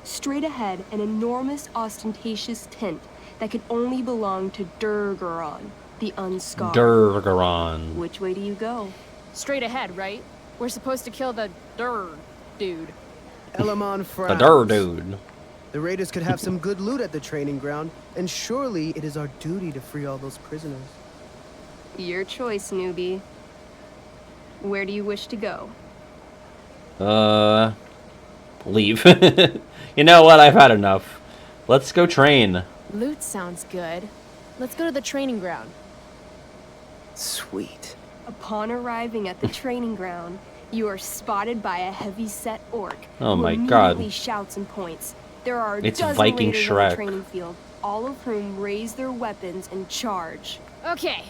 Straight ahead, an enormous, ostentatious tent that could only belong to Durgaron, the Unscarred. Durgaron. Which way do you go? Straight ahead, right? We're supposed to kill the dude. Elamon The frowns. Dur dude. The Raiders could have some good loot at the training ground, and surely it is our duty to free all those prisoners. Your choice, newbie. Where do you wish to go? Leave. You know what? I've had enough. Let's go train. Loot sounds good. Let's go to the training ground. Sweet. Upon arriving at the training ground, you are spotted by a heavy-set orc. Oh who my God. immediately shouts and points. There are a It's dozen Viking raiders on Shrek. the training field, all of whom raise their weapons and charge. Okay.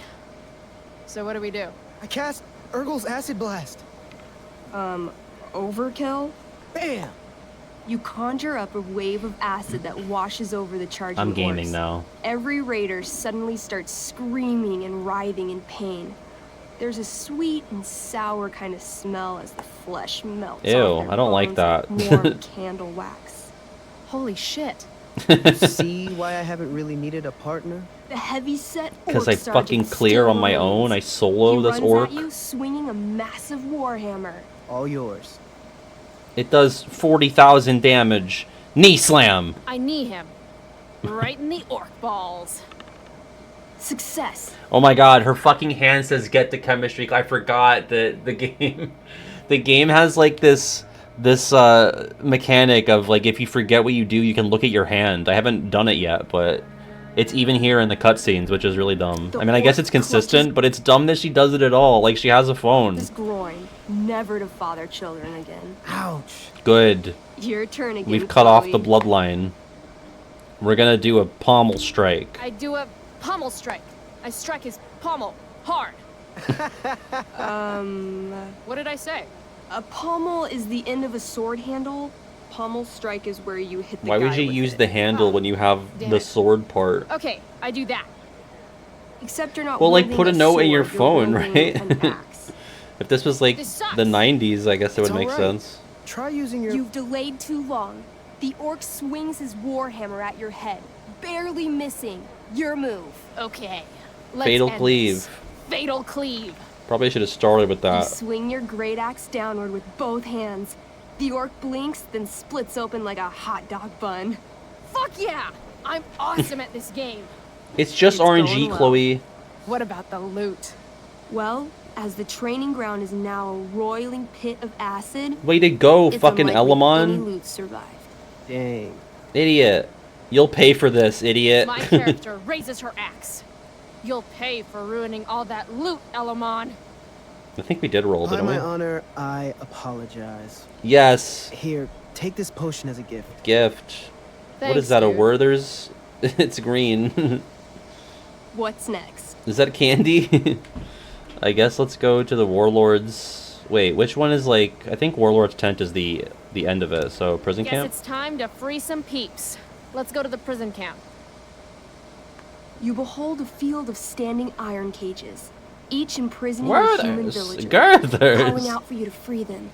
So what do we do? I cast Urgel's Acid Blast. Overkill? Bam! You conjure up a wave of acid that washes over the charging I'm gaming orcs. now. Every raider suddenly starts screaming and writhing in pain. There's a sweet and sour kind of smell as the flesh melts. Ew, off their I don't like bones that. warm candle wax. Holy shit. See why I haven't really needed a partner? The heavy-set orc Because I sergeant fucking clear still on my remains. own. I solo He this runs orc. at you swinging a massive warhammer. All yours. It does 40,000 damage. Knee slam. I knee him. Right in the orc balls. Success. Oh my god, her fucking hand says get to chemistry. I forgot that the game has like this mechanic of like if you forget what you do, you can look at your hand. I haven't done it yet, but it's even here in the cutscenes, which is really dumb. I mean, I guess it's consistent, but it's dumb that she does it at all. Like she has a phone. This groin, never to father children again. Ouch. Good. Your turn again. We've cut off Chloe. the bloodline. We're gonna do a pommel strike. I do a pommel strike. I strike his pommel hard. What did I say? A pommel is the end of a sword handle. Pommel strike is where you hit the Why guy would you with use it. the handle when you have Damn the it. sword part? Okay, I do that. Except you're not Well, like, wielding put a a note in your sword, you're phone, wielding right? an axe. If this was like This sucks. the 90s, I guess it would It's make all right. sense. Try using your... You've delayed too long. The orc swings his warhammer at your head, barely missing. Your move. Okay. Let's Fatal end cleave. this. Fatal cleave. Probably should have started with You that. swing your great axe downward with both hands. The orc blinks, then splits open like a hot dog bun. Fuck yeah! I'm awesome at this game. It's just It's RNG, going well. Chloe. What about the loot? Well, as the training ground is now a roiling pit of acid, Way to go, it's fucking unlikely any Elamon. loot survived. Dang. Idiot. You'll pay for this, idiot. My character raises her axe. You'll pay for ruining all that loot, Elamon. I think we did roll, By didn't my we? honor, I apologize. Yes. Here, take this potion as a gift. Gift. What Thanks, is that, a dude. Werther's? It's green. What's next? Is that candy? I guess let's go to the Warlord's... Wait, which one is like... I think Warlord's tent is the end of it, so prison Guess camp? it's time to free some peeps. Let's go to the prison camp. You behold a field of standing iron cages, each imprisoning Where a are human those? villager, Garthers. calling out for you to free them.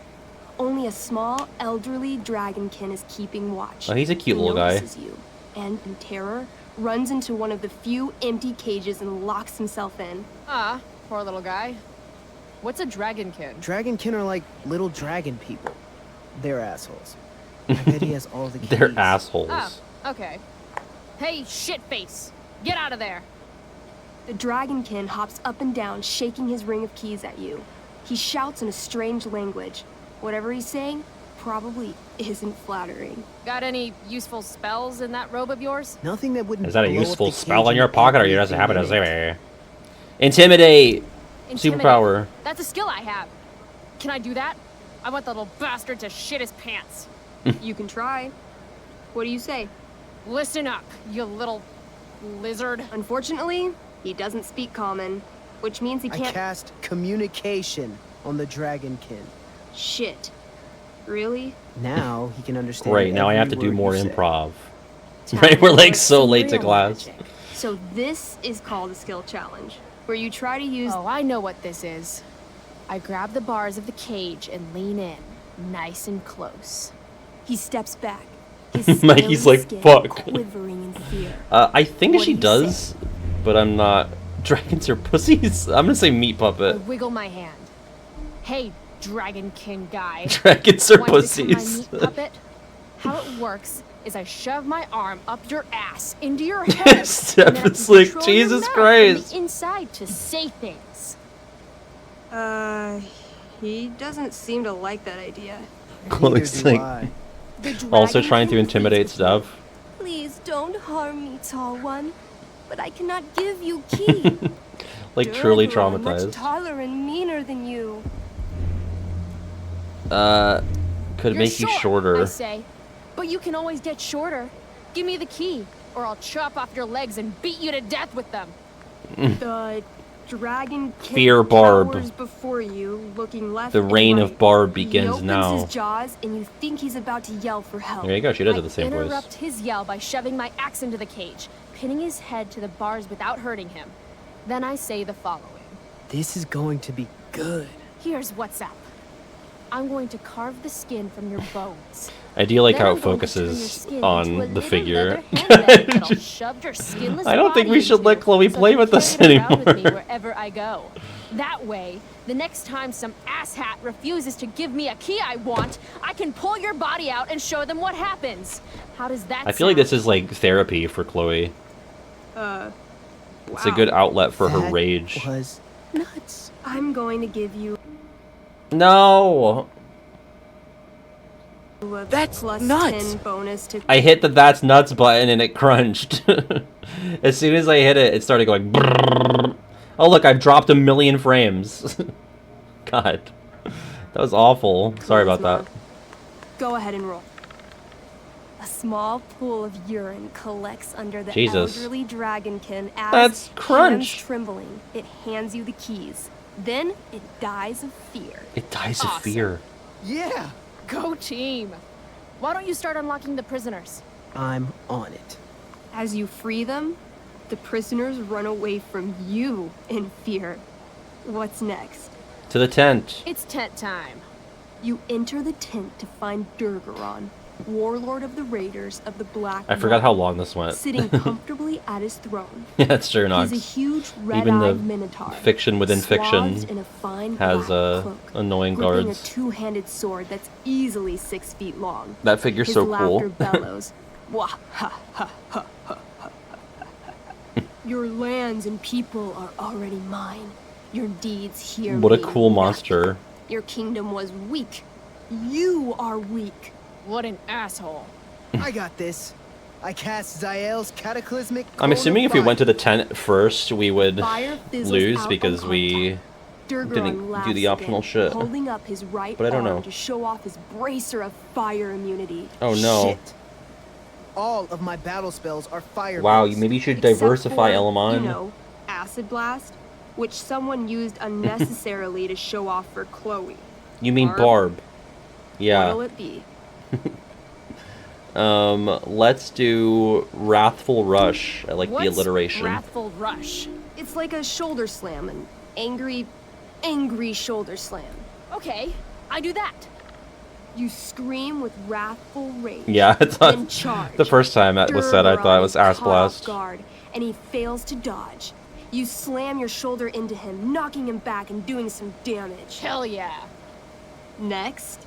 Only a small, elderly dragonkin is keeping watch. Oh, he's a cute He little guy. notices you, and in terror, runs into one of the few empty cages and locks himself in. Ah, poor little guy. What's a dragonkin? Dragonkin are like little dragon people. They're assholes. I bet he has all the keys. They're assholes. Oh, okay. Hey, shitface! Get out of there! The dragonkin hops up and down, shaking his ring of keys at you. He shouts in a strange language. Whatever he's saying probably isn't flattering. Got any useful spells in that robe of yours? Nothing that wouldn't. Is that a blow up useful the spell cage on your in pocket, or you just happen to say Intimidate! Superpower. That's a skill I have. Can I do that? I want the little bastard to shit his pants. You can try. What do you say? Listen up, you little lizard. Unfortunately, he doesn't speak common, which means he I can't. cast communication on the dragonkin. Shit. Really? Now he can understand. Great, now I have to every do word more you say. improv. Right, we're like so late to class. So this is called a skill challenge, where you try to use. Oh, I know what this is. I grab the bars of the cage and lean in, nice and close. He steps back. His Mikey's scaly like, skin fuck. quivering in fear. I think What she do you does, but I'm not. Dragons are pussies. I'm gonna say meat I puppet. wiggle my hand. Hey, dragonkin guy. Dragons are Want to become pussies. my meat puppet? How it works is I shove my arm up your ass into your head. Steph and then I is can like, control your Jesus mouth Christ. From the inside to say things. He doesn't seem to like that idea. Chloe's like also trying to intimidate Steph. Please don't harm me, tall one. But I cannot give you key. Like truly Durgar are much traumatized. taller and meaner than you. Could You're make you short, shorter. I say. But you can always get shorter. Give me the key, or I'll chop off your legs and beat you to death with them. The dragon Fear Barb. towers before you, looking left The and reign right. of Barb He begins opens now. his jaws, and you think he's about to yell for help. There you go, she does have the same voice. Interrupt his yell by shoving my axe into the cage, pinning his head to the bars without hurting him. Then I say the following. This is going to be good. Here's what's up. I'm going to carve the skin from your bones. I do like Then how I'm it going to turn your focuses skin into a on the little figure. leather handbag that I'll shove your skinless I don't think body we should into, let Chloe so I play can with this carry it around with me anymore. wherever I go. That way, the next time some asshat refuses to give me a key I want, I can pull your body out and show them what happens. How does that I feel like this is like therapy for Chloe. It's a good outlet for her That rage. was nuts. I'm going to give you No! a That's plus nuts. 10 bonus to. I hit the "That's Nuts" button and it crunched. As soon as I hit it, it started going brrrr. Oh look, I've dropped 1,000,000 frames. God. That was awful. Sorry about that. Go ahead and roll. A small pool of urine collects under the Jesus. elderly dragonkin as That's crunch. hands trembling. It hands you the keys. Then it dies of fear. It dies of fear. Yeah, Go team. Why don't you start unlocking the prisoners? I'm on it. As you free them, the prisoners run away from you in fear. What's next? To the tent. It's tent time. You enter the tent to find Durgaron, warlord of the raiders of the Black I forgot Wall, how long this went. sitting comfortably at his throne. Yeah, that's true, Nox. He's a huge Even the red-eyed minotaur, fiction within fiction swathed in a fine has black cloak, annoying gripping guards. a two-handed sword that's easily 6 feet long. That figure's His so laughter cool. bellows. Wah, ha, ha, ha, ha, ha, ha. Your lands and people are already mine. Your deeds here. What a mean cool nothing. monster. Your kingdom was weak. You are weak. What an asshole. I got this. I cast Zael's cataclysmic. I'm assuming if we went to the tent first, we would Fire fizzles lose out because on we Durgaron didn't laughs do the optional again, shit. holding up his right But I don't arm know. to show off his bracer of fire immunity. Oh no. Shit. All of my battle spells are fire. Wow, based. maybe you should Except diversify for, Elamon. You know, acid blast, which someone used unnecessarily to show off for Chloe. You mean Barb? Barb. Yeah. What'll it be? Let's do Wrathful Rush. I like the What's alliteration. Wrathful Rush? It's like a shoulder slam, an angry shoulder slam. Okay, I do that. You scream with wrathful rage. Yeah, it's then charge. the first time that was said, I thought it was ass blast. Guard, and he fails to dodge. You slam your shoulder into him, knocking him back and doing some damage. Hell yeah. Next.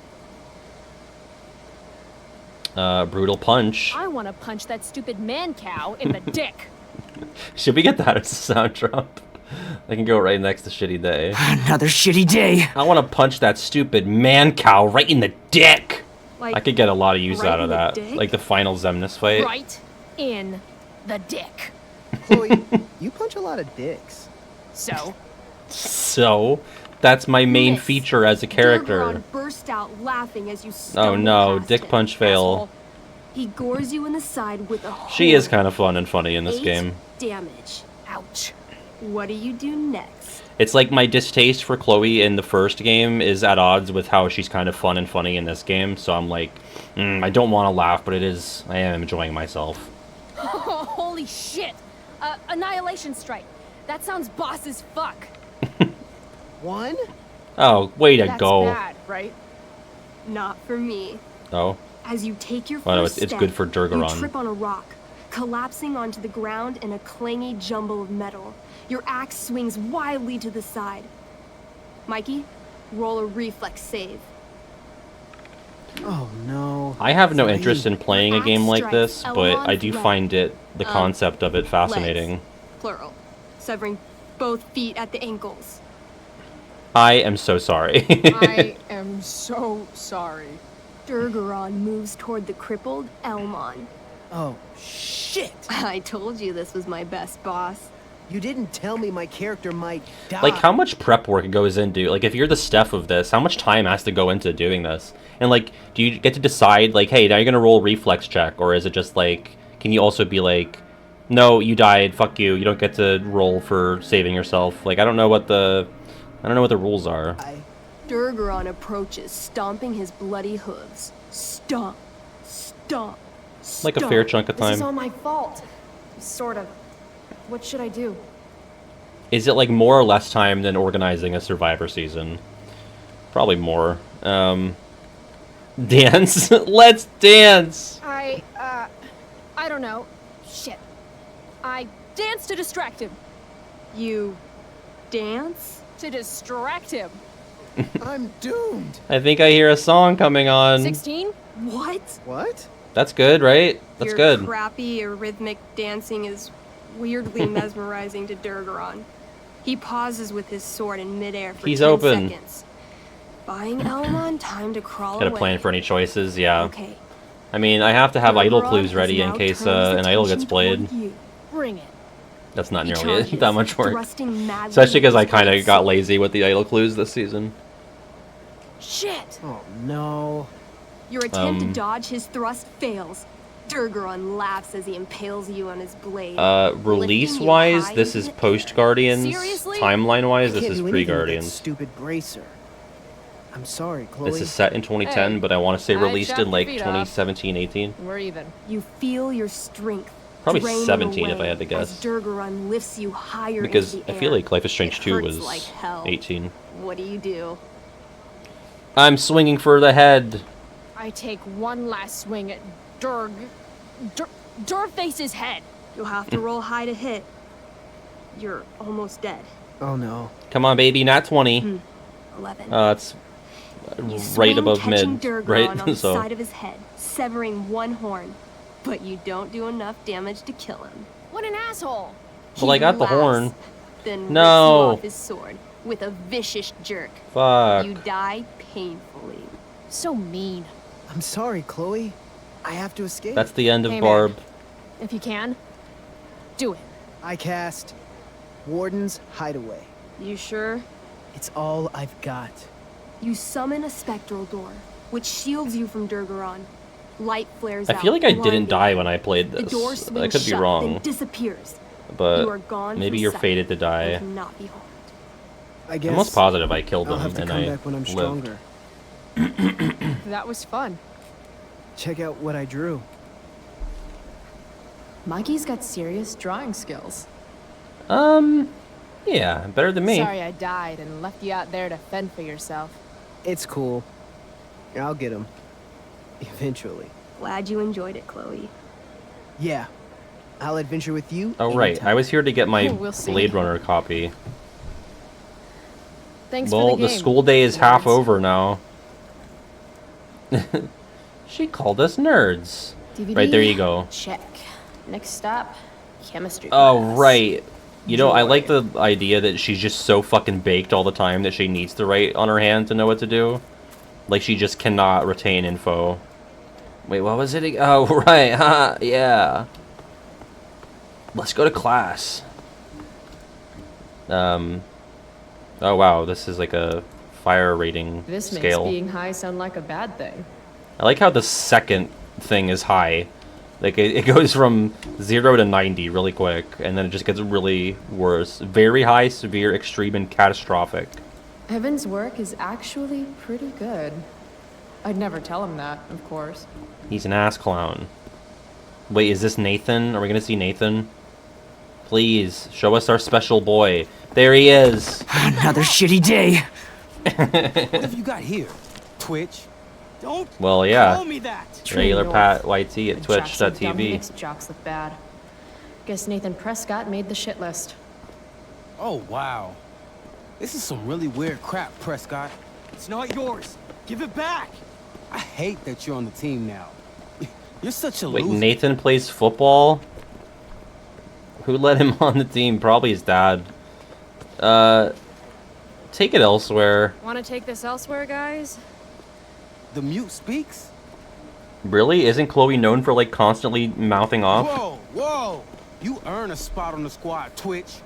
Brutal punch. I want to punch that stupid man cow in the dick. Should we get that as a sound drop? I can go right next to Shitty Day. Another shitty day. I want to punch that stupid man cow right in the dick. Like, I could get a lot of use right out of in the that. dick? Like the final Zemnis fight. Right in the dick. Chloe, you punch a lot of dicks. So, that's my main Miss. feature as a character. Durgaron burst out laughing as you stumble Oh no, past dick him. punch fail. He gores you in the side with a She is horn. kind of fun and funny in this 8 game. damage. Ouch. What do you do next? It's like my distaste for Chloe in the first game is at odds with how she's kind of fun and funny in this game. So I'm like, I don't want to laugh, but I am enjoying myself. Holy shit. Annihilation strike. That sounds boss as fuck. One? Oh, way to That's go. bad, right? Not for me. Oh. As you take your Well, no, first it's step, good for Durgaron. you trip on a rock, collapsing onto the ground in a clangy jumble of metal. Your axe swings wildly to the side. Mikey, roll a reflex save. Oh no. I have no interest in playing a game like this, but I do Elrond's find the concept of it fascinating. Legs, plural, severing both feet at the ankles. I am so sorry. I am so sorry. Durgaron moves toward the crippled Elmon. Oh, shit! I told you this was my best boss. You didn't tell me my character might die. Like, how much prep work goes into, like, if you're the Steph of this, how much time has to go into doing this? And, like, do you get to decide, like, hey, now you're gonna roll a reflex check, or is it just, like, can you also be like, no, you died, fuck you, you don't get to roll for saving yourself? Like, I don't know what the rules are. Durgaron approaches, stomping his bloody hooves. Stomp, stomp, Like a fair chunk of This is time. all my fault. Sort of. What should I do? Is it, like, more or less time than organizing a Survivor season? Probably more. Dance? Let's dance! I don't know. Shit. I dance to distract him. You dance? To distract him. I'm doomed. I think I hear a song coming on. 16? What? What? That's good, right? That's Your good. crappy rhythmic dancing is weirdly mesmerizing to Durgaron. He pauses with his sword in midair for He's 10 open. seconds. Buying Elmon time to crawl Got a away. plan for any choices, yeah. Okay. I mean, I have to have idol Durgaron clues has ready in now case turned his an idol gets attention played. toward you. Bring it. That's not He nearly charges, that much work. thrusting madly Especially because with I his kind of great got sword. lazy with the idol clues this season. Shit! Oh no. Your attempt to Um, dodge his thrust fails. Durgaron laughs as he impales you on his blade. Release-wise, this is post-Guardians. Seriously? Timeline-wise, I this can't is do anything with that pre-Guardians. Stupid bracer. I'm sorry, Chloe. This is set in 2010, Hey, but I want to say I released chopped in your like feet off. 2017, 18. We're even. You feel your strength. Probably draining 17 if away I had to guess. As Durgaron lifts you higher Because into the I feel air. like Life is Strange It 2 hurts was like hell. 18. What do you do? I'm swinging for the head. I take one last swing at Durface's head. You'll have to roll high to hit. You're almost dead. Oh no. Come on, baby, not 20. 11. It's You right swing, above catching mid, Durgaron right? on the So side of his head, severing one horn. But you don't do enough damage to kill him. What an asshole. well, I got the laughs, horn. Then No. rips you off his sword with a vicious jerk. Fuck. You die painfully. So mean. I'm sorry, Chloe. I have to escape. That's the end of Hey, Barb. man. If you can, do it. I cast Warden's Hideaway. You sure? It's all I've got. You summon a spectral door, which shields you from Durgaron. Light flares I out. feel like I didn't blinding die you. when I played The this. door I swings could be shut, wrong, then disappears. but You are gone maybe from you're sight fated to and die. cannot be harmed. I guess. I'm almost positive I killed I'll him have to and come I back when I'm lived. stronger. That was fun. Check out what I drew. Mikey's got serious drawing skills. Yeah, better than me. Sorry I died and left you out there to fend for yourself. It's cool. I'll get him. Eventually. Glad you enjoyed it, Chloe. Yeah. I'll adventure with you. Oh, right. anytime. I was here to get my We'll see. Blade Runner copy. Thanks Well, for the the game. school day is half nerds. over now. She called us nerds. DVD? Right, there you go. Check. Next stop, chemistry Oh, class. right. You know, I like the idea that she's just so fucking baked all the time that she needs to write on her hand to know what to do. Like, she just cannot retain info. Wait, what was it? Oh, right. Yeah. Let's go to class. Oh, wow. This is like a fire rating This scale. makes being high sound like a bad thing. I like how the second thing is high. Like, it goes from 0 to 90 really quick, and then it just gets really worse. Very high, severe, extreme, and catastrophic. Evan's work is actually pretty good. I'd never tell him that, of course. He's an ass clown. Wait, is this Nathan? Are we gonna see Nathan? Please, show us our special boy. There he is! Another shitty day. What have you got here? Twitch? Don't Well, yeah. call me that. Regular True Pat North. YT The at jock's so dumb, he twitch.tv. makes jocks look bad. Guess Nathan Prescott made the shit list. Oh, wow. This is some really weird crap, Prescott. It's not yours. Give it back. I hate that you're on the team now. You're such a Wait, loser. Nathan plays football? Who let him on the team? Probably his dad. Take it elsewhere. Want to take this elsewhere, guys? The mute speaks? Really? Isn't Chloe known for, like, constantly mouthing off? Whoa, whoa. You earn a spot on the squad, Twitch.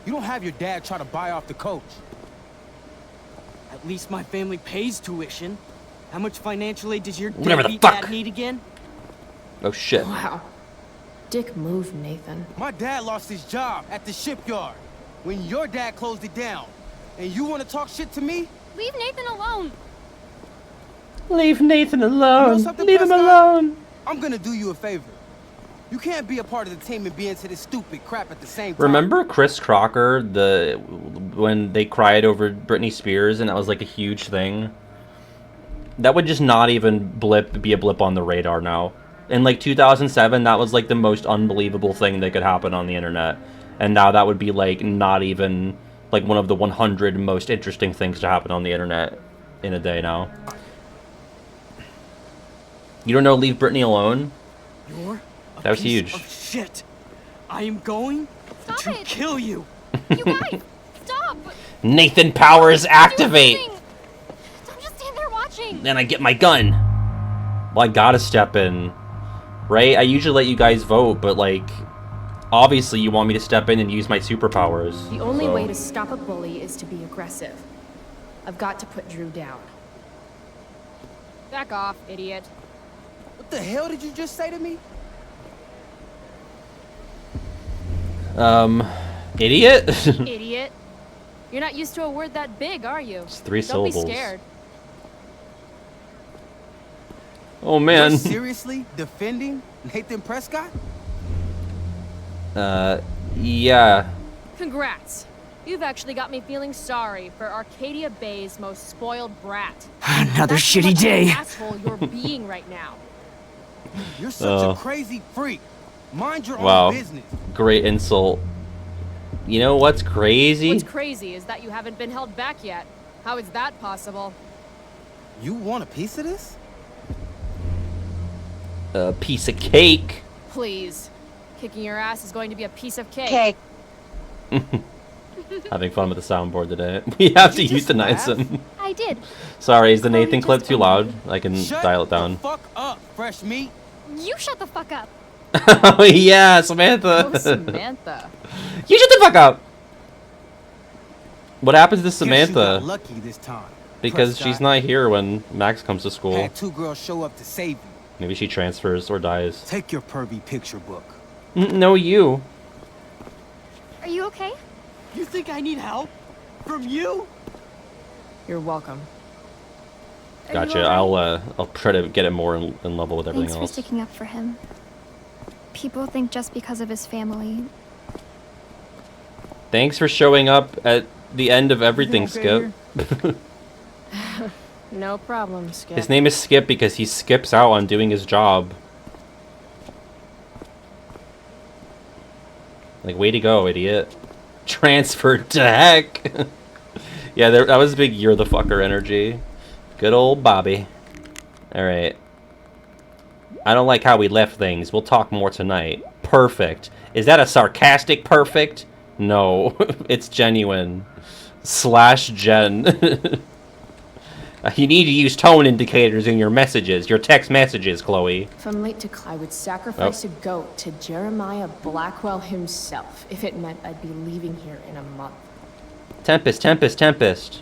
You don't have your dad try to buy off the coach. At least my family pays tuition. How much financial aid does your Whatever the deadbeat fuck. dad need again? Oh, shit. Wow. Dick move, Nathan. My dad lost his job at the shipyard when your dad closed it down. And you want to talk shit to me? Leave Nathan alone. Leave Nathan You know alone. something, Leave him Prescott? alone. I'm gonna do you a favor. You can't be a part of the team and be into this stupid crap at the same time. Remember Chris Crocker, when they cried over Britney Spears and that was like a huge thing? That would just not even be a blip on the radar now. In like 2007, that was like the most unbelievable thing that could happen on the internet. And now that would be like not even like one of the 100 most interesting things to happen on the internet in a day now. You don't know Leave Britney Alone? You're a That was piece huge. of shit. I am going to kill you. You guys, stop! Nathan Powers activate! Don't just stand there watching. Then I get my gun. Well, I gotta step in. Right? I usually let you guys vote, but like, obviously you want me to step in and use my superpowers. The only so. way to stop a bully is to be aggressive. I've got to put Drew down. Back off, idiot. What the hell did you just say to me? Idiot? Idiot. You're not used to a word that big, are you? It's 3 Don't syllables. be scared. Oh man. You're seriously defending Nathan Prescott? Yeah. Congrats. You've actually got me feeling sorry for Arcadia Bay's most spoiled brat. Another That's how shitty much of an day. asshole you're being right now. You're such a crazy freak. Mind your Wow. own business. Great insult. You know what's crazy? What's crazy is that you haven't been held back yet. How is that possible? You want a piece of this? A piece of cake. Please. Kicking your ass is going to be a piece of cake. Having fun with the soundboard today. We have to euthanize him. I did. Sorry, is the Nathan clip too loud? I can dial it down. Fuck up, fresh meat. You shut the fuck up. Oh yeah, Samantha. Oh, Samantha. You shut the fuck up. What happens to Guess you Samantha? got lucky this time. Because Prescott. she's not here when Max comes to school. Had 2 girls show up to save you. Maybe she transfers or dies. Take your pervy picture book. No, you. Are you okay? You think I need help? From you? You're welcome. Gotcha. I'll try to get it more in level with everything Thanks for else. sticking up for him. People think just because of his family. Thanks for showing up at the end of everything, okay Skip. No problem, Skip. His name is Skip because he skips out on doing his job. Like, way to go, idiot. Transferred to heck. Yeah, that was big you're the fucker energy. Good old Bobby. Alright. I don't like how we left things. We'll talk more tonight. Perfect. Is that a sarcastic perfect? No. It's genuine. /gen. You need to use tone indicators in your messages. Your text messages, Chloe. If I'm late to I would sacrifice a goat to Jeremiah Blackwell himself if it meant I'd be leaving here in a month. Tempest, Tempest, Tempest.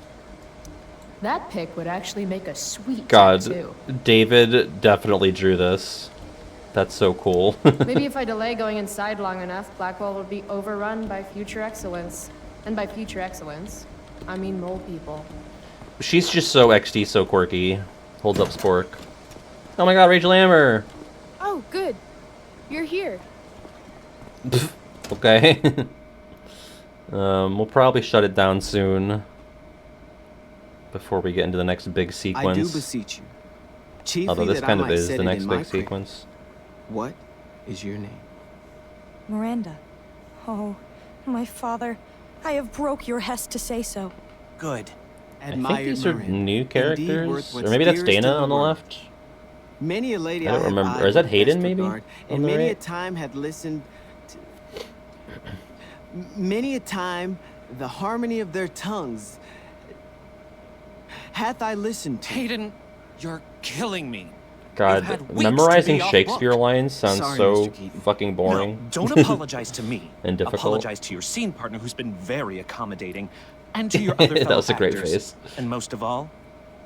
That pic would actually make a sweet God, tattoo. David definitely drew this. That's so cool. Maybe if I delay going inside long enough, Blackwell will be overrun by future excellence. And by future excellence, I mean mole people. She's just so XD, so quirky. Holds up Spork. Oh my god, Rachel Amber! Oh, good. You're here. Okay. We'll probably shut it down soon. Before we get into the next big sequence. I do beseech you. Chiefly although this that kind I of might is set the it next in big my prayer. sequence. What is your name? Miranda. Oh, my father. I have broke your hest to say so. Good. I think these are new characters, or maybe that's Dana on the left. Many a lady I don't have remember. eyed Or is that with Hayden, best maybe? regard, On and the many a right? time had listened to... Many a time the harmony of their tongues hath I listened to. Hayden, you're killing me. God, memorizing off Shakespeare book. lines sounds Sorry, so Mr. Keaton. fucking boring. No, don't apologize to me. And difficult. Apologize to your scene partner, who's been very accommodating, and to your other That fellow was a great actors. face. And most of all,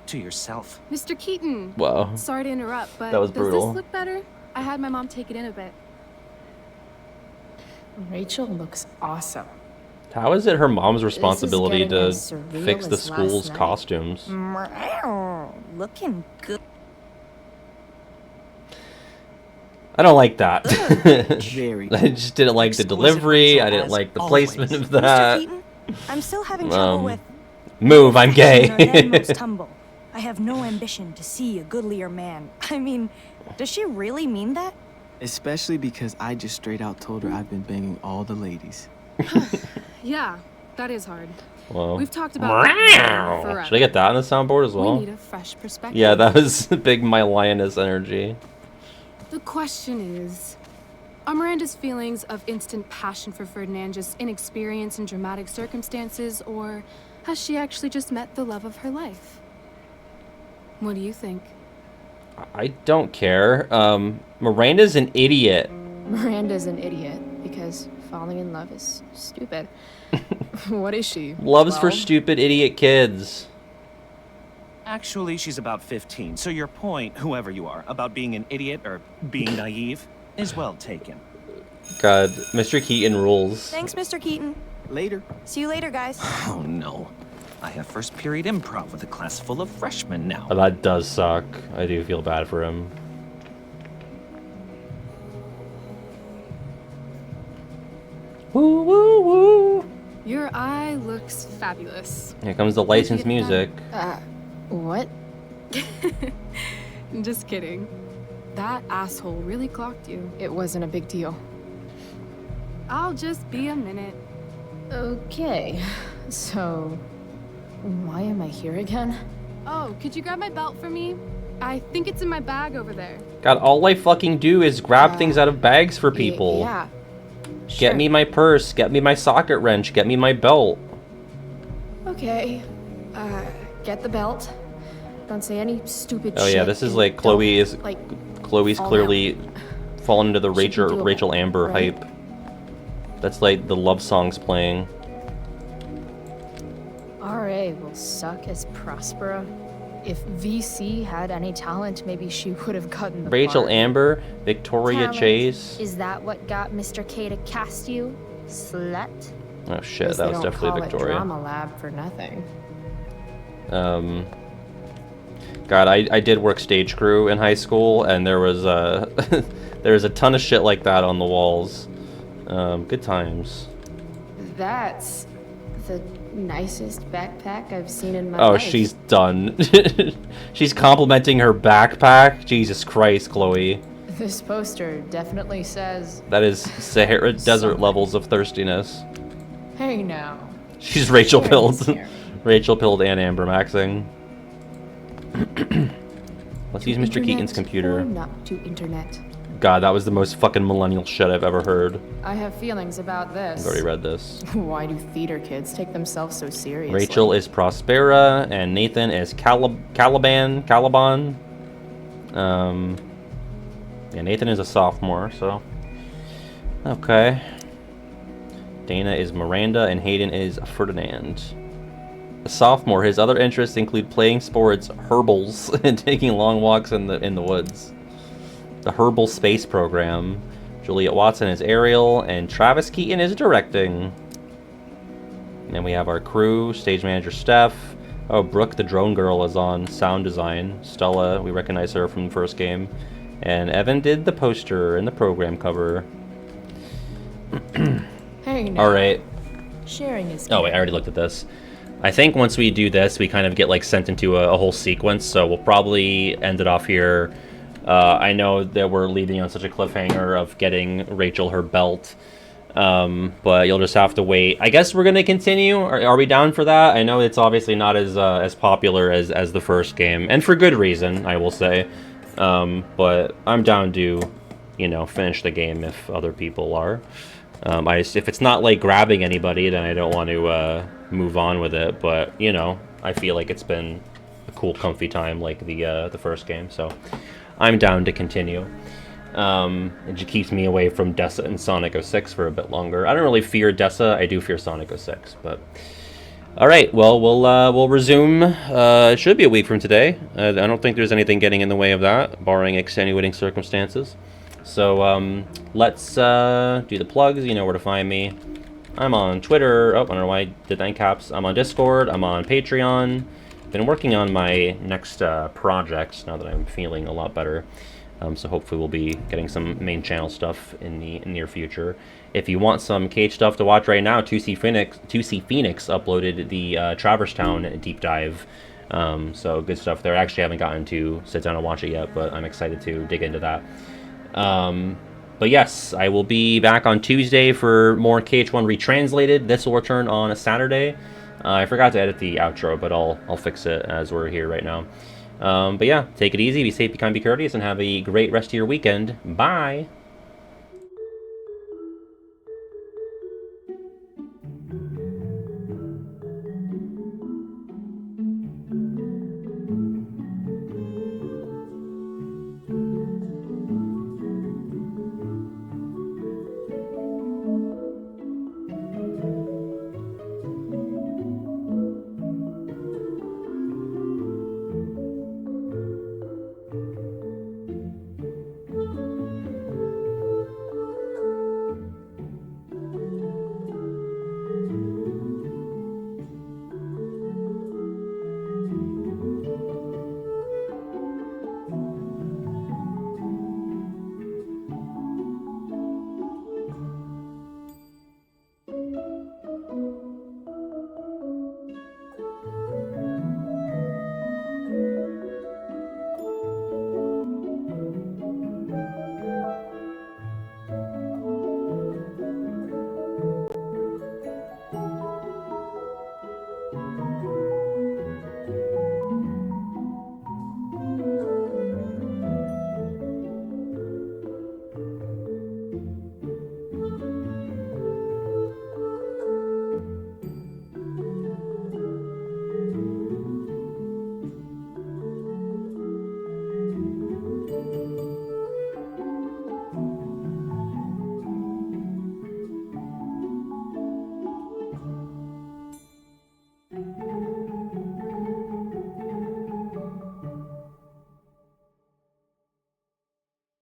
to yourself. Mr. Keaton. Wow. Sorry to interrupt, but That was does brutal. this look better? I had my mom take it in a bit. Rachel looks awesome. How is it her mom's responsibility getting to as surreal fix the as school's last night. costumes? Looking good. I don't like that. Very I just didn't like the delivery. I didn't like the placement of that. Mr. Keaton, I'm still having trouble with... Move, I'm Fashions are then gay. most humble. I have no ambition to see a goodlier man. I mean, does she really mean that? Especially because I just straight out told her I've been banging all the ladies. Yeah, that is hard. Whoa. We've talked about that forever. Should I get that on the soundboard as We well? need a fresh perspective. Yeah, that was big my lioness energy. The question is, are Miranda's feelings of instant passion for Ferdinand just inexperience in dramatic circumstances, or has she actually just met the love of her life? What do you think? I don't care. Miranda's an idiot. Miranda's an idiot because falling in love is stupid. What is she? Love's for 12? stupid idiot kids. Actually, she's about 15, so your point, whoever you are, about being an idiot or being naive, is well taken. God, Mr. Keaton rules. Thanks, Mr. Keaton. Later. See you later, guys. Oh no. I have first period improv with a class full of freshmen now. Oh, that does suck. I do feel bad for him. Woo woo woo. Your eye looks fabulous. Here comes the licensed Where'd you music. get that? What? Just kidding. That asshole really clocked you. It wasn't a big deal. I'll just be a minute. Okay, so why am I here again? Oh, could you grab my belt for me? I think it's in my bag over there. God, all I fucking do is grab things out of bags for people. Yeah. Get me my purse, get me my socket wrench, get me my belt. Okay. Get the belt. Don't say any stupid shit. Oh yeah, this is and like don't, Chloe is like, Chloe's fall clearly fallen into the Should be doable, Rachel Amber right? hype. That's like the love songs playing. RA will suck as Prospera. If VC had any talent, maybe she would have gotten the Rachel part. Amber, Victoria Talent. Chase. Is that what got Mr. K to cast you, slut? Oh shit, Guess that they was don't definitely call Victoria. It drama lab for nothing. God, I did work stage crew in high school, and there was there was a ton of shit like that on the walls. Good times. That's the nicest backpack I've seen in my Oh, life. she's done. She's complimenting her backpack. Jesus Christ, Chloe. This poster definitely says, That is Sahara Desert levels of thirstiness. hey now. She's Rachel Sharing pilled. is caring. Rachel pilled and Amber maxing. Let's use Mr. Keaton's Internet computer. or not to internet. God, that was the most fucking millennial shit I've ever heard. I have feelings about this. I've already read this. Why do theater kids take themselves so seriously? Rachel is Prospera, and Nathan is Caliban. Yeah, Nathan is a sophomore, so... Okay. Dana is Miranda, and Hayden is Ferdinand. A sophomore, his other interests include playing sports, herbals, and taking long walks in the woods. The Herbal Space Program. Juliet Watson is Ariel, and Travis Keaton is directing. And then we have our crew, stage manager Steph. Oh, Brooke, the drone girl, is on sound design. Stella, we recognize her from the first game. And Evan did the poster and the program cover. Hey now. Alright. Sharing is Oh wait, I already looked at this. I think once we do this, we kind of get like sent into a whole sequence, so we'll probably end it off here. I know that we're leaving on such a cliffhanger of getting Rachel her belt, but you'll just have to wait. I guess we're going to continue. Are we down for that? I know it's obviously not as popular as the first game, and for good reason, I will say. But I'm down to, you know, finish the game if other people are. If it's not like grabbing anybody, then I don't want to move on with it. But you know, I feel like it's been a cool, comfy time like the first game, so I'm down to continue. It just keeps me away from Dessa and Sonic 06 for a bit longer. I don't really fear Dessa. I do fear Sonic 06, but all right. Well, we'll resume. It should be a week from today. I don't think there's anything getting in the way of that, barring extenuating circumstances. So let's do the plugs. You know where to find me. I'm on Twitter. Oh, I don't know why I did that in caps. I'm on Discord. I'm on Patreon. Been working on my next project now that I'm feeling a lot better. So hopefully we'll be getting some main channel stuff in the near future. If you want some Cage stuff to watch right now, 2C Phoenix uploaded the Traverse Town deep dive. So good stuff there. I actually haven't gotten to sit down and watch it yet, but I'm excited to dig into that. But yes, I will be back on Tuesday for more KH1 Retranslated. This will return on a Saturday. I forgot to edit the outro, but I'll fix it as we're here right now. But yeah, take it easy, be safe, be kind, be courteous, and have a great rest of your weekend. Bye!